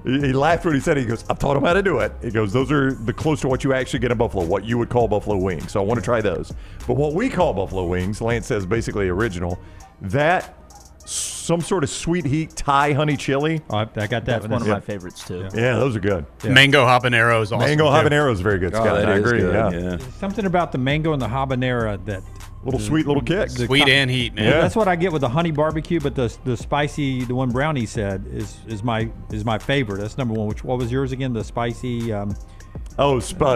He laughed when he said it. He goes, I've taught him how to do it. He goes, those are the close to what you actually get in Buffalo, what you would call buffalo wings. So I want to try those. But what we call buffalo wings, Lance says basically original. That some sort of sweet heat Thai honey chili. I got that. That's one of my favorites too. Yeah, those are good. Yeah. Mango habanero is awesome. Mango habanero is very good, Scott. I agree. Yeah. Something about the mango and the habanero that little sweet little kick. Sweet and heat, man. Yeah. That's what I get with the honey barbecue, but the spicy, the one Brownie said is my favorite. That's number one. What was yours again? The spicy.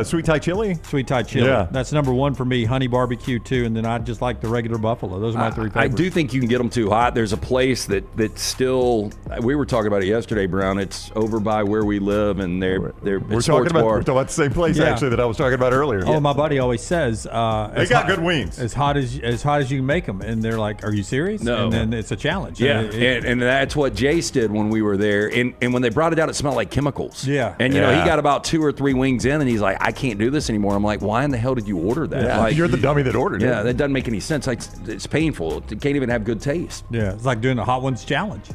Sweet Thai chili? Sweet Thai chili. Yeah. That's number one for me. Honey barbecue, too. And then I just like the regular buffalo. Those are my 3 favorites. I do think you can get them too hot. There's a place that still, we were talking about it yesterday, Brown. It's over by where we live, and we're talking about the same place, actually, that I was talking about earlier. Oh, my buddy always says. They got good wings. As hot as you can make them. And they're like, are you serious? No. And then it's a challenge. Yeah, and that's what Jace did when we were there. And when they brought it out, it smelled like chemicals. Yeah. And, he got about 2 or 3 wings in, and he's like, I can't do this anymore. I'm like, why in the hell did you order that? Yeah, like, you're the dummy that ordered it. Yeah, that doesn't make any sense. Like, it's painful. It can't even have good taste. Yeah, it's like doing the hot ones challenge.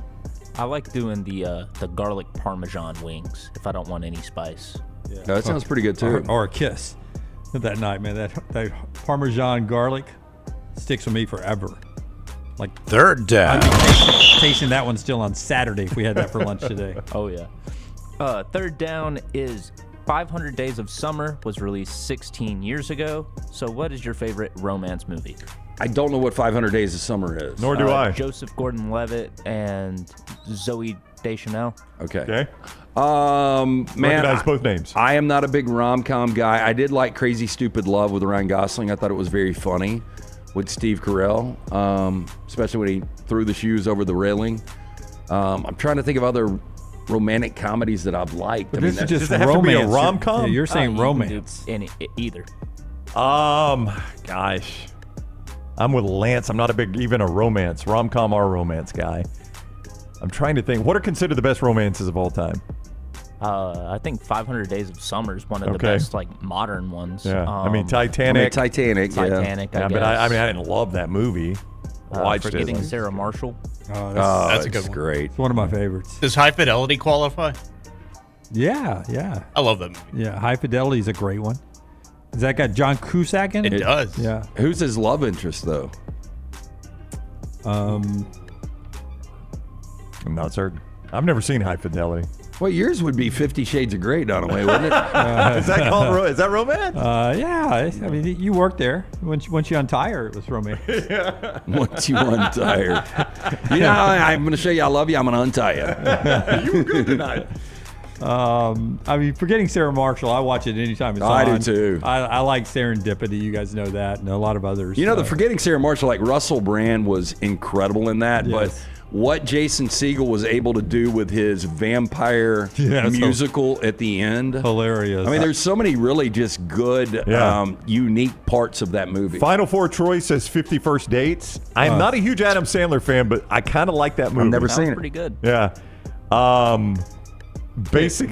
I like doing the garlic Parmesan wings if I don't want any spice. Yeah. No, that sounds pretty good too. Or a kiss that night, man. That Parmesan garlic sticks with me forever. Like third down. I'd be tasting that one still on Saturday if we had that for lunch today. Oh yeah. Third down is 500 Days of Summer was released 16 years ago. So what is your favorite romance movie? I don't know what 500 Days of Summer is. Nor do I. Joseph Gordon-Levitt and Zooey Deschanel. Okay. Man, recognize both names. I am not a big rom-com guy. I did like Crazy Stupid Love with Ryan Gosling. I thought it was very funny with Steve Carell, especially when he threw the shoes over the railing. I'm trying to think of other romantic comedies that I've liked. But this is just does it have to be a rom-com? Yeah, you're saying romance. Either. Gosh. I'm with Lance. I'm not even a rom-com or romance guy. I'm trying to think. What are considered the best romances of all time? I think 500 Days of Summer is one of the best, modern ones. Yeah. Titanic. Titanic, I but guess. I didn't love that movie. Forgetting Sarah Marshall. That's a good one. Great. It's one of my favorites. Does High Fidelity qualify? Yeah. I love that movie. Yeah, High Fidelity is a great one. Has that got John Cusack in it? It does. Yeah. Who's his love interest, though? I'm not certain. I've never seen High Fidelity. Well, yours would be 50 Shades of Grey, Dunaway, wouldn't it? Is that romance? Yeah. I mean, you worked there. Once you untie her, it was romance. Once you untie her. You know, I'm going to show you I love you. I'm going to untie you. You were good tonight. Forgetting Sarah Marshall, I watch it anytime it's on. I do too. I like Serendipity. You guys know that, and a lot of others. You know, the Forgetting Sarah Marshall, like Russell Brand was incredible in that, but what Jason Segel was able to do with his vampire musical at the end. Hilarious. I mean, there's so many really just good, unique parts of that movie. Final Four Troy says 50 First Dates. I'm not a huge Adam Sandler fan, but I kind of like that movie. I've never seen it. Pretty good. Yeah. Basic.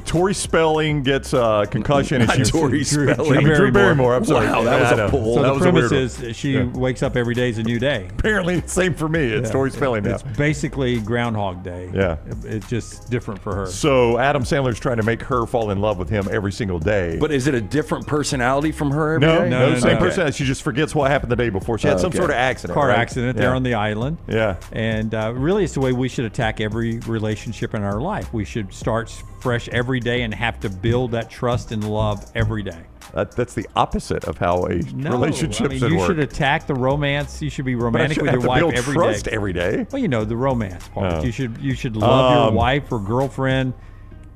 Tori Spelling gets a concussion. Not Tori Spelling. Drew Barrymore. I'm sorry. Wow, that was a pull. So that the was premise a weird is she wakes up every day is a new day. Apparently, same for me. It's Tori Spelling now. It's basically Groundhog Day. Yeah. It's just different for her. So Adam Sandler's trying to make her fall in love with him every single day. But is it a different personality from her every day? No, same personality. She just forgets what happened the day before. She had some sort of accident. Car right? accident there on the island. Yeah. And really, it's the way we should attack every relationship in our life. We should start fresh every day and have to build that trust and love every day. That's the opposite of how a relationship should you work. should attack the romance. You should be romantic with have your to wife build every trust day. every day. Well, the romance part. Oh. You should love your wife or girlfriend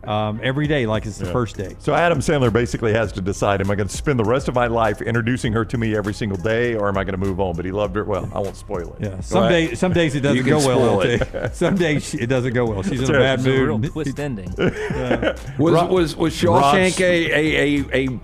every day like it's the first day. So Adam Sandler basically has to decide, am I going to spend the rest of my life introducing her to me every single day, or am I going to move on? But he loved her. Well, I won't spoil it. Yeah. Some days it doesn't go well. Some days it doesn't go well. She's in a bad mood. Real twist ending. Was Shawshank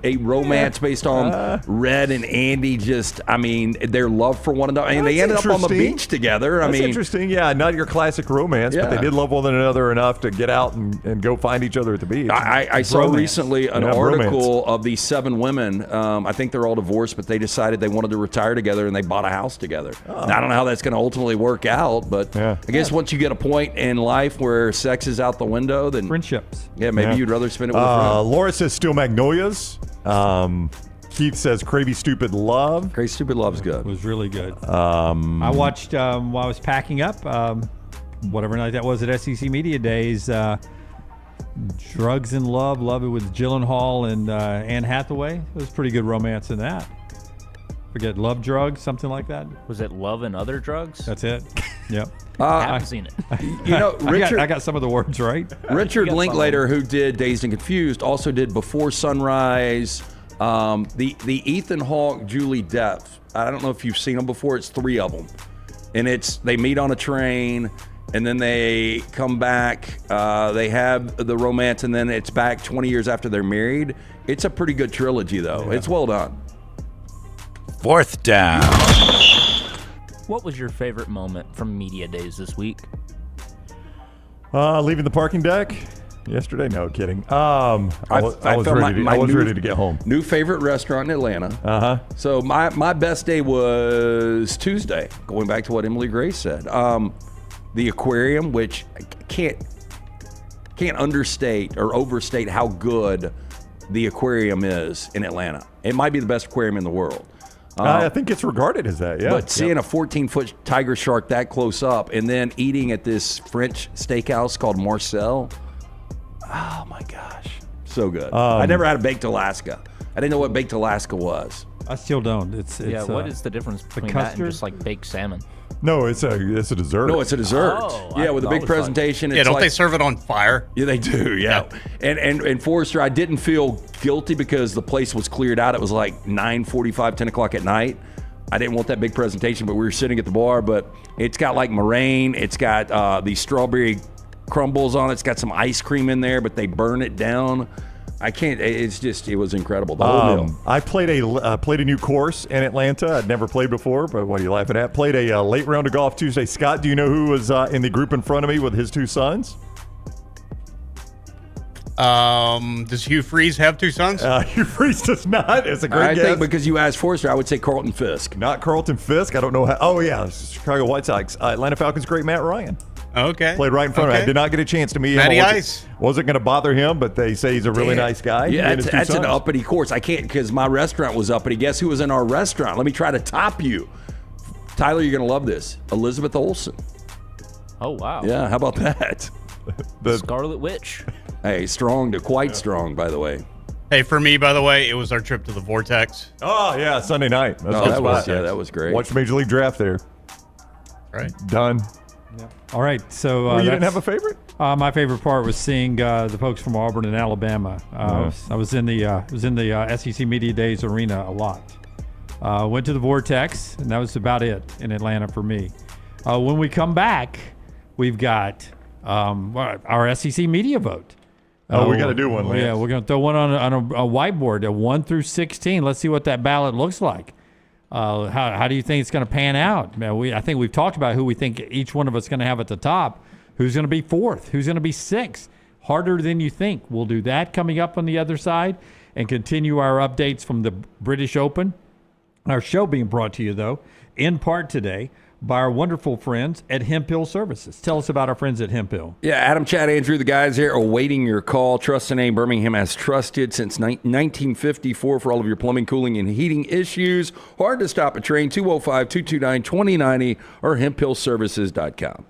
a romance based on Red and Andy? Just, their love for one another, and they ended up on the beach together. That's interesting. Yeah, not your classic romance, but they did love one another enough to get out and go find each other at the beach. I saw recently an article of these 7 women. I think they're all divorced, but they decided they wanted to retire together and they bought a house together. Now, I don't know how that's going to ultimately work out, but I guess once you get a point in life where sex is out the window, then friendships. Yeah, maybe you'd rather spend it with a friend. Laura says Still Magnolias. Keith says Crazy Stupid Love. Crazy Stupid Love's good. It was really good. I watched while I was packing up, whatever night that was at SEC Media Days, Drugs and Love It with Gyllenhaal and Anne Hathaway. It was pretty good romance in that. Forget Love Drugs, something like that. Was it Love and Other Drugs? That's it. Yep. I haven't seen it. Richard, I got some of the words right. Richard Linklater, who did Dazed and Confused, also did Before Sunrise. The Ethan Hawke, Julie Depp. I don't know if you've seen them before. It's 3 of them, and they meet on a train. And then they come back, they have the romance, and then it's back 20 years after they're married. It's a pretty good trilogy, though. Yeah. It's well done. 4th down. What was your favorite moment from Media Days this week? Leaving the parking deck yesterday. No, kidding. I was ready to get home. New favorite restaurant in Atlanta. So my best day was Tuesday, going back to what Emily Grace said. The aquarium, which I can't understate or overstate how good the aquarium is in Atlanta. It might be the best aquarium in the world. I think it's regarded as that, yeah. But seeing a 14-foot tiger shark that close up and then eating at this French steakhouse called Marcel, oh my gosh, so good. I never had a baked Alaska. I didn't know what baked Alaska was. I still don't. What is the difference between that and just like baked salmon? No, it's a dessert. No, it's a dessert. With a big presentation. Yeah, don't they serve it on fire? Yeah, they do. Yeah. And Forrester, I didn't feel guilty because the place was cleared out. It was like 9:45, 10 o'clock at night. I didn't want that big presentation, but we were sitting at the bar. But it's got like meringue. It's got these strawberry crumbles on it. It's got some ice cream in there, but they burn it down. I can't. It was incredible. The whole meal. I played a new course in Atlanta. I'd never played before, but what are you laughing at? Played a late round of golf Tuesday. Scott, do you know who was in the group in front of me with his 2 sons? Does Hugh Freeze have 2 sons? Hugh Freeze does not. It's a great guess. I think because you asked Forrester, I would say Carlton Fisk. Not Carlton Fisk. I don't know how. Oh yeah, Chicago White Sox. Atlanta Falcons great Matt Ryan. Okay. Played right in front of me. I did not get a chance to meet him. Matty Ice. Wasn't going to bother him, but they say he's a really nice guy. Yeah, that's an uppity course. I can't because my restaurant was uppity. Guess who was in our restaurant? Let me try to top you. Tyler, you're going to love this. Elizabeth Olsen. Oh, wow. Yeah, how about that? The Scarlet Witch. Hey, quite strong, by the way. Hey, for me, by the way, it was our trip to the Vortex. Oh, yeah, Sunday night. That was great. Watched Major League Draft there. Right. Done. Yeah. All right, so you didn't have a favorite? My favorite part was seeing the folks from Auburn and Alabama. I was in the SEC Media Days arena a lot. Went to the Vortex, and that was about it in Atlanta for me. When we come back, we've got our SEC media vote. We got to do one, Lance. Yeah, we're going to throw one on a whiteboard, 1 through 16. Let's see what that ballot looks like. How do you think it's going to pan out? I think we've talked about who we think each one of us is going to have at the top. Who's going to be fourth? Who's going to be sixth? Harder than you think. We'll do that coming up on the other side and continue our updates from the British Open. Our show being brought to you, though, in part today by our wonderful friends at Hemp Hill Services. Tell us about our friends at Hemp Hill. Yeah, Adam, Chad, Andrew, the guys here awaiting your call. Trust the name Birmingham has trusted since 1954 for all of your plumbing, cooling, and heating issues. Hard to stop a train, 205-229-2090 or hemphillservices.com.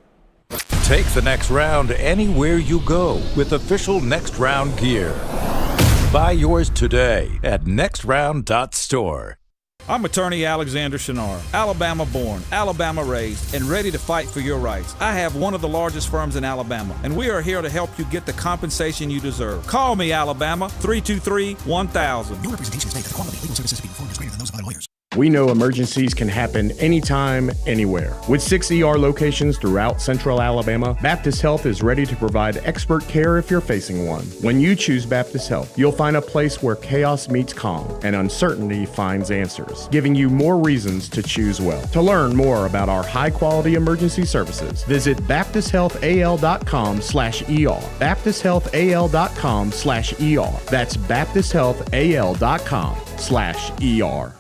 Take the next round anywhere you go with official Next Round gear. Buy yours today at nextround.store. I'm attorney Alexander Shinar, Alabama-born, Alabama-raised, and ready to fight for your rights. I have one of the largest firms in Alabama, and we are here to help you get the compensation you deserve. Call me, Alabama, 323-1000. No representation is made that the quality of legal services being performed is greater than those of other lawyers. We know emergencies can happen anytime, anywhere. With 6 ER locations throughout central Alabama, Baptist Health is ready to provide expert care if you're facing one. When you choose Baptist Health, you'll find a place where chaos meets calm and uncertainty finds answers, giving you more reasons to choose well. To learn more about our high-quality emergency services, visit baptisthealthal.com/ER. baptisthealthal.com/ER. That's baptisthealthal.com/ER.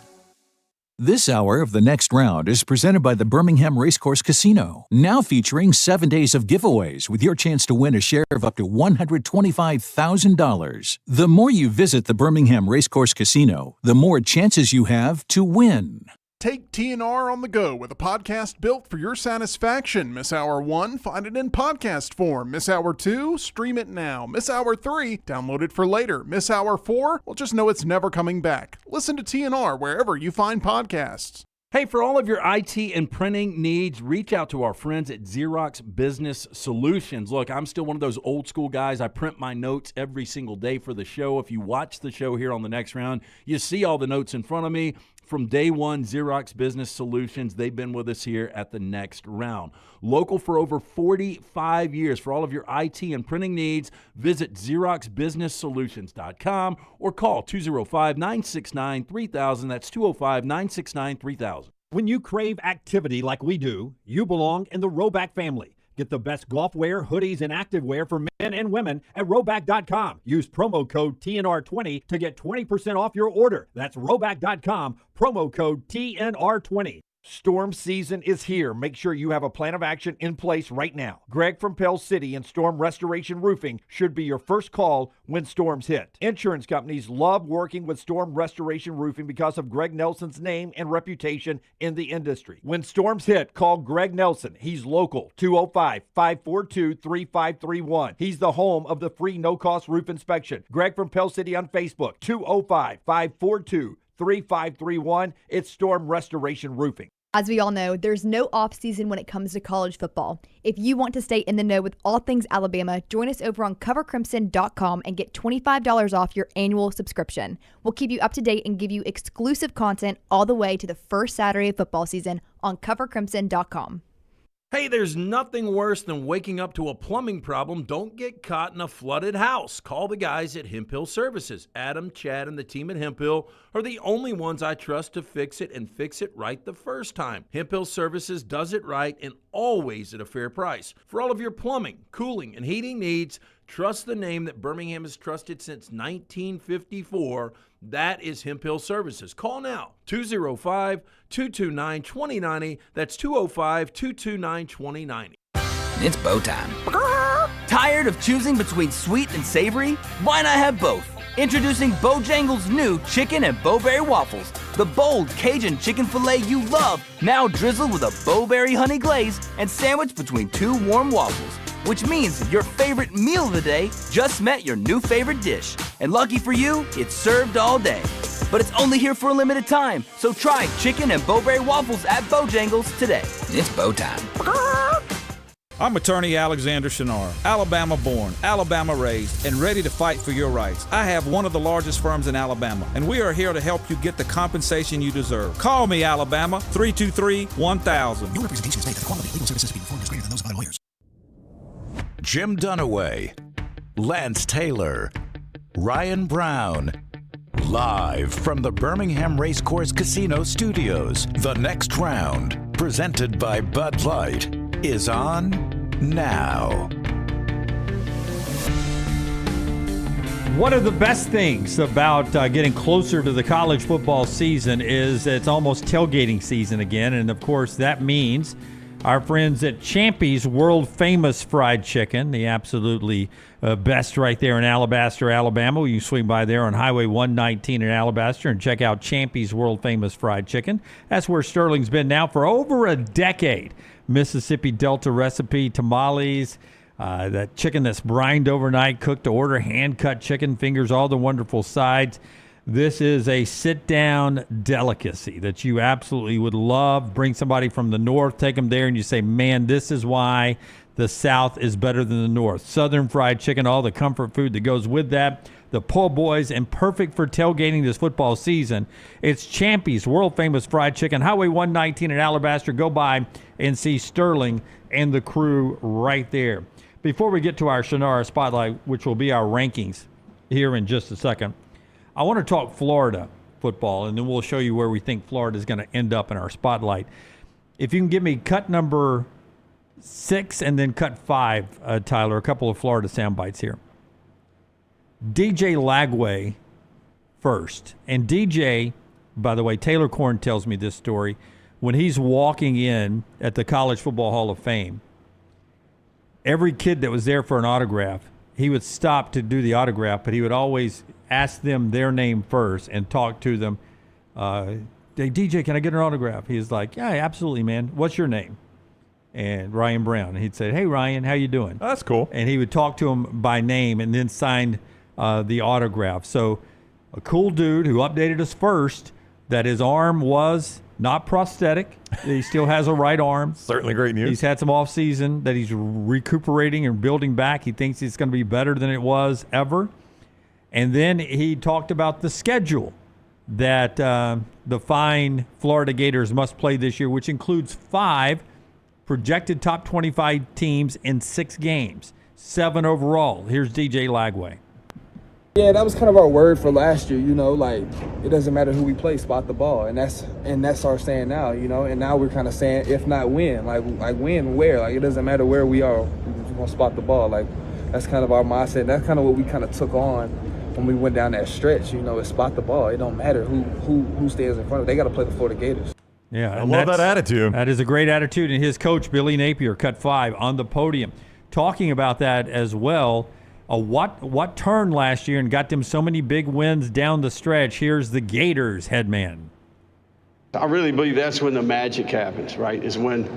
This hour of The Next Round is presented by the Birmingham Racecourse Casino, now featuring 7 days of giveaways with your chance to win a share of up to $125,000. The more you visit the Birmingham Racecourse Casino, the more chances you have to win. Take TNR on the go with a podcast built for your satisfaction. Miss Hour 1? Find it in podcast form. Miss Hour 2? Stream it now. Miss Hour 3? Download it for later. Miss Hour 4? Well, just know it's never coming back. Listen to TNR wherever you find podcasts. Hey, for all of your IT and printing needs, reach out to our friends at Xerox Business Solutions. Look, I'm still one of those old school guys. I print my notes every single day for the show. If you watch the show here on The Next Round, you see all the notes in front of me. From day one, Xerox Business Solutions, they've been with us here at The Next Round. Local for over 45 years. For all of your IT and printing needs, visit XeroxBusinessSolutions.com or call 205-969-3000. That's 205-969-3000. When you crave activity like we do, you belong in the Roback family. Get the best golf wear, hoodies, and activewear for men and women at Roback.com. Use promo code TNR20 to get 20% off your order. That's Roback.com, promo code TNR20. Storm season is here. Make sure you have a plan of action in place right now. Greg from Pell City and Storm Restoration Roofing should be your first call when storms hit. Insurance companies love working with Storm Restoration Roofing because of Greg Nelson's name and reputation in the industry. When storms hit, call Greg Nelson. He's local, 205-542-3531. He's the home of the free no-cost roof inspection. Greg from Pell City on Facebook, 205-542-3531. It's Storm Restoration Roofing. As we all know, there's no off season when it comes to college football. If you want to stay in the know with all things Alabama, join us over on covercrimson.com and get $25 off your annual subscription. We'll keep you up to date and give you exclusive content all the way to the first Saturday of football season on covercrimson.com. Hey, there's nothing worse than waking up to a plumbing problem. Don't get caught in a flooded house. Call the guys at Hemp Hill Services. Adam, Chad, and the team at Hemp Hill are the only ones I trust to fix it and fix it right the first time. Hemp Hill Services does it right and always at a fair price. For all of your plumbing, cooling, and heating needs, trust the name that Birmingham has trusted since 1954. That is Hemp Hill Services. Call now, 205-229-2090. That's 205-229-2090. It's bow time. Tired of choosing between sweet and savory? Why not have both? Introducing Bojangles' new chicken and bowberry waffles. The bold Cajun chicken filet you love, now drizzled with a bowberry honey glaze and sandwiched between two warm waffles. Which means your favorite meal of the day just met your new favorite dish. And lucky for you, it's served all day. But it's only here for a limited time, so try chicken and bowberry waffles at Bojangles today. It's bow time. I'm attorney Alexander Shinar, Alabama-born, Alabama-raised, and ready to fight for your rights. I have one of the largest firms in Alabama, and we are here to help you get the compensation you deserve. Call me, Alabama, 323-1000. No representation is made that the quality of legal services being performed is greater than those of other lawyers. Jim Dunaway, Lance Taylor, Ryan Brown. Live from the Birmingham Racecourse Casino Studios, The Next Round, presented by Bud Light, is on now. One of the best things about getting closer to the college football season is it's almost tailgating season again. And, of course, that means our friends at Champy's world-famous fried chicken, the absolutely best right there in Alabaster, Alabama. You can swing by there on Highway 119 in Alabaster and check out Champy's world-famous fried chicken. That's where Sterling's been now for over a decade. Mississippi Delta recipe, tamales, that chicken that's brined overnight, cooked to order, hand-cut chicken fingers, all the wonderful sides. This is a sit-down delicacy that you absolutely would love. Bring somebody from the north, take them there, and you say, man, this is why the South is better than the North. Southern fried chicken, all the comfort food that goes with that. The po' boys, and perfect for tailgating this football season. It's Champy's world-famous fried chicken, Highway 119 in Alabaster. Go by and see Sterling and the crew right there. Before we get to our Shannara Spotlight, which will be our rankings here in just a second, I want to talk Florida football, and then we'll show you where we think Florida is going to end up in our Spotlight. If you can give me cut number 6 and then cut 5, Tyler, a couple of Florida sound bites here. DJ Lagway first. And DJ, by the way, Taylor Korn tells me this story. When he's walking in at the College Football Hall of Fame, every kid that was there for an autograph, he would stop to do the autograph, but he would always ask them their name first and talk to them. Hey, DJ, can I get an autograph? He's like, yeah, absolutely, man. What's your name? And Ryan Brown. And he'd say, hey, Ryan, how you doing? Oh, that's cool. And he would talk to him by name and then signed the autograph. So a cool dude who updated us first that his arm was not prosthetic. He still has a right arm. Certainly great news. He's had some off season that he's recuperating and building back. He thinks it's going to be better than it was ever. And then he talked about the schedule that the fine Florida Gators must play this year, which includes 5 projected top 25 teams in 6 games, 7 overall. Here's DJ Lagway. Yeah, that was kind of our word for last year, like it doesn't matter who we play, spot the ball. And that's our saying now, and now we're kind of saying if not win, like win where? Like it doesn't matter where we are, we're gonna spot the ball. Like that's kind of our mindset. That's kind of what we kind of took on when we went down that stretch, is spot the ball. It don't matter who stands in front of them. They gotta play the Florida Gators. Yeah, I love that attitude. That is a great attitude. And his coach, Billy Napier, cut 5 on the podium, talking about that as well. What turned last year and got them so many big wins down the stretch? Here's the Gators head man. I really believe that's when the magic happens, right? Is when,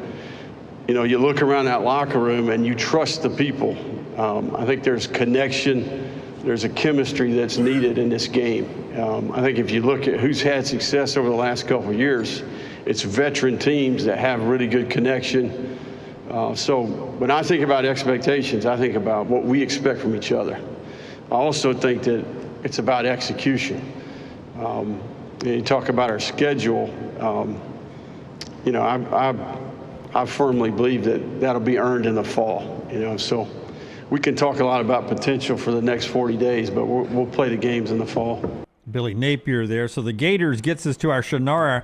you look around that locker room and you trust the people. I think there's connection. There's a chemistry that's needed in this game. I think if you look at who's had success over the last couple of years, it's veteran teams that have really good connection. So when I think about expectations, I think about what we expect from each other. I also think that it's about execution. You talk about our schedule. I firmly believe that that'll be earned in the fall. So we can talk a lot about potential for the next 40 days, but we'll play the games in the fall. Billy Napier there. So the Gators gets us to our Shannara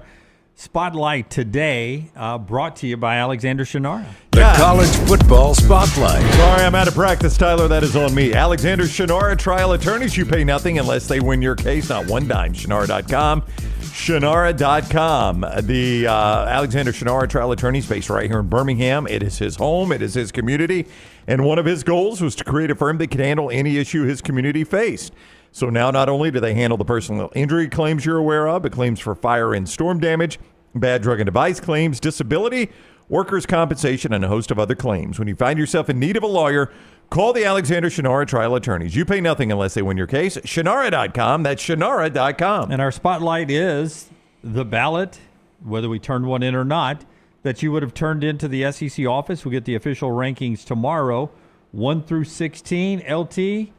Spotlight today, brought to you by Alexander Shannara. The College Football Spotlight. Sorry, I'm out of practice, Tyler. That is on me. Alexander Shannara, trial attorneys. You pay nothing unless they win your case, not one dime. Shannara.com. Shannara.com. The Alexander Shannara trial attorneys based right here in Birmingham. It is his home. It is his community. And one of his goals was to create a firm that could handle any issue his community faced. So now not only do they handle the personal injury claims you're aware of, but claims for fire and storm damage, bad drug and device claims, disability, workers' compensation, and a host of other claims. When you find yourself in need of a lawyer, call the Alexander Shannara trial attorneys. You pay nothing unless they win your case. Shannara.com. That's Shannara.com. And our spotlight is the ballot, whether we turned one in or not, that you would have turned into the SEC office. We'll get the official rankings tomorrow, 1 through 16. LT,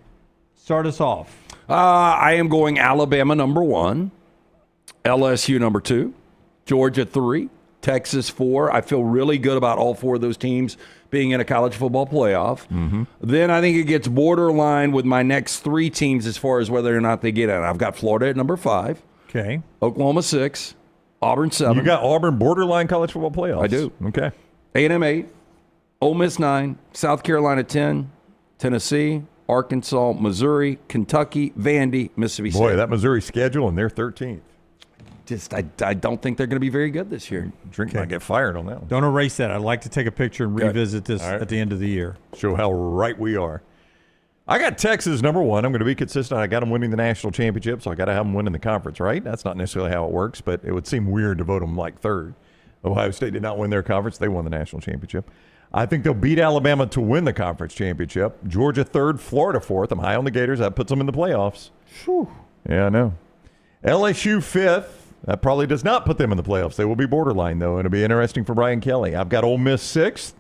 start us off. I am going Alabama number 1, LSU number 2, Georgia 3, Texas 4. I feel really good about all 4 of those teams being in a college football playoff. Mm-hmm. Then I think it gets borderline with my next 3 teams as far as whether or not they get in. I've got Florida at number 5. Okay. Oklahoma 6, Auburn 7. You got Auburn borderline college football playoffs. I do. Okay. A&M 8, Ole Miss 9, South Carolina 10, Tennessee, Arkansas, Missouri, Kentucky, Vandy, Mississippi State. Boy, that Missouri schedule, and they're 13th. I don't think they're going to be very good this year. Drink might get fired on that one. Don't erase that. I'd like to take a picture and revisit this at the end of the year. Show how right we are. I got Texas number 1. I'm going to be consistent. I got them winning the national championship, so I got to have them winning the conference, right? That's not necessarily how it works, but it would seem weird to vote them like 3rd. Ohio State did not win their conference. They won the national championship. I think they'll beat Alabama to win the conference championship. Georgia 3rd, Florida 4th. I'm high on the Gators. That puts them in the playoffs. Whew. Yeah, I know. LSU 5th. That probably does not put them in the playoffs. They will be borderline, though, and it'll be interesting for Brian Kelly. I've got Ole Miss 6th,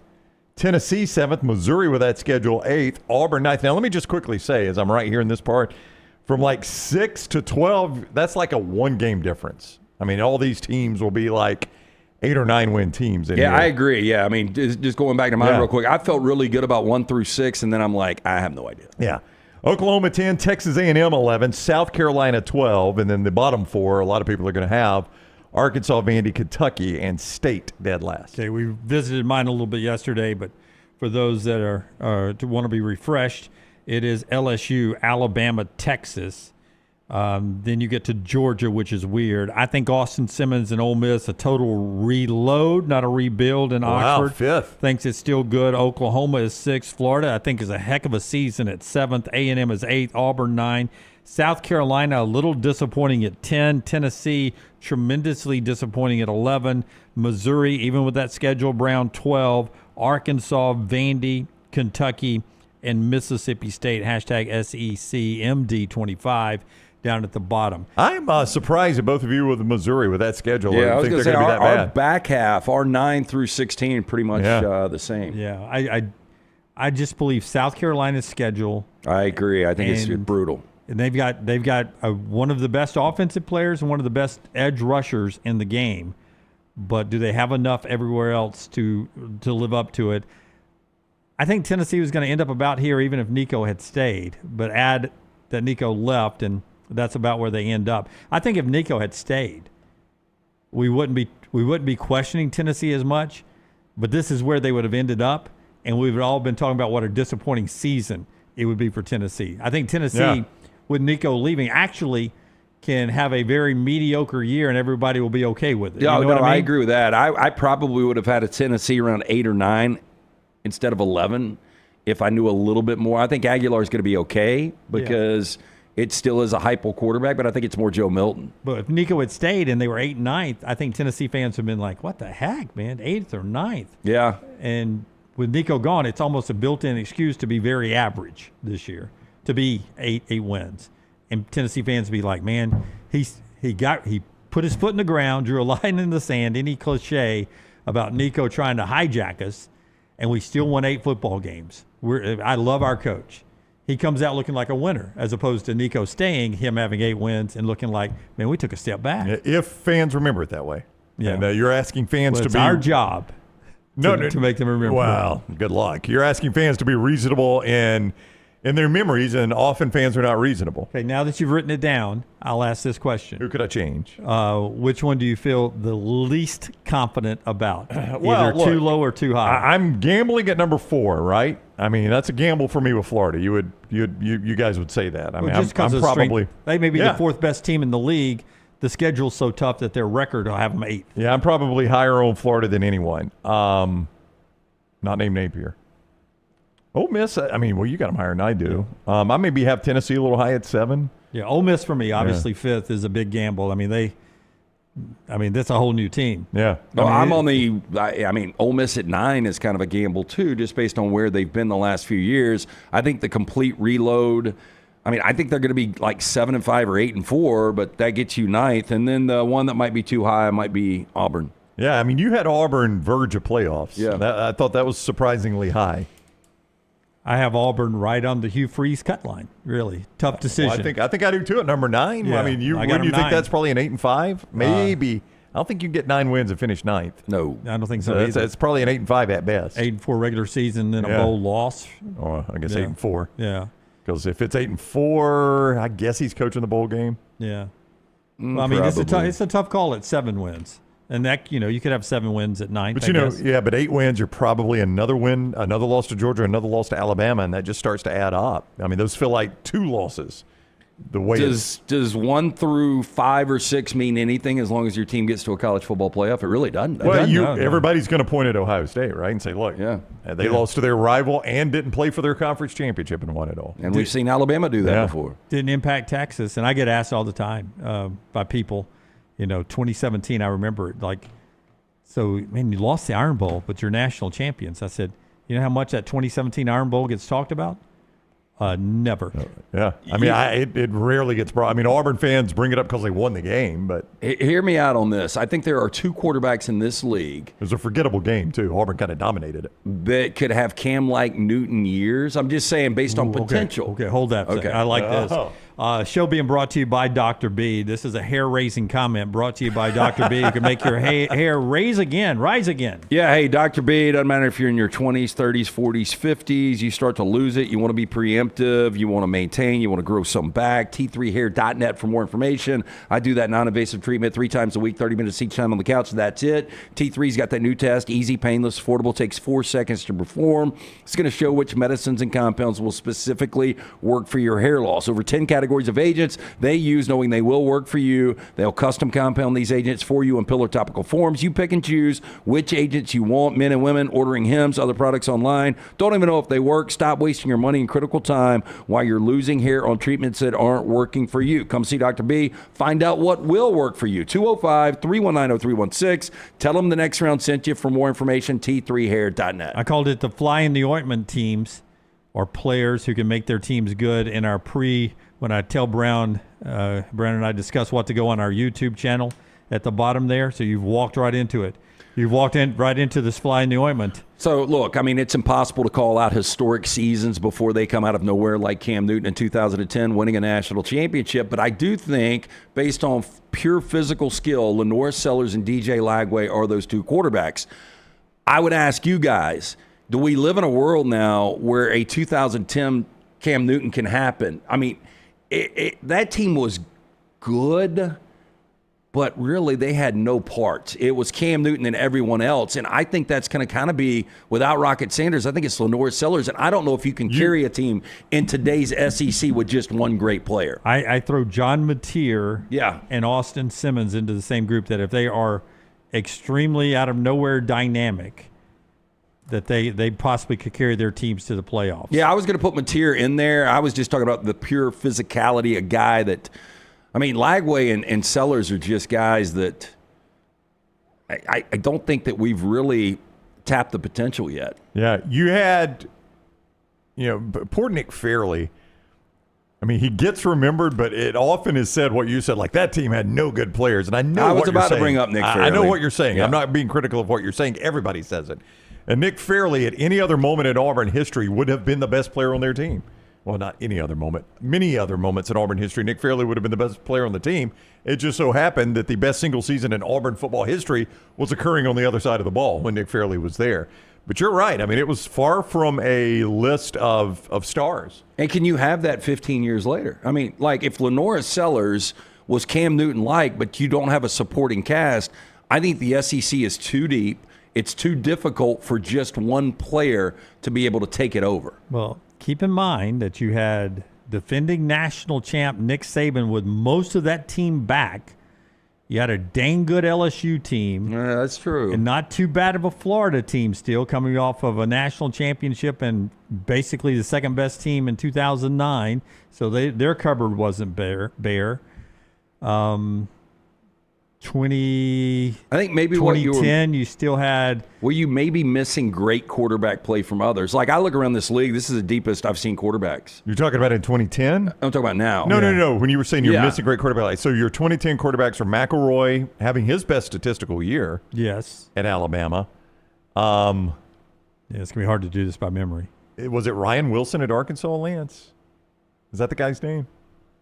Tennessee 7th, Missouri with that schedule 8th, Auburn 9th. Now, let me just quickly say, as I'm right here in this part, from like 6 to 12, that's like a 1-game difference. I mean, all these teams will be like 8 or 9 win teams. Yeah, I agree. Yeah, I mean, just going back to mine real quick, I felt really good about 1 through 6, and then I'm like, I have no idea. Yeah. Oklahoma 10, Texas A&M 11, South Carolina 12, and then the bottom 4, a lot of people are going to have Arkansas, Vandy, Kentucky, and State dead last. Okay, we visited mine a little bit yesterday, but for those that are to want to be refreshed, it is LSU, Alabama, Texas. Then you get to Georgia, which is weird. I think Austin Simmons and Ole Miss, a total reload, not a rebuild in Oxford. 5th. Thinks it's still good. Oklahoma is 6th. Florida, I think, is a heck of a season at 7th. A&M is 8th. Auburn 9. South Carolina, a little disappointing at 10. Tennessee, tremendously disappointing at 11. Missouri, even with that schedule, Brown 12. Arkansas, Vandy, Kentucky, and Mississippi State, hashtag SECMD25. Down at the bottom. I'm surprised at both of you with Missouri with that schedule. Yeah, I was think going to say, be that our bad. back half, our 9 through 16, pretty much the same. Yeah, I just believe South Carolina's schedule. I agree. I think it's brutal. And they've got one of the best offensive players and one of the best edge rushers in the game. But do they have enough everywhere else to live up to it? I think Tennessee was going to end up about here even if Nico had stayed. But add that Nico left, and that's about where they end up. I think if Nico had stayed, we wouldn't be questioning Tennessee as much, but this is where they would have ended up, and we would all been talking about what a disappointing season it would be for Tennessee. I think Tennessee, with Nico leaving, actually can have a very mediocre year, and everybody will be okay with it. Yeah, you know what I mean? I agree with that. I probably would have had a Tennessee around 8 or 9 instead of 11 if I knew a little bit more. I think Aguilar is going to be okay because it still is a hypo quarterback, but I think it's more Joe Milton. But if Nico had stayed and they were 8th and 9th, I think Tennessee fans have been like, what the heck, man, 8th or 9th? Yeah. And with Nico gone, it's almost a built-in excuse to be very average this year, to be eight wins. And Tennessee fans be like, man, he put his foot in the ground, drew a line in the sand, any cliche about Nico trying to hijack us, and we still won 8 football games. I love our coach. He comes out looking like a winner, as opposed to Nico staying, him having 8 wins and looking like, man, we took a step back. If fans remember it that way. Yeah. And you're asking fans it's to be. our job to make them remember. Well, good luck. You're asking fans to be reasonable in their memories, and often fans are not reasonable. Okay, now that you've written it down, I'll ask this question. Who could I change? Which one do you feel the least confident about? Well, Either too low or too high? I'm gambling at number 4, right? I mean, that's a gamble for me with Florida. You guys would say that. I mean, just I'm probably strength. They may be the 4th best team in the league. The schedule's so tough that their record will have them 8th. Yeah, I'm probably higher on Florida than anyone. Not named Napier. Ole Miss, I mean, well, you got them higher than I do. I maybe have Tennessee a little high at 7. Yeah, Ole Miss for me, obviously 5th is a big gamble. I mean, that's a whole new team. Yeah. I'm on the Ole Miss at 9 is kind of a gamble too, just based on where they've been the last few years. I think the complete reload, I think they're going to be like 7-5 or 8-4, but that gets you 9th. And then the one that might be too high might be Auburn. Yeah, I mean, you had Auburn verge of playoffs. Yeah. I thought that was surprisingly high. I have Auburn right on the Hugh Freeze cut line. Really tough decision. Well, I think I do too at number 9. Yeah, I mean, wouldn't you think that's probably an 8-5? Maybe. I don't think you can get 9 wins and finish 9th. No, I don't think so. It's probably an 8-5 at best. 8-4 regular season, then a bowl loss. Or I guess 8-4. Yeah. Because if it's 8-4, I guess he's coaching the bowl game. Yeah. Well, I mean, it's a tough call at 7 wins. And that, you could have 7 wins at 9th. But but 8 wins, you're probably another win, another loss to Georgia, another loss to Alabama, and that just starts to add up. I mean, those feel like 2 losses. The way does 1 through 5 or 6 mean anything as long as your team gets to a college football playoff? It really doesn't. Well, everybody's going to point at Ohio State, right, and say, look, they lost to their rival and didn't play for their conference championship and won it all. And we've seen Alabama do that before. Didn't impact Texas, and I get asked all the time by people. 2017, I remember it. Like, so man, you lost the Iron Bowl, but you're national champions. I said, you know how much that 2017 Iron Bowl gets talked about? Never. Yeah. I mean, it rarely gets brought. I mean, Auburn fans bring it up because they won the game, but hear me out on this. I think there are 2 quarterbacks in this league. It was a forgettable game, too. Auburn kind of dominated it. That could have Cam-like Newton years. I'm just saying based on potential. Okay, hold that. Okay. I like this. Show being brought to you by Dr. B. This is a hair-raising comment brought to you by Dr. B. You can make your hair rise again. Yeah, hey, Dr. B, it doesn't matter if you're in your 20s, 30s, 40s, 50s. You start to lose it. You want to be preemptive. You want to maintain. You want to grow some back. T3hair.net for more information. I do that non-invasive treatment 3 times a week, 30 minutes each time on the couch. That's it. T3's got that new test. Easy, painless, affordable. Takes 4 seconds to perform. It's going to show which medicines and compounds will specifically work for your hair loss. Over 10 categories of agents they use, knowing they will work for you. They'll custom compound these agents for you in pill or topical forms. You pick and choose which agents you want. Men and women ordering Hims, other products online. Don't even know if they work. Stop wasting your money and critical time while you're losing hair on treatments that aren't working for you. Come see Dr. B. Find out what will work for you. 205-319-0316. Tell them the next round sent you. For more information, T3hair.net. I called it the fly in the ointment teams, or players who can make their teams good in our when I tell Brown and I discuss what to go on our YouTube channel at the bottom there. So you've walked right into it. You've walked right into this fly in the ointment. So, look, I mean, it's impossible to call out historic seasons before they come out of nowhere like Cam Newton in 2010 winning a national championship. But I do think, based on pure physical skill, Lenore Sellers and DJ Lagway are those 2 quarterbacks. I would ask you guys, do we live in a world now where a 2010 Cam Newton can happen? I mean, that team was good, but really they had no parts. It was Cam Newton and everyone else, and I think that's going to kind of be, without Rocket Sanders, I think it's Lenore Sellers, and I don't know if you can carry a team in today's SEC with just one great player. I throw John Mateer and Austin Simmons into the same group, that if they are extremely out-of-nowhere dynamic, that they possibly could carry their teams to the playoffs. Yeah, I was going to put Mateer in there. I was just talking about the pure physicality, a guy that, I mean, Lagway and Sellers are just guys that I don't think that we've really tapped the potential yet. Yeah, you had, poor Nick Fairley. I mean, he gets remembered, but it often is said what you said, like that team had no good players. And I know what you're saying. I was about to bring up Nick Fairley. I know what you're saying. Yeah. I'm not being critical of what you're saying. Everybody says it. And Nick Fairley, at any other moment in Auburn history, would have been the best player on their team. Well, not any other moment. Many other moments in Auburn history, Nick Fairley would have been the best player on the team. It just so happened that the best single season in Auburn football history was occurring on the other side of the ball when Nick Fairley was there. But you're right. I mean, it was far from a list of stars. And can you have that 15 years later? I mean, like if Lenore Sellers was Cam Newton-like, but you don't have a supporting cast, I think the SEC is too deep. It's too difficult for just one player to be able to take it over. Well, keep in mind that you had defending national champ Nick Saban with most of that team back. You had a dang good LSU team. Yeah, that's true. And not too bad of a Florida team still, coming off of a national championship and basically the second best team in 2009. So their cupboard wasn't bare. 2010, you still had. Were you maybe missing great quarterback play from others? Like I look around this league, this is the deepest I've seen quarterbacks. You're talking about in 2010? I'm talking about now. No. When you were saying you're missing great quarterback play, so your 2010 quarterbacks are McElroy having his best statistical year. Yes. At Alabama. Yeah, it's gonna be hard to do this by memory. Was it Ryan Wilson at Arkansas, Lance? Is that the guy's name?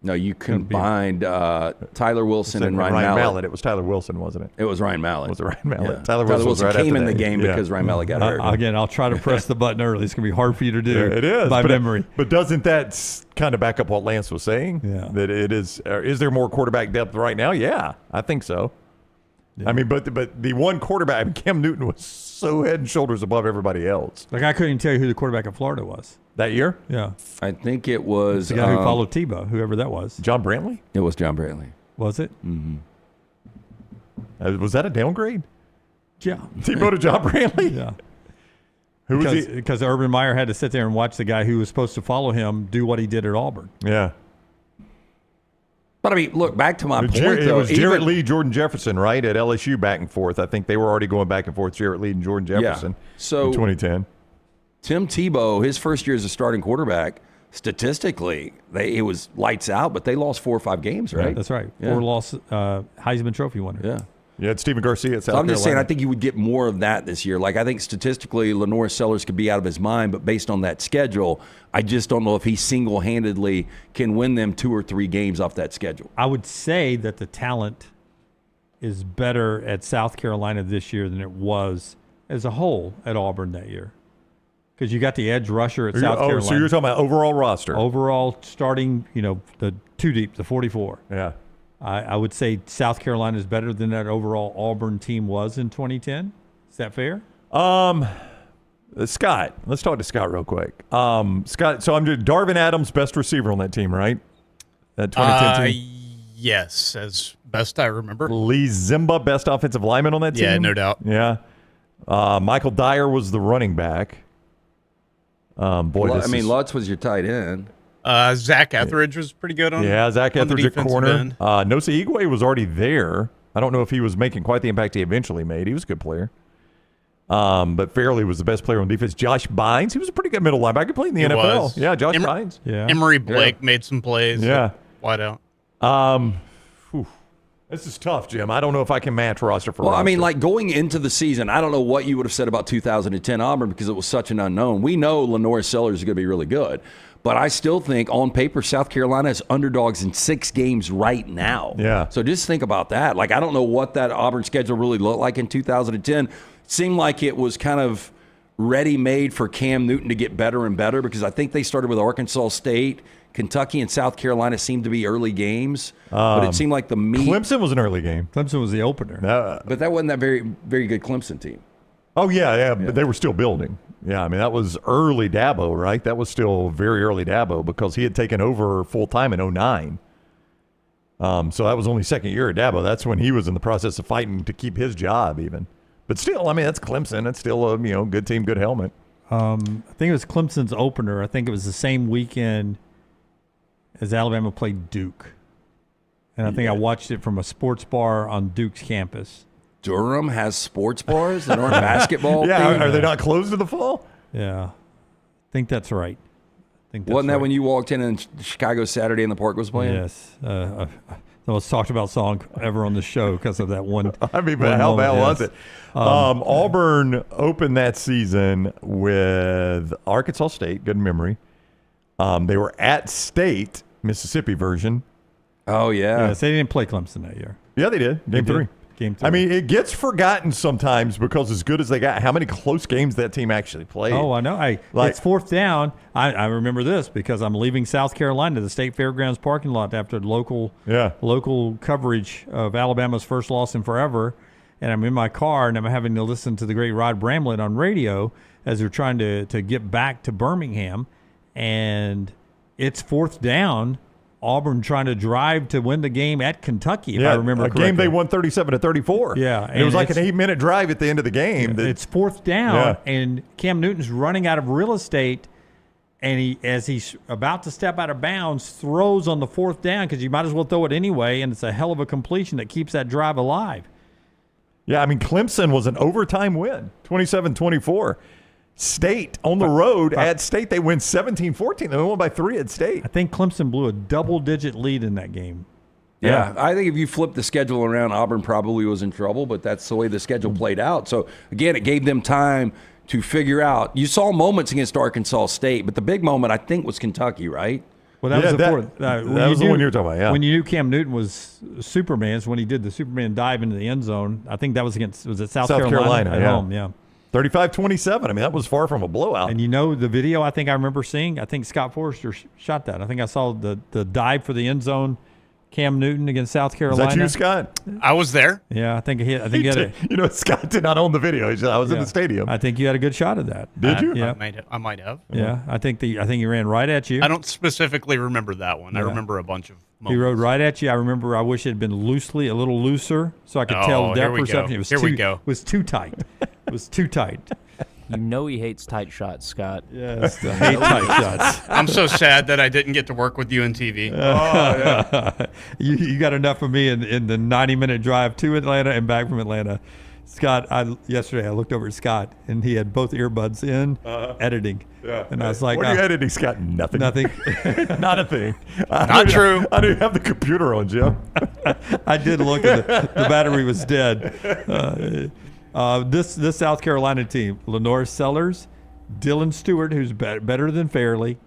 No, you combined Tyler Wilson and Ryan Mallett. It was Tyler Wilson, wasn't it? It was Ryan Mallett. Was it Ryan Mallett? Yeah. Tyler Wilson right came in after the that. game because Ryan Mallett got hurt. Again, I'll try to press the button early. It's going to be hard for you to do. It is by memory. But doesn't that kind of back up what Lance was saying? Yeah. That it is. Is there more quarterback depth right now? Yeah, I think so. I mean, but the one quarterback, I mean, Cam Newton was so head and shoulders above everybody else. Like, I couldn't even tell you who the quarterback of Florida was. That year? Yeah. I think it was the guy who followed Tebow, whoever that was. John Brantley? It was John Brantley. Was it? Mm-hmm. Was that a downgrade? Yeah. Tebow to John Brantley? Yeah. Who was he? Because Urban Meyer had to sit there and watch the guy who was supposed to follow him do what he did at Auburn. Yeah. But I mean, look, back to my point, though. It was Jarrett Lee, Jordan Jefferson, right, at LSU back and forth. I think they were already going back and forth, Jarrett Lee and Jordan Jefferson in 2010. Tim Tebow, his first year as a starting quarterback, statistically, it was lights out, but they lost 4 or 5 games, right? Yeah, that's right. Yeah. 4 loss Heisman Trophy winner. Yeah. Yeah, it's Stephen Garcia at South So I'm just saying, Carolina. I think you would get more of that this year. Like, I think statistically, Lenore Sellers could be out of his mind, but based on that schedule, I just don't know if he single-handedly can win them 2 or 3 games off that schedule. I would say that the talent is better at South Carolina this year than it was as a whole at Auburn that year. Because you got the edge rusher at South Carolina. So you're talking about overall roster. Overall starting, the 2 deep, the 44. Yeah. I would say South Carolina is better than that overall Auburn team was in 2010. Is that fair? Scott. Let's talk to Scott real quick. Scott, so I'm just Darvin Adams, best receiver on that team, right? That 2010 team? Yes, as best I remember. Lee Zimba, best offensive lineman on that team? Yeah, no doubt. Yeah. Michael Dyer was the running back. Lutz was your tight end. Zach Etheridge was pretty good on. Yeah, Zach Etheridge at corner. End. Nosa Igwe was already there. I don't know if he was making quite the impact he eventually made. He was a good player. But Fairley was the best player on defense. Josh Bynes, he was a pretty good middle linebacker playing in the NFL. Was. Yeah, Josh Bynes. Yeah. Emory Blake made some plays. Yeah. Wide out. This is tough, Jim. I don't know if I can match roster for roster. I mean, like going into the season, I don't know what you would have said about 2010 Auburn because it was such an unknown. We know Lenore Sellers is going to be really good. But I still think on paper, South Carolina is underdogs in 6 games right now. Yeah. So just think about that. Like, I don't know what that Auburn schedule really looked like in 2010. It seemed like it was kind of ready-made for Cam Newton to get better and better because I think they started with Arkansas State. Kentucky and South Carolina seemed to be early games. But it seemed like the meat. Clemson was an early game. Clemson was the opener. But that wasn't that very, very good Clemson team. Oh, yeah, but they were still building. Yeah, I mean, that was early Dabo, right? That was still very early Dabo because he had taken over full-time in 2009. So that was only second year at Dabo. That's when he was in the process of fighting to keep his job even. But still, I mean, that's Clemson. It's still a good team, good helmet. I think it was Clemson's opener. I think it was the same weekend as Alabama played Duke. And I think I watched it from a sports bar on Duke's campus. Durham has sports bars that aren't basketball. Yeah, are they not closed in the fall? Yeah, I think that's right. Wasn't that when you walked in and Chicago Saturday in the Park was playing? Yes. The most talked about song ever on the show because of that one. I mean, but how bad was it? Auburn opened that season with Arkansas State. Good memory. They were at State, Mississippi version. Oh, yeah. Yes, they didn't play Clemson that year. Yeah, they did. Game 3. Game 3. I mean, it gets forgotten sometimes because as good as they got, how many close games that team actually played. Oh, I know. It's 4th down. I remember this because I'm leaving South Carolina to the State Fairgrounds parking lot after local coverage of Alabama's first loss in forever. And I'm in my car, and I'm having to listen to the great Rod Bramlett on radio as they're trying to get back to Birmingham. And it's 4th down. Auburn trying to drive to win the game at Kentucky, if I remember correctly. A game they won 37-34. Yeah. And it was like an 8-minute drive at the end of the game. It's 4th down, and Cam Newton's running out of real estate, and as he's about to step out of bounds, throws on the 4th down because you might as well throw it anyway, and it's a hell of a completion that keeps that drive alive. Yeah, I mean, Clemson was an overtime win, 27-24. State on the road at State, they win 17-14. They won by 3 at State. I think Clemson blew a double-digit lead in that game. Yeah, I think if you flip the schedule around, Auburn probably was in trouble, but that's the way the schedule played out. So, again, it gave them time to figure out. You saw moments against Arkansas State, but the big moment, I think, was Kentucky, right? Well, that was the 4th. That was the one you were talking about, yeah. When you knew Cam Newton was Superman's, when he did the Superman dive into the end zone, I think that was against, was it South Carolina at home? Yeah. 35-27. I mean, that was far from a blowout. And the video I remember seeing, I think Scott Forrester shot that. I think I saw the dive for the end zone. Cam Newton against South Carolina. Is that you, Scott? I was there. Yeah, I think he had a, You know, Scott did not own the video. He said, I was in the stadium. I think you had a good shot of that. Did you? Yeah, I might have. Yeah, I think he ran right at you. I don't specifically remember that one. I remember a bunch of moments. He rode right at you. I remember. I wish it had been a little looser, so I could tell depth perception. It was too tight. It was too tight. You know he hates tight shots, Scott. Yes, I hate tight shots. I'm so sad that I didn't get to work with you in TV. You got enough of me in the 90-minute drive to Atlanta and back from Atlanta. Scott, yesterday I looked over at Scott, and he had both earbuds in, editing. Yeah. And I was like, what are you editing, Scott? Nothing. Nothing. Not a thing. Not true. I didn't have the computer on, Jim. I did look at the battery was dead. This South Carolina team, Lenore Sellers, Dylan Stewart, who's better than Fairley,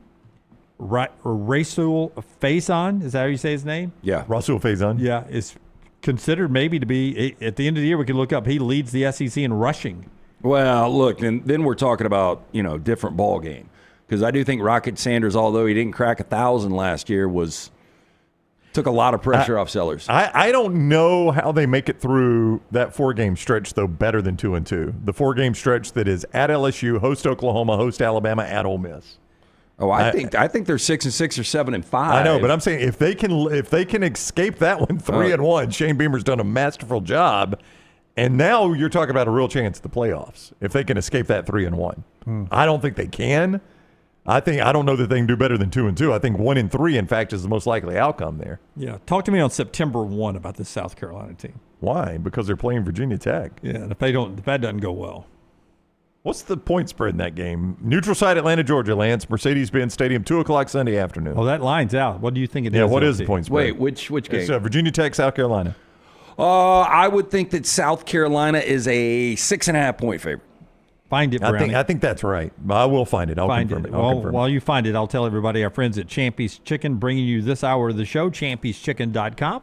Rasul Faison, is that how you say his name? Yeah, Rasul Faison. Yeah, is considered maybe to be, at the end of the year, we can look up, he leads the SEC in rushing. Well, look, and then we're talking about, different ball game. Because I do think Rocket Sanders, although he didn't crack 1,000 last year, took a lot of pressure off Sellers. I don't know how they make it through that 4-game stretch, though, better than 2-2. The 4-game stretch that is at LSU, host Oklahoma, host Alabama, at Ole Miss. Oh, I think they're 6-6 or 7-5. I know, but I'm saying if they can escape that one 3-1, Shane Beamer's done a masterful job. And now you're talking about a real chance at the playoffs if they can escape that 3-1. I don't think they can. I don't know that they can do better than 2-2. I think 1-3, in fact, is the most likely outcome there. Yeah, talk to me on September 1 about this South Carolina team. Why? Because they're playing Virginia Tech. Yeah, and if that doesn't go well. What's the point spread in that game? Neutral site, Atlanta, Georgia, Lance, Mercedes-Benz Stadium, 2:00 Sunday afternoon. Oh, that line's out. What do you think it is? Yeah, what is the point spread? Wait, which game? It's Virginia Tech, South Carolina. I would think that South Carolina is a 6.5 point favorite. Find it, Brownie. I think that's right. I will find it. I'll confirm it. While you find it, I'll tell everybody, our friends at Champy's Chicken, bringing you this hour of the show, champyschicken.com.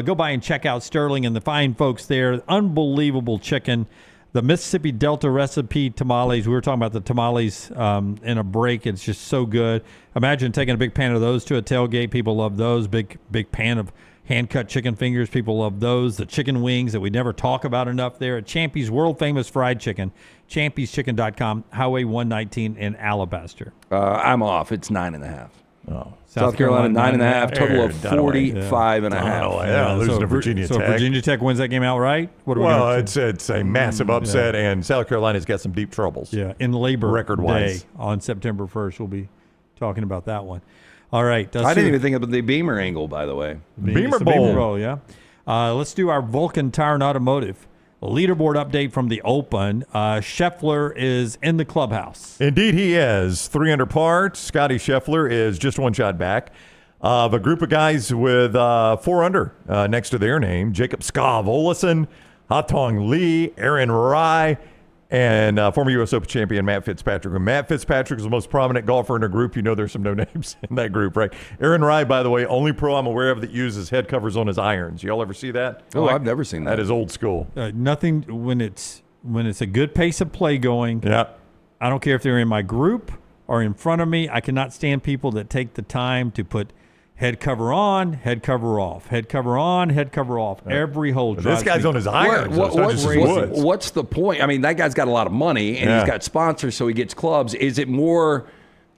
Go by and check out Sterling and the fine folks there. Unbelievable chicken. The Mississippi Delta recipe tamales. We were talking about the tamales in a break. It's just so good. Imagine taking a big pan of those to a tailgate. People love those. Big pan of hand-cut chicken fingers. People love those. The chicken wings that we never talk about enough there at Champy's world-famous fried chicken. champyschicken.com, Highway 119 in Alabaster. I'm off. It's 9.5. Oh. South Carolina 9.5, total of 45.5. Yeah, losing to Virginia Tech. So Virginia Tech wins that game outright? It's a massive upset, and South Carolina's got some deep troubles. Yeah, in Labor record-wise. Day on September 1st. We'll be talking about that one. All right. I didn't even think of the Beamer angle, by the way. Beamer Bowl. Yeah. Let's do our Vulcan Tire and Automotive leaderboard update from the Open. Scheffler is in the clubhouse. Indeed, he is. 3 under par. Scotty Scheffler is just one shot back of a group of guys with 4 under next to their name. Jacob Skav Olesen, Hatong Lee, Aaron Rai, and former U.S. Open champion Matt Fitzpatrick. And Matt Fitzpatrick is the most prominent golfer in a group. You know there's some no names in that group, right? Aaron Rai, by the way, only pro I'm aware of that uses head covers on his irons. Y'all ever see that? Oh, I've never seen that. That is old school. Nothing when it's a good pace of play going. Yeah. I don't care if they're in my group or in front of me. I cannot stand people that take the time to put head cover on, head cover off, head cover on, head cover off. Every hole. This guy's on his irons. What's the point? I mean, that guy's got a lot of money and he's got sponsors, so he gets clubs. Is it more?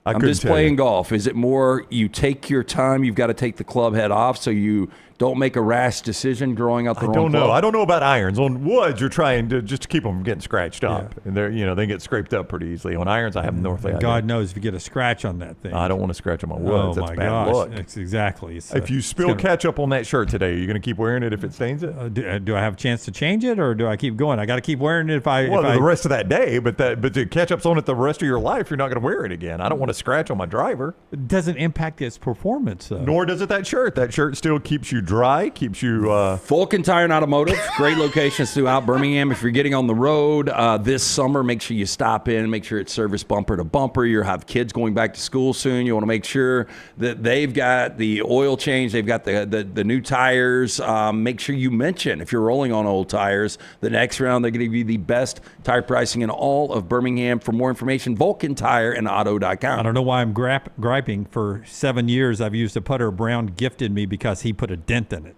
I'm just playing golf. Is it more you take your time? You've got to take the club head off so you don't make a rash decision growing out the wrong club. I don't know about irons. On woods, you're trying to just keep them from getting scratched up, and they get scraped up pretty easily. On irons, I have no idea. God knows if you get a scratch on that thing. I don't want to scratch on my woods. That's bad luck. Exactly. If you spill ketchup on that shirt today, are you going to keep wearing it if it stains it? Do I have a chance to change it, or do I keep going? I got to keep wearing it the rest of that day, but the ketchup's on it the rest of your life. You're not going to wear it again. I don't want to scratch on my driver. It doesn't impact its performance, though. Nor does it that shirt. That shirt still keeps you dry, keeps you. Vulcan Tire and Automotive, great locations throughout Birmingham. If you're getting on the road this summer, make sure you stop in, make sure it's service bumper to bumper. You have kids going back to school soon. You want to make sure that they've got the oil change, they've got the new tires. Make sure you mention, if you're rolling on old tires, the next round they're going to give you the best tire pricing in all of Birmingham. For more information, VulcanTireandAuto.com. I don't know why I'm griping. For 7 years, I've used a putter Brown gifted me because he put a dent dent in it.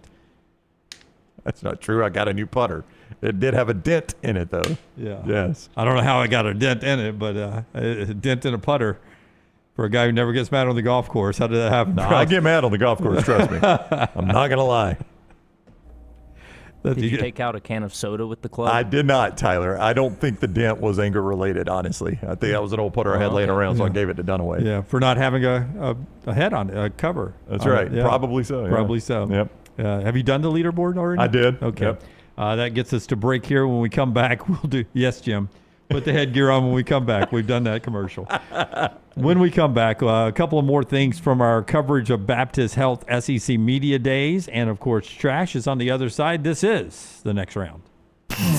That's not true. I got a new putter. It did have a dent in it, though. Yeah. Yes. I don't know how I got a dent in it, but a dent in a putter for a guy who never gets mad on the golf course. How did that happen? No, I get mad on the golf course, trust me. I'm not going to lie. Did you take out a can of soda with the club? I did not, Tyler. I don't think the dent was anger related, honestly. I think that was an old putter I had laying around, so I gave it to Dunaway. Yeah, for not having a head on it, a cover. That's right. Yeah. Probably so. Yeah. Probably so. Yep. Have you done the leaderboard already? I did. Okay. Yep. That gets us to break here. When we come back, we'll do. Yes, Jim. Put the headgear on when we come back. We've done that commercial. When we come back, a couple of more things from our coverage of Baptist Health SEC Media Days. And, of course, trash is on the other side. This is the next round.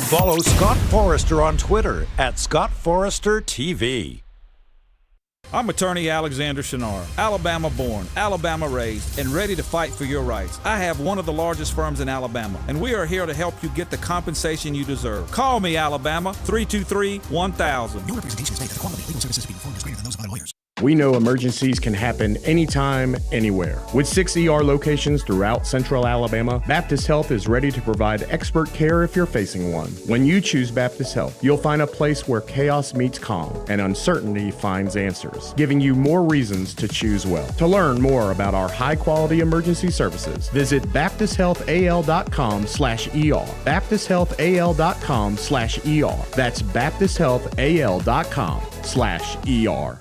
Follow Scott Forrester on Twitter at Scott Forrester TV. I'm attorney Alexander Shinar, Alabama born, Alabama raised, and ready to fight for your rights. I have one of the largest firms in Alabama, and we are here to help you get the compensation you deserve. Call me, Alabama, 323-1000. No representation is made that the quality of legal services to be performed is greater than those of other lawyers. We know emergencies can happen anytime, anywhere. With 6 ER locations throughout central Alabama, Baptist Health is ready to provide expert care if you're facing one. When you choose Baptist Health, you'll find a place where chaos meets calm and uncertainty finds answers, giving you more reasons to choose well. To learn more about our high-quality emergency services, visit baptisthealthal.com/ER. baptisthealthal.com/ER. That's baptisthealthal.com/ER.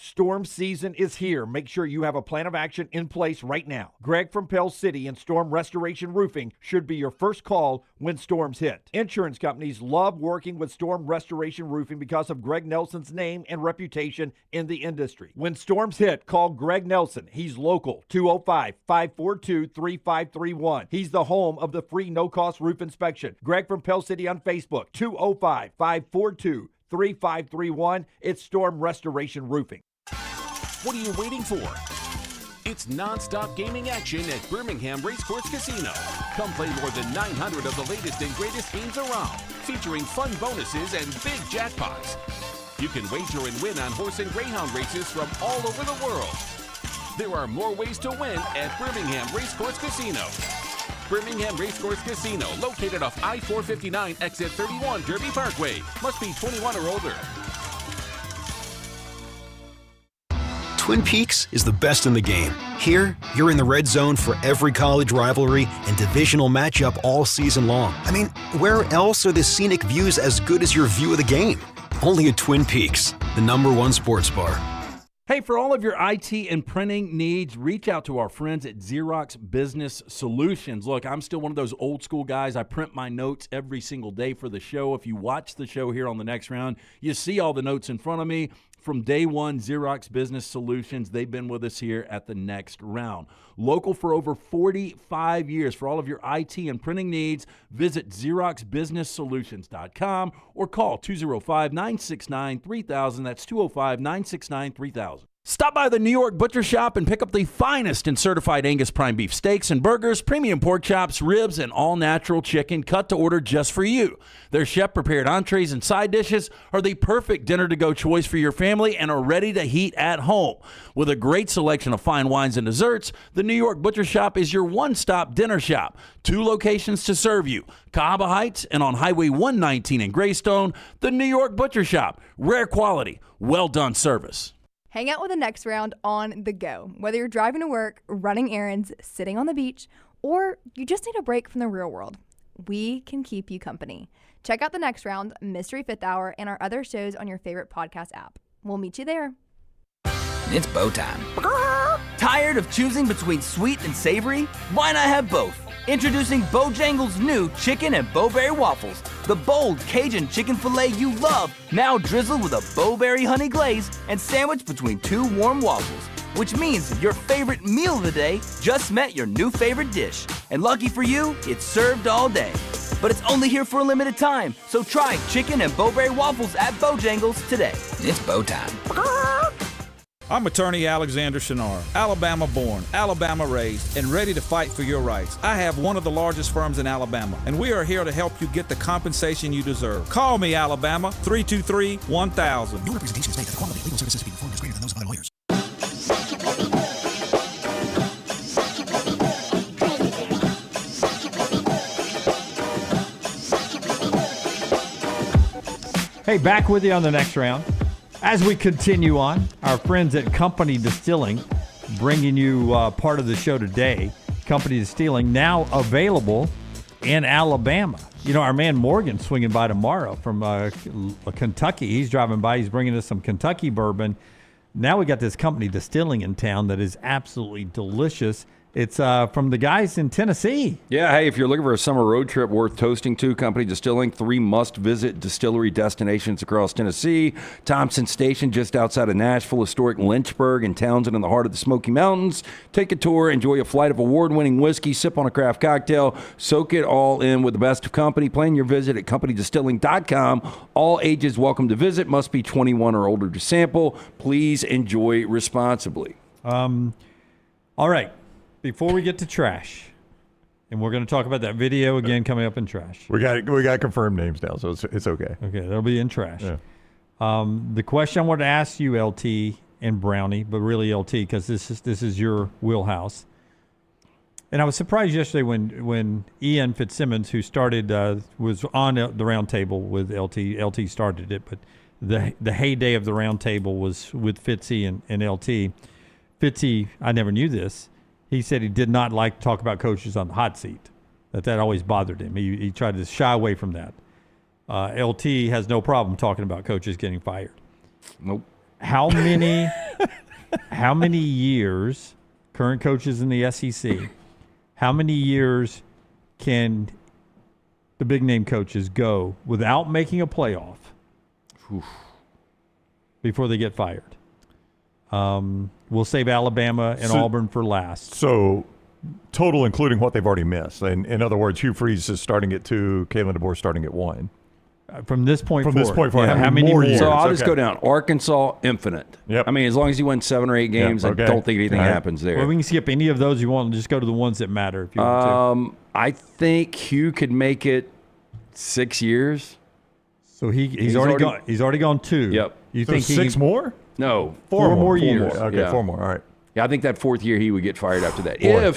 Storm season is here. Make sure you have a plan of action in place right now. Greg from Pell City and Storm Restoration Roofing should be your first call when storms hit. Insurance companies love working with Storm Restoration Roofing because of Greg Nelson's name and reputation in the industry. When storms hit, call Greg Nelson. He's local, 205-542-3531. He's the home of the free no-cost roof inspection. Greg from Pell City on Facebook, 205-542-3531. It's Storm Restoration Roofing. What are you waiting for? It's non-stop gaming action at Birmingham Racecourse Casino. Come play more than 900 of the latest and greatest games around, featuring fun bonuses and big jackpots. You can wager and win on horse and greyhound races from all over the world. There are more ways to win at Birmingham Racecourse Casino. Birmingham Racecourse Casino, located off I-459, exit 31, Derby Parkway. Must be 21 or older. Twin Peaks is the best in the game. Here, you're in the red zone for every college rivalry and divisional matchup all season long. I mean, where else are the scenic views as good as your view of the game? Only at Twin Peaks, the #1 sports bar. Hey, for all of your IT and printing needs, reach out to our friends at Xerox Business Solutions. Look, I'm still one of those old school guys. I print my notes every single day for the show. If you watch the show here on the next round, you see all the notes in front of me. From day one, Xerox Business Solutions, they've been with us here at the next round. Local for over 45 years. For all of your IT and printing needs, visit XeroxBusinessSolutions.com or call 205-969-3000. That's 205-969-3000. Stop by the New York Butcher Shop and pick up the finest in certified Angus prime beef steaks and burgers, premium pork chops, ribs, and all-natural chicken cut to order just for you. Their chef-prepared entrees and side dishes are the perfect dinner-to-go choice for your family and are ready to heat at home. With a great selection of fine wines and desserts, the New York Butcher Shop is your one-stop dinner shop. 2 locations to serve you, Cahaba Heights and on Highway 119 in Greystone. The New York Butcher Shop, rare quality, well-done service. Hang out with the next round on the go. Whether you're driving to work, running errands, sitting on the beach, or you just need a break from the real world, we can keep you company. Check out the next round, Mystery Fifth Hour, and our other shows on your favorite podcast app. We'll meet you there. It's bow time. Tired of choosing between sweet and savory? Why not have both? Introducing Bojangles' new chicken and bowberry waffles. The bold Cajun chicken filet you love, now drizzled with a bowberry honey glaze and sandwiched between 2 warm waffles. Which means your favorite meal of the day just met your new favorite dish. And lucky for you, it's served all day. But it's only here for a limited time, so try chicken and bowberry waffles at Bojangles today. It's bow time. I'm attorney Alexander Shinar, Alabama born, Alabama raised, and ready to fight for your rights. I have one of the largest firms in Alabama, and we are here to help you get the compensation you deserve. Call me, Alabama, 323-1000. No representation is made that the quality of legal services to be performed is greater than those of other lawyers. Hey, back with you on the next round. As we continue on, our friends at Company Distilling bringing you part of the show today. Company Distilling now available in Alabama. You know, our man Morgan's swinging by tomorrow from Kentucky. He's driving by. He's bringing us some Kentucky bourbon. Now we got this Company Distilling in town that is absolutely delicious. It's from the guys in Tennessee. Yeah, hey, if you're looking for a summer road trip worth toasting to, Company Distilling, 3 must-visit distillery destinations across Tennessee. Thompson Station, just outside of Nashville, historic Lynchburg, and Townsend in the heart of the Smoky Mountains. Take a tour, enjoy a flight of award-winning whiskey, sip on a craft cocktail, soak it all in with the best of company. Plan your visit at companydistilling.com. All ages welcome to visit. Must be 21 or older to sample. Please enjoy responsibly. All right. Before we get to trash, and we're going to talk about that video again coming up in trash. We got confirmed names now, so it's okay. Okay, that'll be in trash. Yeah. The question I wanted to ask you, LT and Brownie, but really LT, because this is your wheelhouse. And I was surprised yesterday when Ian Fitzsimmons, who started, was on the round table with LT. LT started it, but the heyday of the round table was with Fitzy and LT. Fitzy, I never knew this. He said he did not like to talk about coaches on the hot seat, that always bothered him. He tried to shy away from that. LT has no problem talking about coaches getting fired. Nope. How many years, current coaches in the SEC, how many years can the big-name coaches go without making a playoff before they get fired? We'll save Alabama and Auburn for last. So, total including what they've already missed. And in other words, Hugh Freeze is starting at 2, Kalen DeBoer starting at 1. From this point forward. This point forward, yeah, how many more years? So I'll just go down. Arkansas, infinite. Yep. I mean, as long as he wins 7 or 8 games, I don't think anything happens there. Well, we can skip any of those you want and just go to the ones that matter if you want to. I think Hugh could make it 6 years. So he's already gone 2. Yep. You so think 6 more? No. 4 more years. Okay, yeah. 4 more. All right. Yeah, I think that 4th year he would get fired after that. Boy.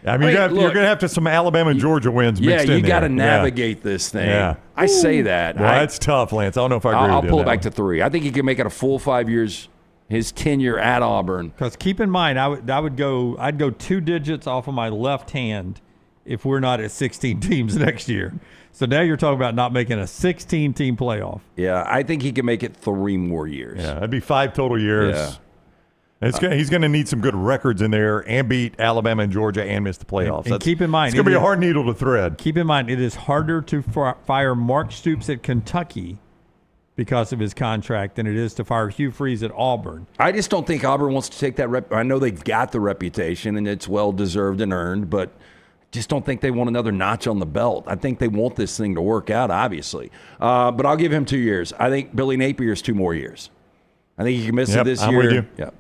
You're going to have to some Alabama and Georgia wins mixed in there. Yeah, you got to navigate this thing. Yeah. I say that. Well, that's tough, Lance. I don't know if I agree with you. I'll pull it back to 3. I think he can make it a full 5 years, his tenure at Auburn. Because keep in mind, I'd go 2 digits off of my left hand if we're not at 16 teams next year. So now you're talking about not making a 16-team playoff. Yeah, I think he can make it 3 more years. Yeah, that'd be 5 total years. Yeah. He's going to need some good records in there and beat Alabama and Georgia and miss the playoffs. And keep in mind, it's going to be a hard needle to thread. Keep in mind, it is harder to fire Mark Stoops at Kentucky because of his contract than it is to fire Hugh Freeze at Auburn. I just don't think Auburn wants to take that rep. I know they've got the reputation, and it's well-deserved and earned, but just don't think they want another notch on the belt. I think they want this thing to work out, obviously. But I'll give him 2 years. I think Billy Napier's 2 more years. I think he can miss it this year. I'm with you. Yeah.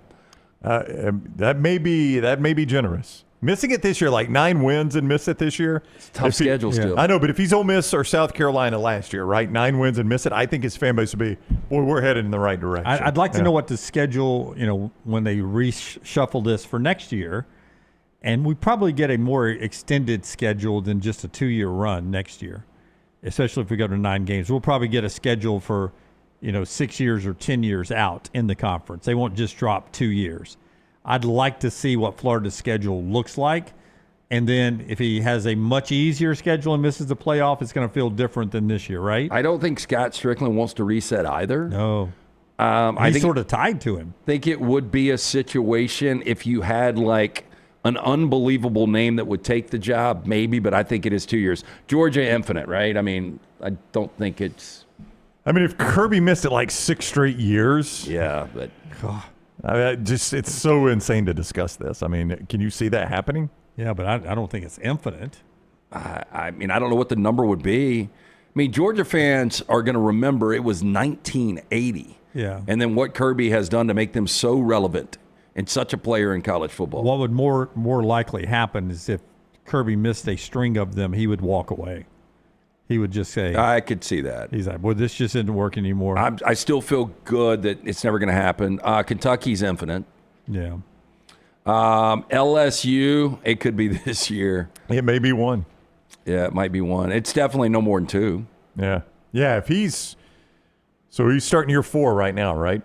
That may be generous. Missing it this year, like 9 wins and miss it this year. It's a tough schedule still. I know, but if he's Ole Miss or South Carolina last year, right, 9 wins and miss it, I think his fan base would be, boy, we're headed in the right direction. I'd like to know what the schedule, when they reshuffle this for next year, and we probably get a more extended schedule than just a 2-year run next year, especially if we go to 9 games. We'll probably get a schedule for 6 years or 10 years out in the conference. They won't just drop 2 years. I'd like to see what Florida's schedule looks like. And then if he has a much easier schedule and misses the playoff, it's going to feel different than this year, right? I don't think Scott Strickland wants to reset either. No. I think sort of tied to him. I think it would be a situation if you had like an unbelievable name that would take the job, maybe, but I think it is 2 years. Georgia infinite, right? I mean, I don't think it's... I mean, if Kirby missed it like 6 straight years. Yeah, but it's so insane to discuss this. I mean, can you see that happening? Yeah, but I don't think it's infinite. I mean, I don't know what the number would be. I mean, Georgia fans are going to remember it was 1980. Yeah. And then what Kirby has done to make them so relevant and such a player in college football. What would more likely happen is if Kirby missed a string of them, he would walk away. He would just say... I could see that. He's like, well, this just isn't working anymore. I still feel good that it's never going to happen. Kentucky's infinite. Yeah. LSU, it could be this year. It may be 1. Yeah, it might be 1. It's definitely no more than 2. Yeah. Yeah, if he's... So he's starting year 4 right now, right?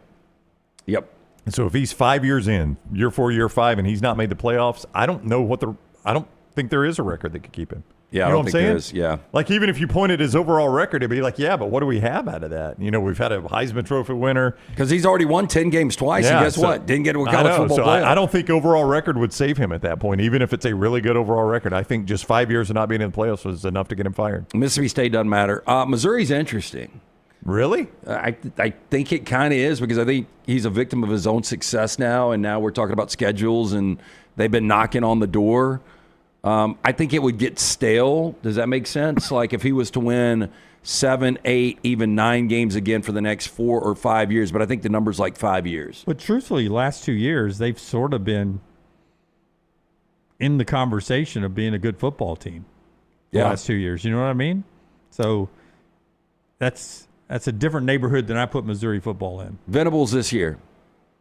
Yep. And so if he's 5 years in, year 4, year 5, and he's not made the playoffs, I don't think there is a record that could keep him. Yeah, you know I don't what I'm think saying? there is. Yeah. Like, even if you pointed his overall record, it'd be like, yeah, but what do we have out of that? You know, we've had a Heisman Trophy winner. Because he's already won 10 games twice, and guess what? Didn't get to a college football playoff. I don't think overall record would save him at that point, even if it's a really good overall record. I think just 5 years of not being in the playoffs was enough to get him fired. Mississippi State doesn't matter. Missouri's interesting. Really? I think it kind of is, because I think he's a victim of his own success now, and now we're talking about schedules, and they've been knocking on the door. I think it would get stale. Does that make sense? Like if he was to win 7, 8, even 9 games again for the next 4 or 5 years, but I think the number's like 5 years. But truthfully, last 2 years, they've sort of been in the conversation of being a good football team. The last 2 years. You know what I mean? So that's a different neighborhood than I put Missouri football in. Venables this year.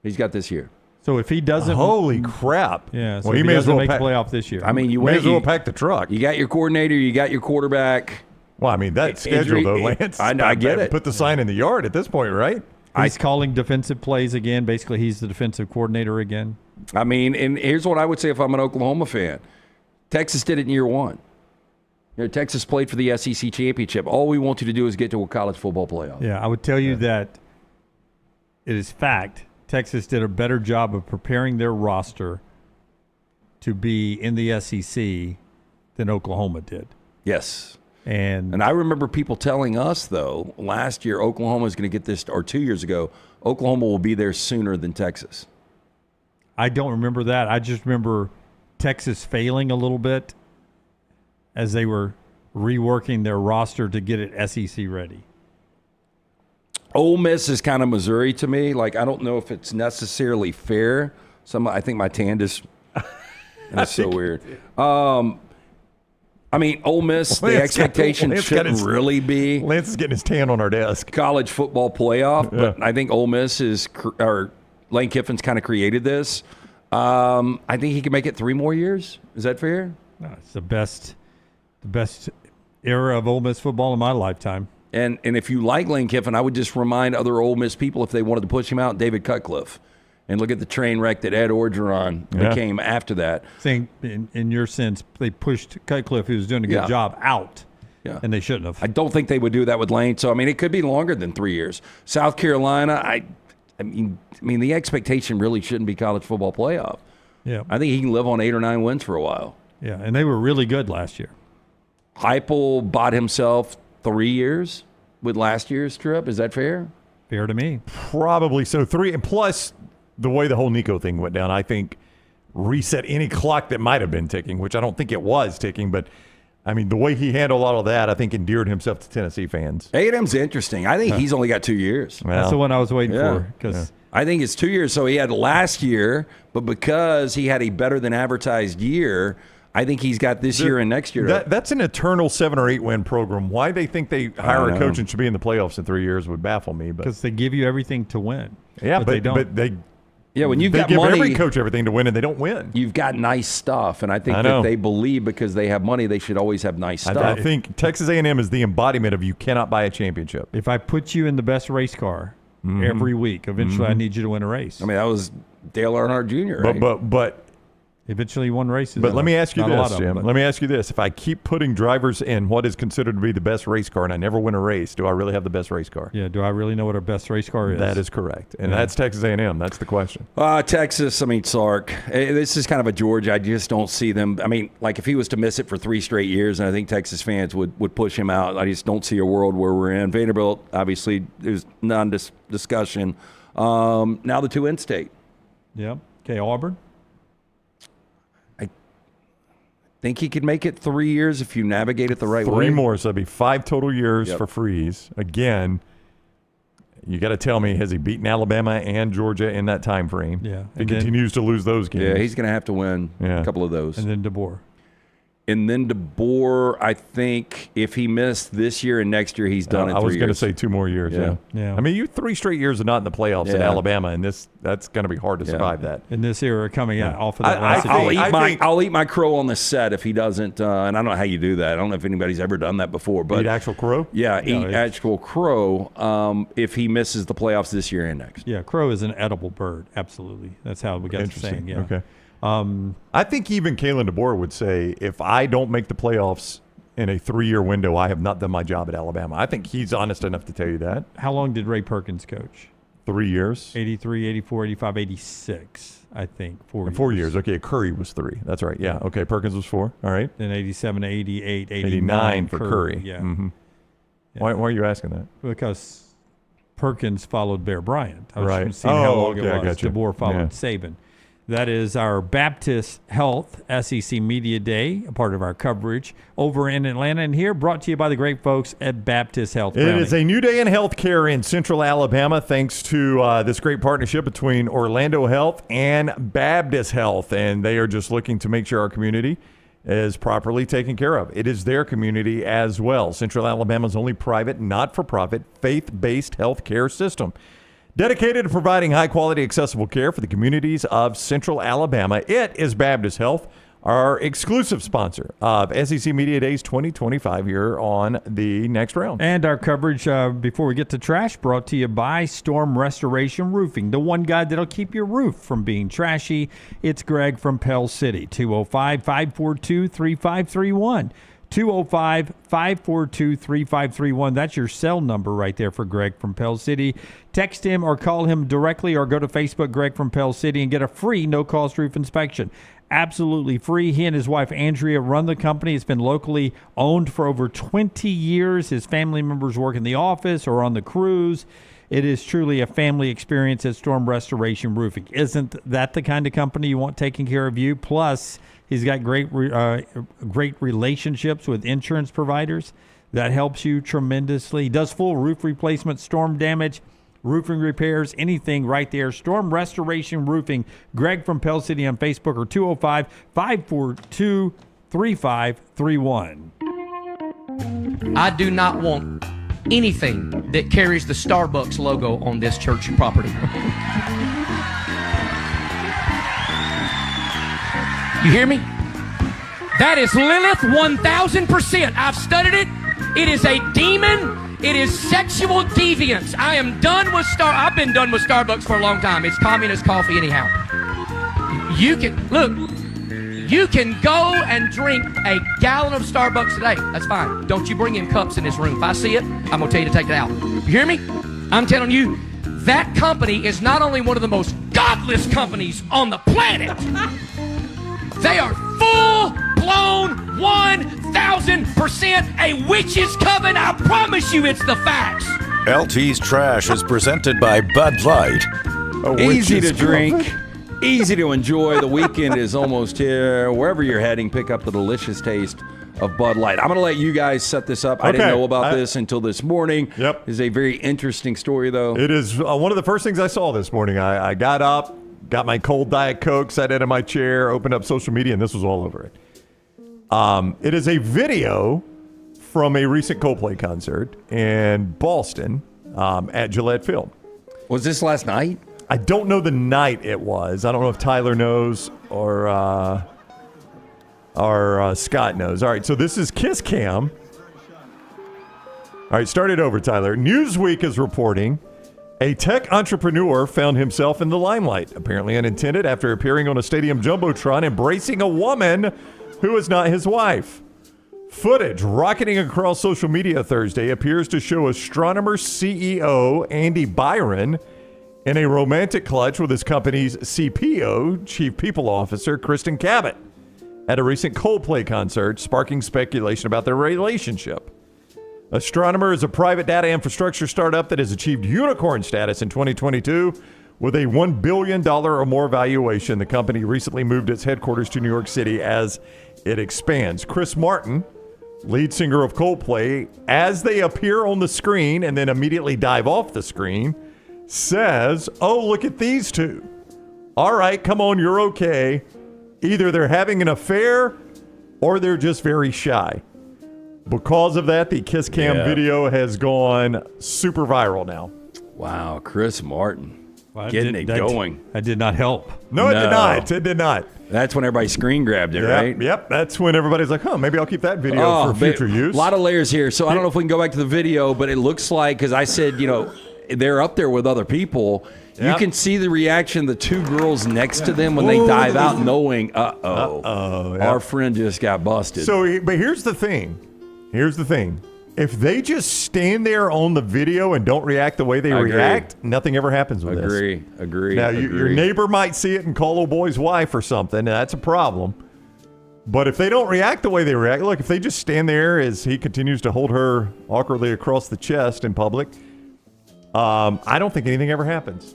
He's got this year. So if he doesn't, holy crap! Yeah, so well, he may doesn't as well make the playoff this year. I mean, you may as well pack the truck. You got your coordinator, you got your quarterback. Well, I mean that schedule though, Lance. I get it. Put the sign in the yard at this point, right? He's calling defensive plays again. Basically, he's the defensive coordinator again. I mean, and here's what I would say if I'm an Oklahoma fan: Texas did it in year 1. You know, Texas played for the SEC championship. All we want you to do is get to a college football playoff. Yeah, I would tell you that it is fact. Texas did a better job of preparing their roster to be in the SEC than Oklahoma did. Yes. And I remember people telling us, though, last year Oklahoma is going to get this, or 2 years ago, Oklahoma will be there sooner than Texas. I don't remember that. I just remember Texas failing a little bit as they were reworking their roster to get it SEC ready. Ole Miss is kind of Missouri to me. Like, I don't know if it's necessarily fair. I think my tan is so weird. I mean, Ole Miss, the expectation shouldn't really be. Lance is getting his tan on our desk. College football playoff, but I think Ole Miss or Lane Kiffin's kind of created this. I think he can make it 3 more years. Is that fair? No, it's the best era of Ole Miss football in my lifetime. And if you like Lane Kiffin, I would just remind other Ole Miss people, if they wanted to push him out, David Cutcliffe. And look at the train wreck that Ed Orgeron became after that. Think, in your sense, they pushed Cutcliffe, who was doing a good job, out. Yeah. And they shouldn't have. I don't think they would do that with Lane. So, I mean, it could be longer than 3 years. South Carolina, I mean, the expectation really shouldn't be college football playoff. Yeah. I think he can live on 8 or 9 wins for a while. Yeah, and they were really good last year. Heupel bought himself 3 years with last year's trip. Is that fair? Fair to me. Probably so. 3, and plus the way the whole Nico thing went down, I think reset any clock that might have been ticking, which I don't think it was ticking, but I mean, the way he handled all of that, I think endeared himself to Tennessee fans. A&M's interesting. I think he's only got 2 years. Well, that's the one I was waiting for. I think it's 2 years. So he had last year, but because he had a better than advertised year, I think he's got this year and next year. That's an eternal 7 or 8 win program. Why they think they hire a coach and should be in the playoffs in 3 years would baffle me. Because they give you everything to win. Yeah, but they don't. But they when you've got give money, every coach everything to win, and they don't win. You've got nice stuff, and I think that they believe because they have money, they should always have nice stuff. I think Texas A&M is the embodiment of you cannot buy a championship. If I put you in the best race car every week, eventually I need you to win a race. I mean, that was Dale Earnhardt Jr., right? But eventually you won races. But let me ask you this, Jim. But let me ask you this. If I keep putting drivers in what is considered to be the best race car and I never win a race, do I really have the best race car? Yeah, do I really know what our best race car is? That is correct. And that's Texas A&M. That's the question. Texas, I mean, Sark. This is kind of a Georgia. I just don't see them. I mean, like if he was to miss it for 3 straight years, and I think Texas fans would push him out. I just don't see a world where we're in. Vanderbilt, obviously, there's non-discussion. Now the 2 in-state. Yeah. Okay, Auburn. I think he could make it 3 years if you navigate it the right way. 3 more, so that'd be 5 total years for Freeze. Again, you got to tell me, has he beaten Alabama and Georgia in that time frame? Yeah. If he continues to lose those games. Yeah, he's going to have to win a couple of those. And then DeBoer. And then DeBoer, I think if he missed this year and next year, he's done it. I was going to say 2 more years. Yeah. I mean, you 3 straight years of not in the playoffs at Alabama, and that's going to be hard to survive that. In this era coming out off of that I'll eat my crow on the set if he doesn't. And I don't know how you do that. I don't know if anybody's ever done that before. But eat actual crow? Yeah, eat actual crow if he misses the playoffs this year and next. Yeah, crow is an edible bird. Absolutely. That's how we got the saying. Yeah. Okay. I think even Kalen DeBoer would say, if I don't make the playoffs in a 3-year window, I have not done my job at Alabama. I think he's honest enough to tell you that. How long did Ray Perkins coach? 3 years. 83, 84, 85, 86, I think. 4 years. 4 years. Okay, Curry was 3. That's right. Yeah. Okay, Perkins was 4. All right. Then 87, 88, 89 for Curry. Yeah. Mm-hmm. Why are you asking that? Because Perkins followed Bear Bryant. I was right. seeing how long okay, it was. DeBoer followed Saban. That is our Baptist Health SEC Media Day, a part of our coverage over in Atlanta. And here, brought to you by the great folks at Baptist Health. It is a new day in healthcare in Central Alabama, thanks to this great partnership between Orlando Health and Baptist Health. And they are just looking to make sure our community is properly taken care of. It is their community as well. Central Alabama's only private, not-for-profit, faith-based healthcare system. Dedicated to providing high-quality, accessible care for the communities of Central Alabama, it is Baptist Health, our exclusive sponsor of SEC Media Days 2025 here on the next round. And our coverage, before we get to trash, brought to you by Storm Restoration Roofing, the one guy that'll keep your roof from being trashy. It's Greg from Pell City, 205-542-3531. 205-542-3531. That's your cell number right there for Greg from Pell City. Text him or call him directly or go to Facebook, Greg from Pell City, and get a free no-cost roof inspection. Absolutely free. He and his wife, Andrea, run the company. It's been locally owned for over 20 years. His family members work in the office or on the crews. It is truly a family experience at Storm Restoration Roofing. Isn't that the kind of company you want taking care of you? Plus, he's got great relationships with insurance providers. That helps you tremendously. He does full roof replacement, storm damage, roofing repairs, anything right there. Storm Restoration Roofing. Greg from Pell City on Facebook or 205-542-3531. I do not want anything that carries the Starbucks logo on this church property. You hear me? That is Lilith 1000%. I've studied it. It is a demon. It is sexual deviance. I am done with I've been done with Starbucks for a long time. It's communist coffee anyhow. You can go and drink a gallon of Starbucks today. That's fine. Don't you bring in cups in this room. If I see it, I'm going to tell you to take it out. You hear me? I'm telling you, that company is not only one of the most godless companies on the planet, they are full-blown 1,000% a witch's coven. I promise you it's the facts. LT's Trash is presented by Bud Light. Easy to drink, easy to enjoy. The weekend is almost here. Wherever you're heading, pick up the delicious taste of Bud Light. I'm going to let you guys set this up. I didn't know about this until this morning. Yep. It's a very interesting story, though. It is one of the first things I saw this morning. I got up, got my cold Diet Coke, sat down in my chair, opened up social media, and this was all over it. It is a video from a recent Coldplay concert in Boston at Gillette Field. Was this last night? I don't know the night it was. I don't know if Tyler knows or Scott knows. All right, so this is Kiss Cam. All right, start it over, Tyler. Newsweek is reporting a tech entrepreneur found himself in the limelight, apparently unintended, after appearing on a stadium jumbotron embracing a woman who is not his wife. Footage rocketing across social media Thursday appears to show astronomer CEO Andy Byron in a romantic clutch with his company's CPO, Chief People Officer, Kristen Cabot, at a recent Coldplay concert, sparking speculation about their relationship. Astronomer is a private data infrastructure startup that has achieved unicorn status in 2022 with a $1 billion or more valuation. The company recently moved its headquarters to New York City as it expands. Chris Martin, lead singer of Coldplay, as they appear on the screen and then immediately dive off the screen, says, "Oh, look at these two. All right, come on, you're okay. Either they're having an affair or they're just very shy. Because of that, the kiss cam video has gone super viral now. Wow, Chris Martin. Well, getting it going. That did not help. No, it did not. It did not. That's when everybody screen grabbed it, right? Yep. That's when everybody's like, maybe I'll keep that video for future use. A lot of layers here. So I don't know if we can go back to the video, but it looks like, because I said, they're up there with other people. Yep. You can see the reaction of the two girls next to them when they dive out knowing, our friend just got busted. So, but here's the thing. If they just stand there on the video and don't react the way they react, nothing ever happens with this. Agree. Now, your neighbor might see it and call old boy's wife or something, and that's a problem. But if they don't react the way they react, look, if they just stand there as he continues to hold her awkwardly across the chest in public, I don't think anything ever happens.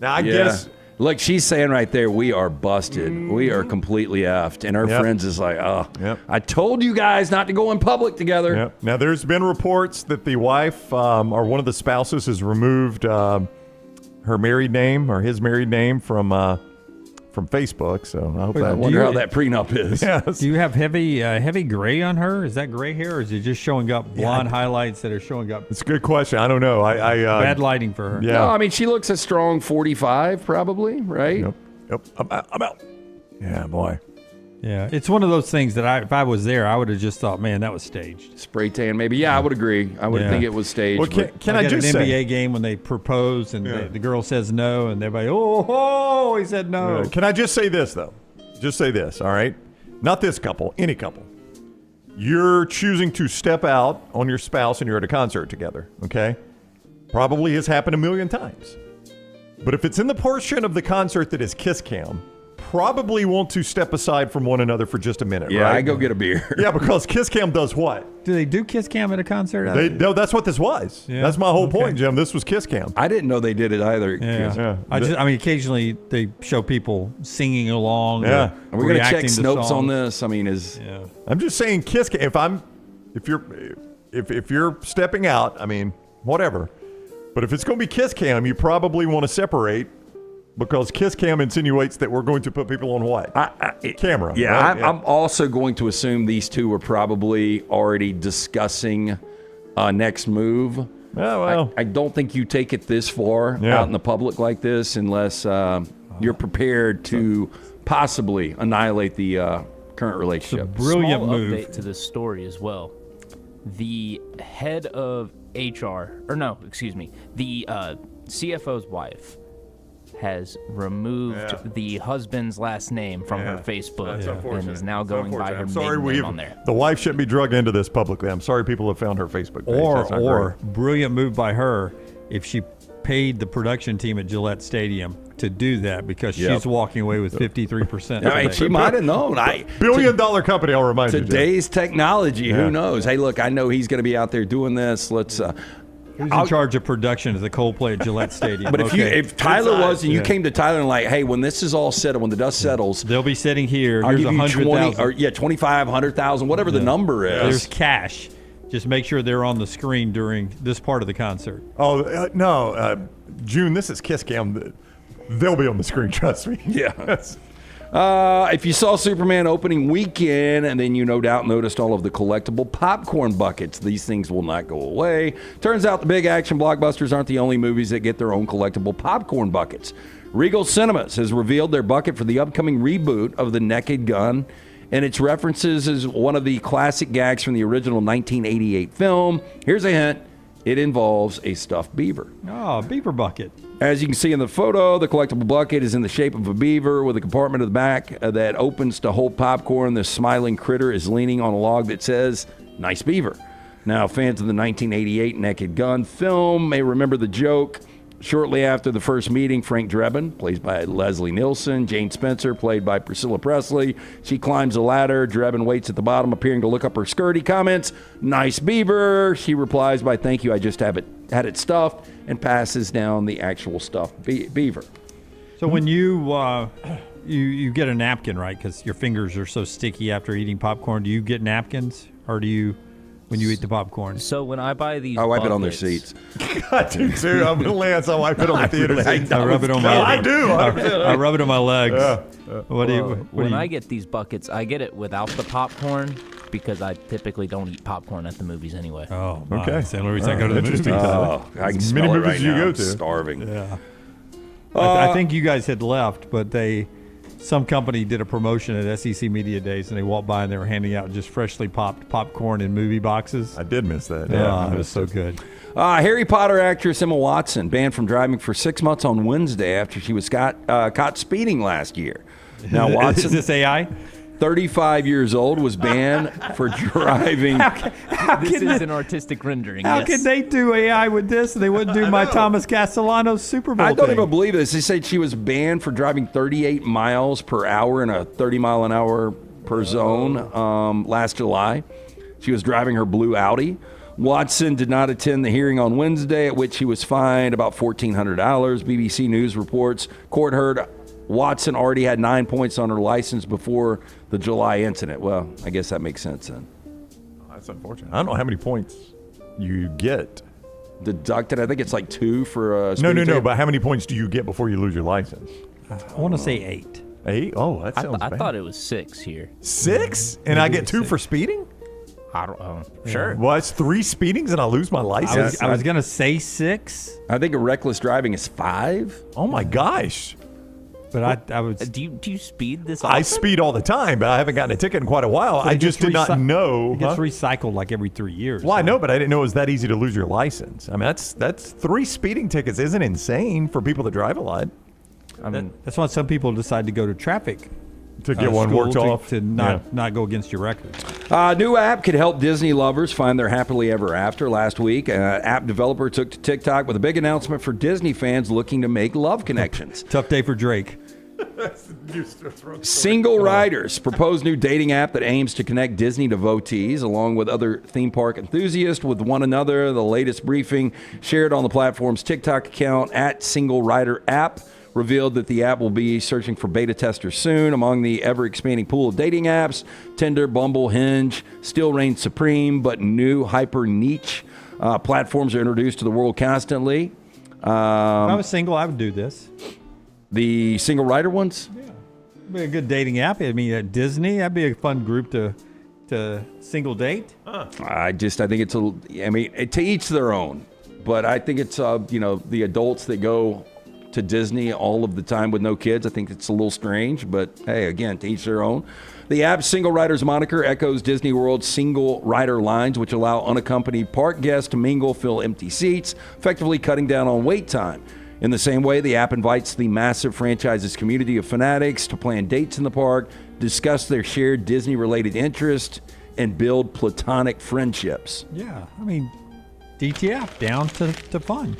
Now, I guess... Look, she's saying right there, we are busted. We are completely effed. And her friends is like, I told you guys not to go in public together. Yep. Now, there's been reports that the wife or one of the spouses has removed her married name or his married name from Facebook. So I hope I wonder how that prenup is. Yes. Do you have heavy gray on her? Is that gray hair, or is it just showing up blonde highlights that are showing up? It's a good question. I don't know. Bad lighting for her. Yeah. No, I mean, she looks a strong 45 probably, right? Yep. I'm out. Yeah, boy. Yeah, it's one of those things that if I was there, I would have just thought, man, that was staged. Spray tan, maybe. Yeah, I would agree. I would think it was staged. Well, can I just an say, NBA game when they propose and the girl says no, and everybody, he said no. Can I just say this, though? Just say this, all right? Not this couple, any couple. You're choosing to step out on your spouse and you're at a concert together, okay? Probably has happened a million times. But if it's in the portion of the concert that is kiss cam, probably want to step aside from one another for just a minute, right? Yeah, I go get a beer. Yeah, because kiss cam does what? Do they do kiss cam at a concert? No, that's what this was. Yeah. That's my whole point, Jim. This was kiss cam. I didn't know they did it either. Yeah. I mean, occasionally they show people singing along. Yeah. Are we going to check Snopes on this? I mean, I'm just saying kiss cam. If you're stepping out, I mean, whatever. But if it's going to be kiss cam, you probably want to separate. Because kiss cam insinuates that we're going to put people on what? Camera. Yeah, right? I'm also going to assume these two were probably already discussing next move. Oh, well. I don't think you take it this far out in the public like this unless you're prepared to possibly annihilate the current relationship. Brilliant Small move. Update to this story as well. The head of HR, the CFO's wife has removed the husband's last name from her Facebook and is now going by her maiden name on there. The wife shouldn't be drug into this publicly. I'm sorry people have found her Facebook page. Or brilliant move by her if she paid the production team at Gillette Stadium to do that because she's walking away with 53%. I mean, she might have known. Billion-dollar company, I'll remind you. Today's technology, who knows? Hey, look, I know he's going to be out there doing this. Let's... Who's in charge of production at the Coldplay at Gillette Stadium? But if Tyler was, and you came to Tyler and like, hey, when this is all settled, when the dust settles, they'll be sitting here. I'll Here's give you 100,000. 25, 100,000, whatever the number is. There's cash. Just make sure they're on the screen during this part of the concert. Oh no, June. This is kiss cam. They'll be on the screen. Trust me. Yeah. If you saw Superman opening weekend and then you no doubt noticed all of the collectible popcorn buckets, these things will not go away. Turns out the big action blockbusters aren't the only movies that get their own collectible popcorn buckets. Regal Cinemas has revealed their bucket for the upcoming reboot of The Naked Gun, and its references is one of the classic gags from the original 1988 film. Here's a hint. It involves a stuffed beaver. Oh, beaver bucket. As you can see in the photo, the collectible bucket is in the shape of a beaver with a compartment at the back that opens to hold popcorn. The smiling critter is leaning on a log that says, "Nice beaver." Now, fans of the 1988 Naked Gun film may remember the joke. Shortly after the first meeting, Frank Drebin, played by Leslie Nielsen, Jane Spencer, played by Priscilla Presley. She climbs a ladder. Drebin waits at the bottom, appearing to look up her skirt. He comments, "Nice beaver." She replies by, "Thank you, I just had it stuffed," and passes down the actual stuffed beaver. So when you get a napkin, right, because your fingers are so sticky after eating popcorn, do you get napkins or do you when you eat the popcorn? So when I buy these, I wipe it on their buckets- seats. I do too. I'm Lance. I wipe it on the theater seats. I rub it on my. I do. I rub it on my legs. What do you? When I get these buckets, I get it without the popcorn because I typically don't eat popcorn at the movies anyway. Oh, Okay. That's the only reason I go to the movies. Oh, I can smell many it right movies you now. go I'm to? starving. Yeah. I think you guys had left, but some company did a promotion at SEC Media Days, and they walked by and they were handing out just freshly popped popcorn in movie boxes. I did miss that. Yeah, it was so good. Harry Potter actress Emma Watson banned from driving for 6 months on Wednesday after she was caught speeding last year. Now, Watson, Is this AI? 35 years old, was banned for driving. This is an artistic rendering. How yes. can they do AI with this and they wouldn't do my Thomas Castellanos Super Bowl I don't thing? even believe this. They said she was banned for driving 38 miles per hour in a 30 mile an hour per zone last July. She was driving her blue Audi. Watson did not attend the hearing on Wednesday, at which he was fined about $1,400. BBC News reports court heard Watson already had 9 points on her license before the July incident. Well, I guess that makes sense then. That's unfortunate. I don't know how many points you get. Deducted, I think it's like 2 for a No. But how many points do you get before you lose your license? I want to say 8. 8? Oh, that sounds I bad. thought it was 6 here. 6? And I get 2 for speeding? I don't know. Sure. Well, it's 3 speedings and I lose my license? I was going to say 6. I think a reckless driving is 5. Oh, my gosh. But I was. Do you speed this often? I speed all the time, but I haven't gotten a ticket in quite a while. I just did not know. It gets recycled like every 3 years. Well, I know, but I didn't know it was that easy to lose your license. I mean, that's 3 speeding tickets isn't insane for people that drive a lot. I mean, that's why some people decide to go to traffic to get one worked off to not go against your record. New app could help Disney lovers find their happily ever after. Last week, an app developer took to TikTok with a big announcement for Disney fans looking to make love connections. Tough day for Drake. Single Riders, proposed new dating app that aims to connect Disney devotees along with other theme park enthusiasts with one another. The latest briefing shared on the platform's TikTok account at Single Rider app revealed that the app will be searching for beta testers soon. Among the ever-expanding pool of dating apps, Tinder, Bumble, Hinge still reign supreme, but new hyper-niche platforms are introduced to the world constantly. If I was single, I would do this. The Single Rider ones? Yeah. It'd be a good dating app. I mean, at Disney, that'd be a fun group to single date. I think it's to each their own. But I think it's, the adults that go to Disney all of the time with no kids. I think it's a little strange, but hey, again, to each their own. The app's Single Riders moniker echoes Disney World's Single Rider lines, which allow unaccompanied park guests to mingle, fill empty seats, effectively cutting down on wait time. In the same way, the app invites the massive franchise's community of fanatics to plan dates in the park, discuss their shared Disney-related interests, and build platonic friendships. Yeah, I mean, DTF, down to fun.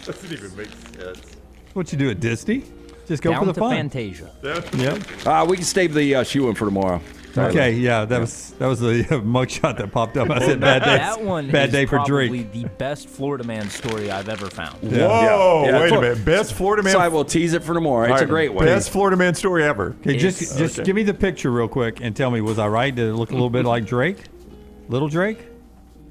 Doesn't even make sense. What you do at Disney? Just go down for the to fun. Fantasia. Yeah. We can save the shoe in for tomorrow. Okay, yeah, that was the mugshot that popped up. I said bad day. That one bad is day for probably Drake. the best Florida man story I've ever found. Yeah. Whoa, wait a minute. Best Florida man. So I will tease it for tomorrow. It's a great one. Best Florida man story ever. Okay, just give me the picture real quick and tell me, was I right? Did it look a little bit like Drake? Little Drake?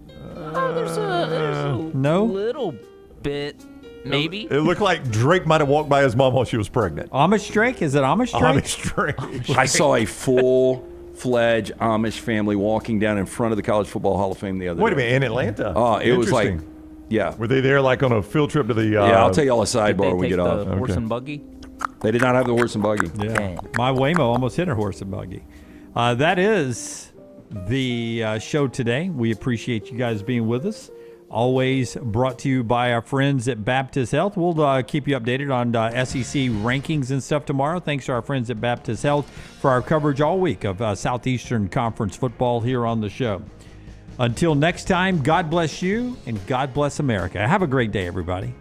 There's a No? little bit, maybe. It looked like Drake might have walked by his mom while she was pregnant. Amish Drake? Is it Amish Drake? Amish Drake. I saw a full-fledged Amish family walking down in front of the College Football Hall of Fame the other day. Wait a minute, in Atlanta? It was like, Interesting. yeah. Were they there like on a field trip to the... Yeah, I'll tell you all a sidebar when we Take get the off. horse and buggy. They did not have the horse and buggy. Yeah. My Waymo almost hit her horse and buggy. That is the show today. We appreciate you guys being with us. Always brought to you by our friends at Baptist Health. We'll keep you updated on SEC rankings and stuff tomorrow. Thanks to our friends at Baptist Health for our coverage all week of Southeastern Conference football here on the show. Until next time, God bless you and God bless America. Have a great day, everybody.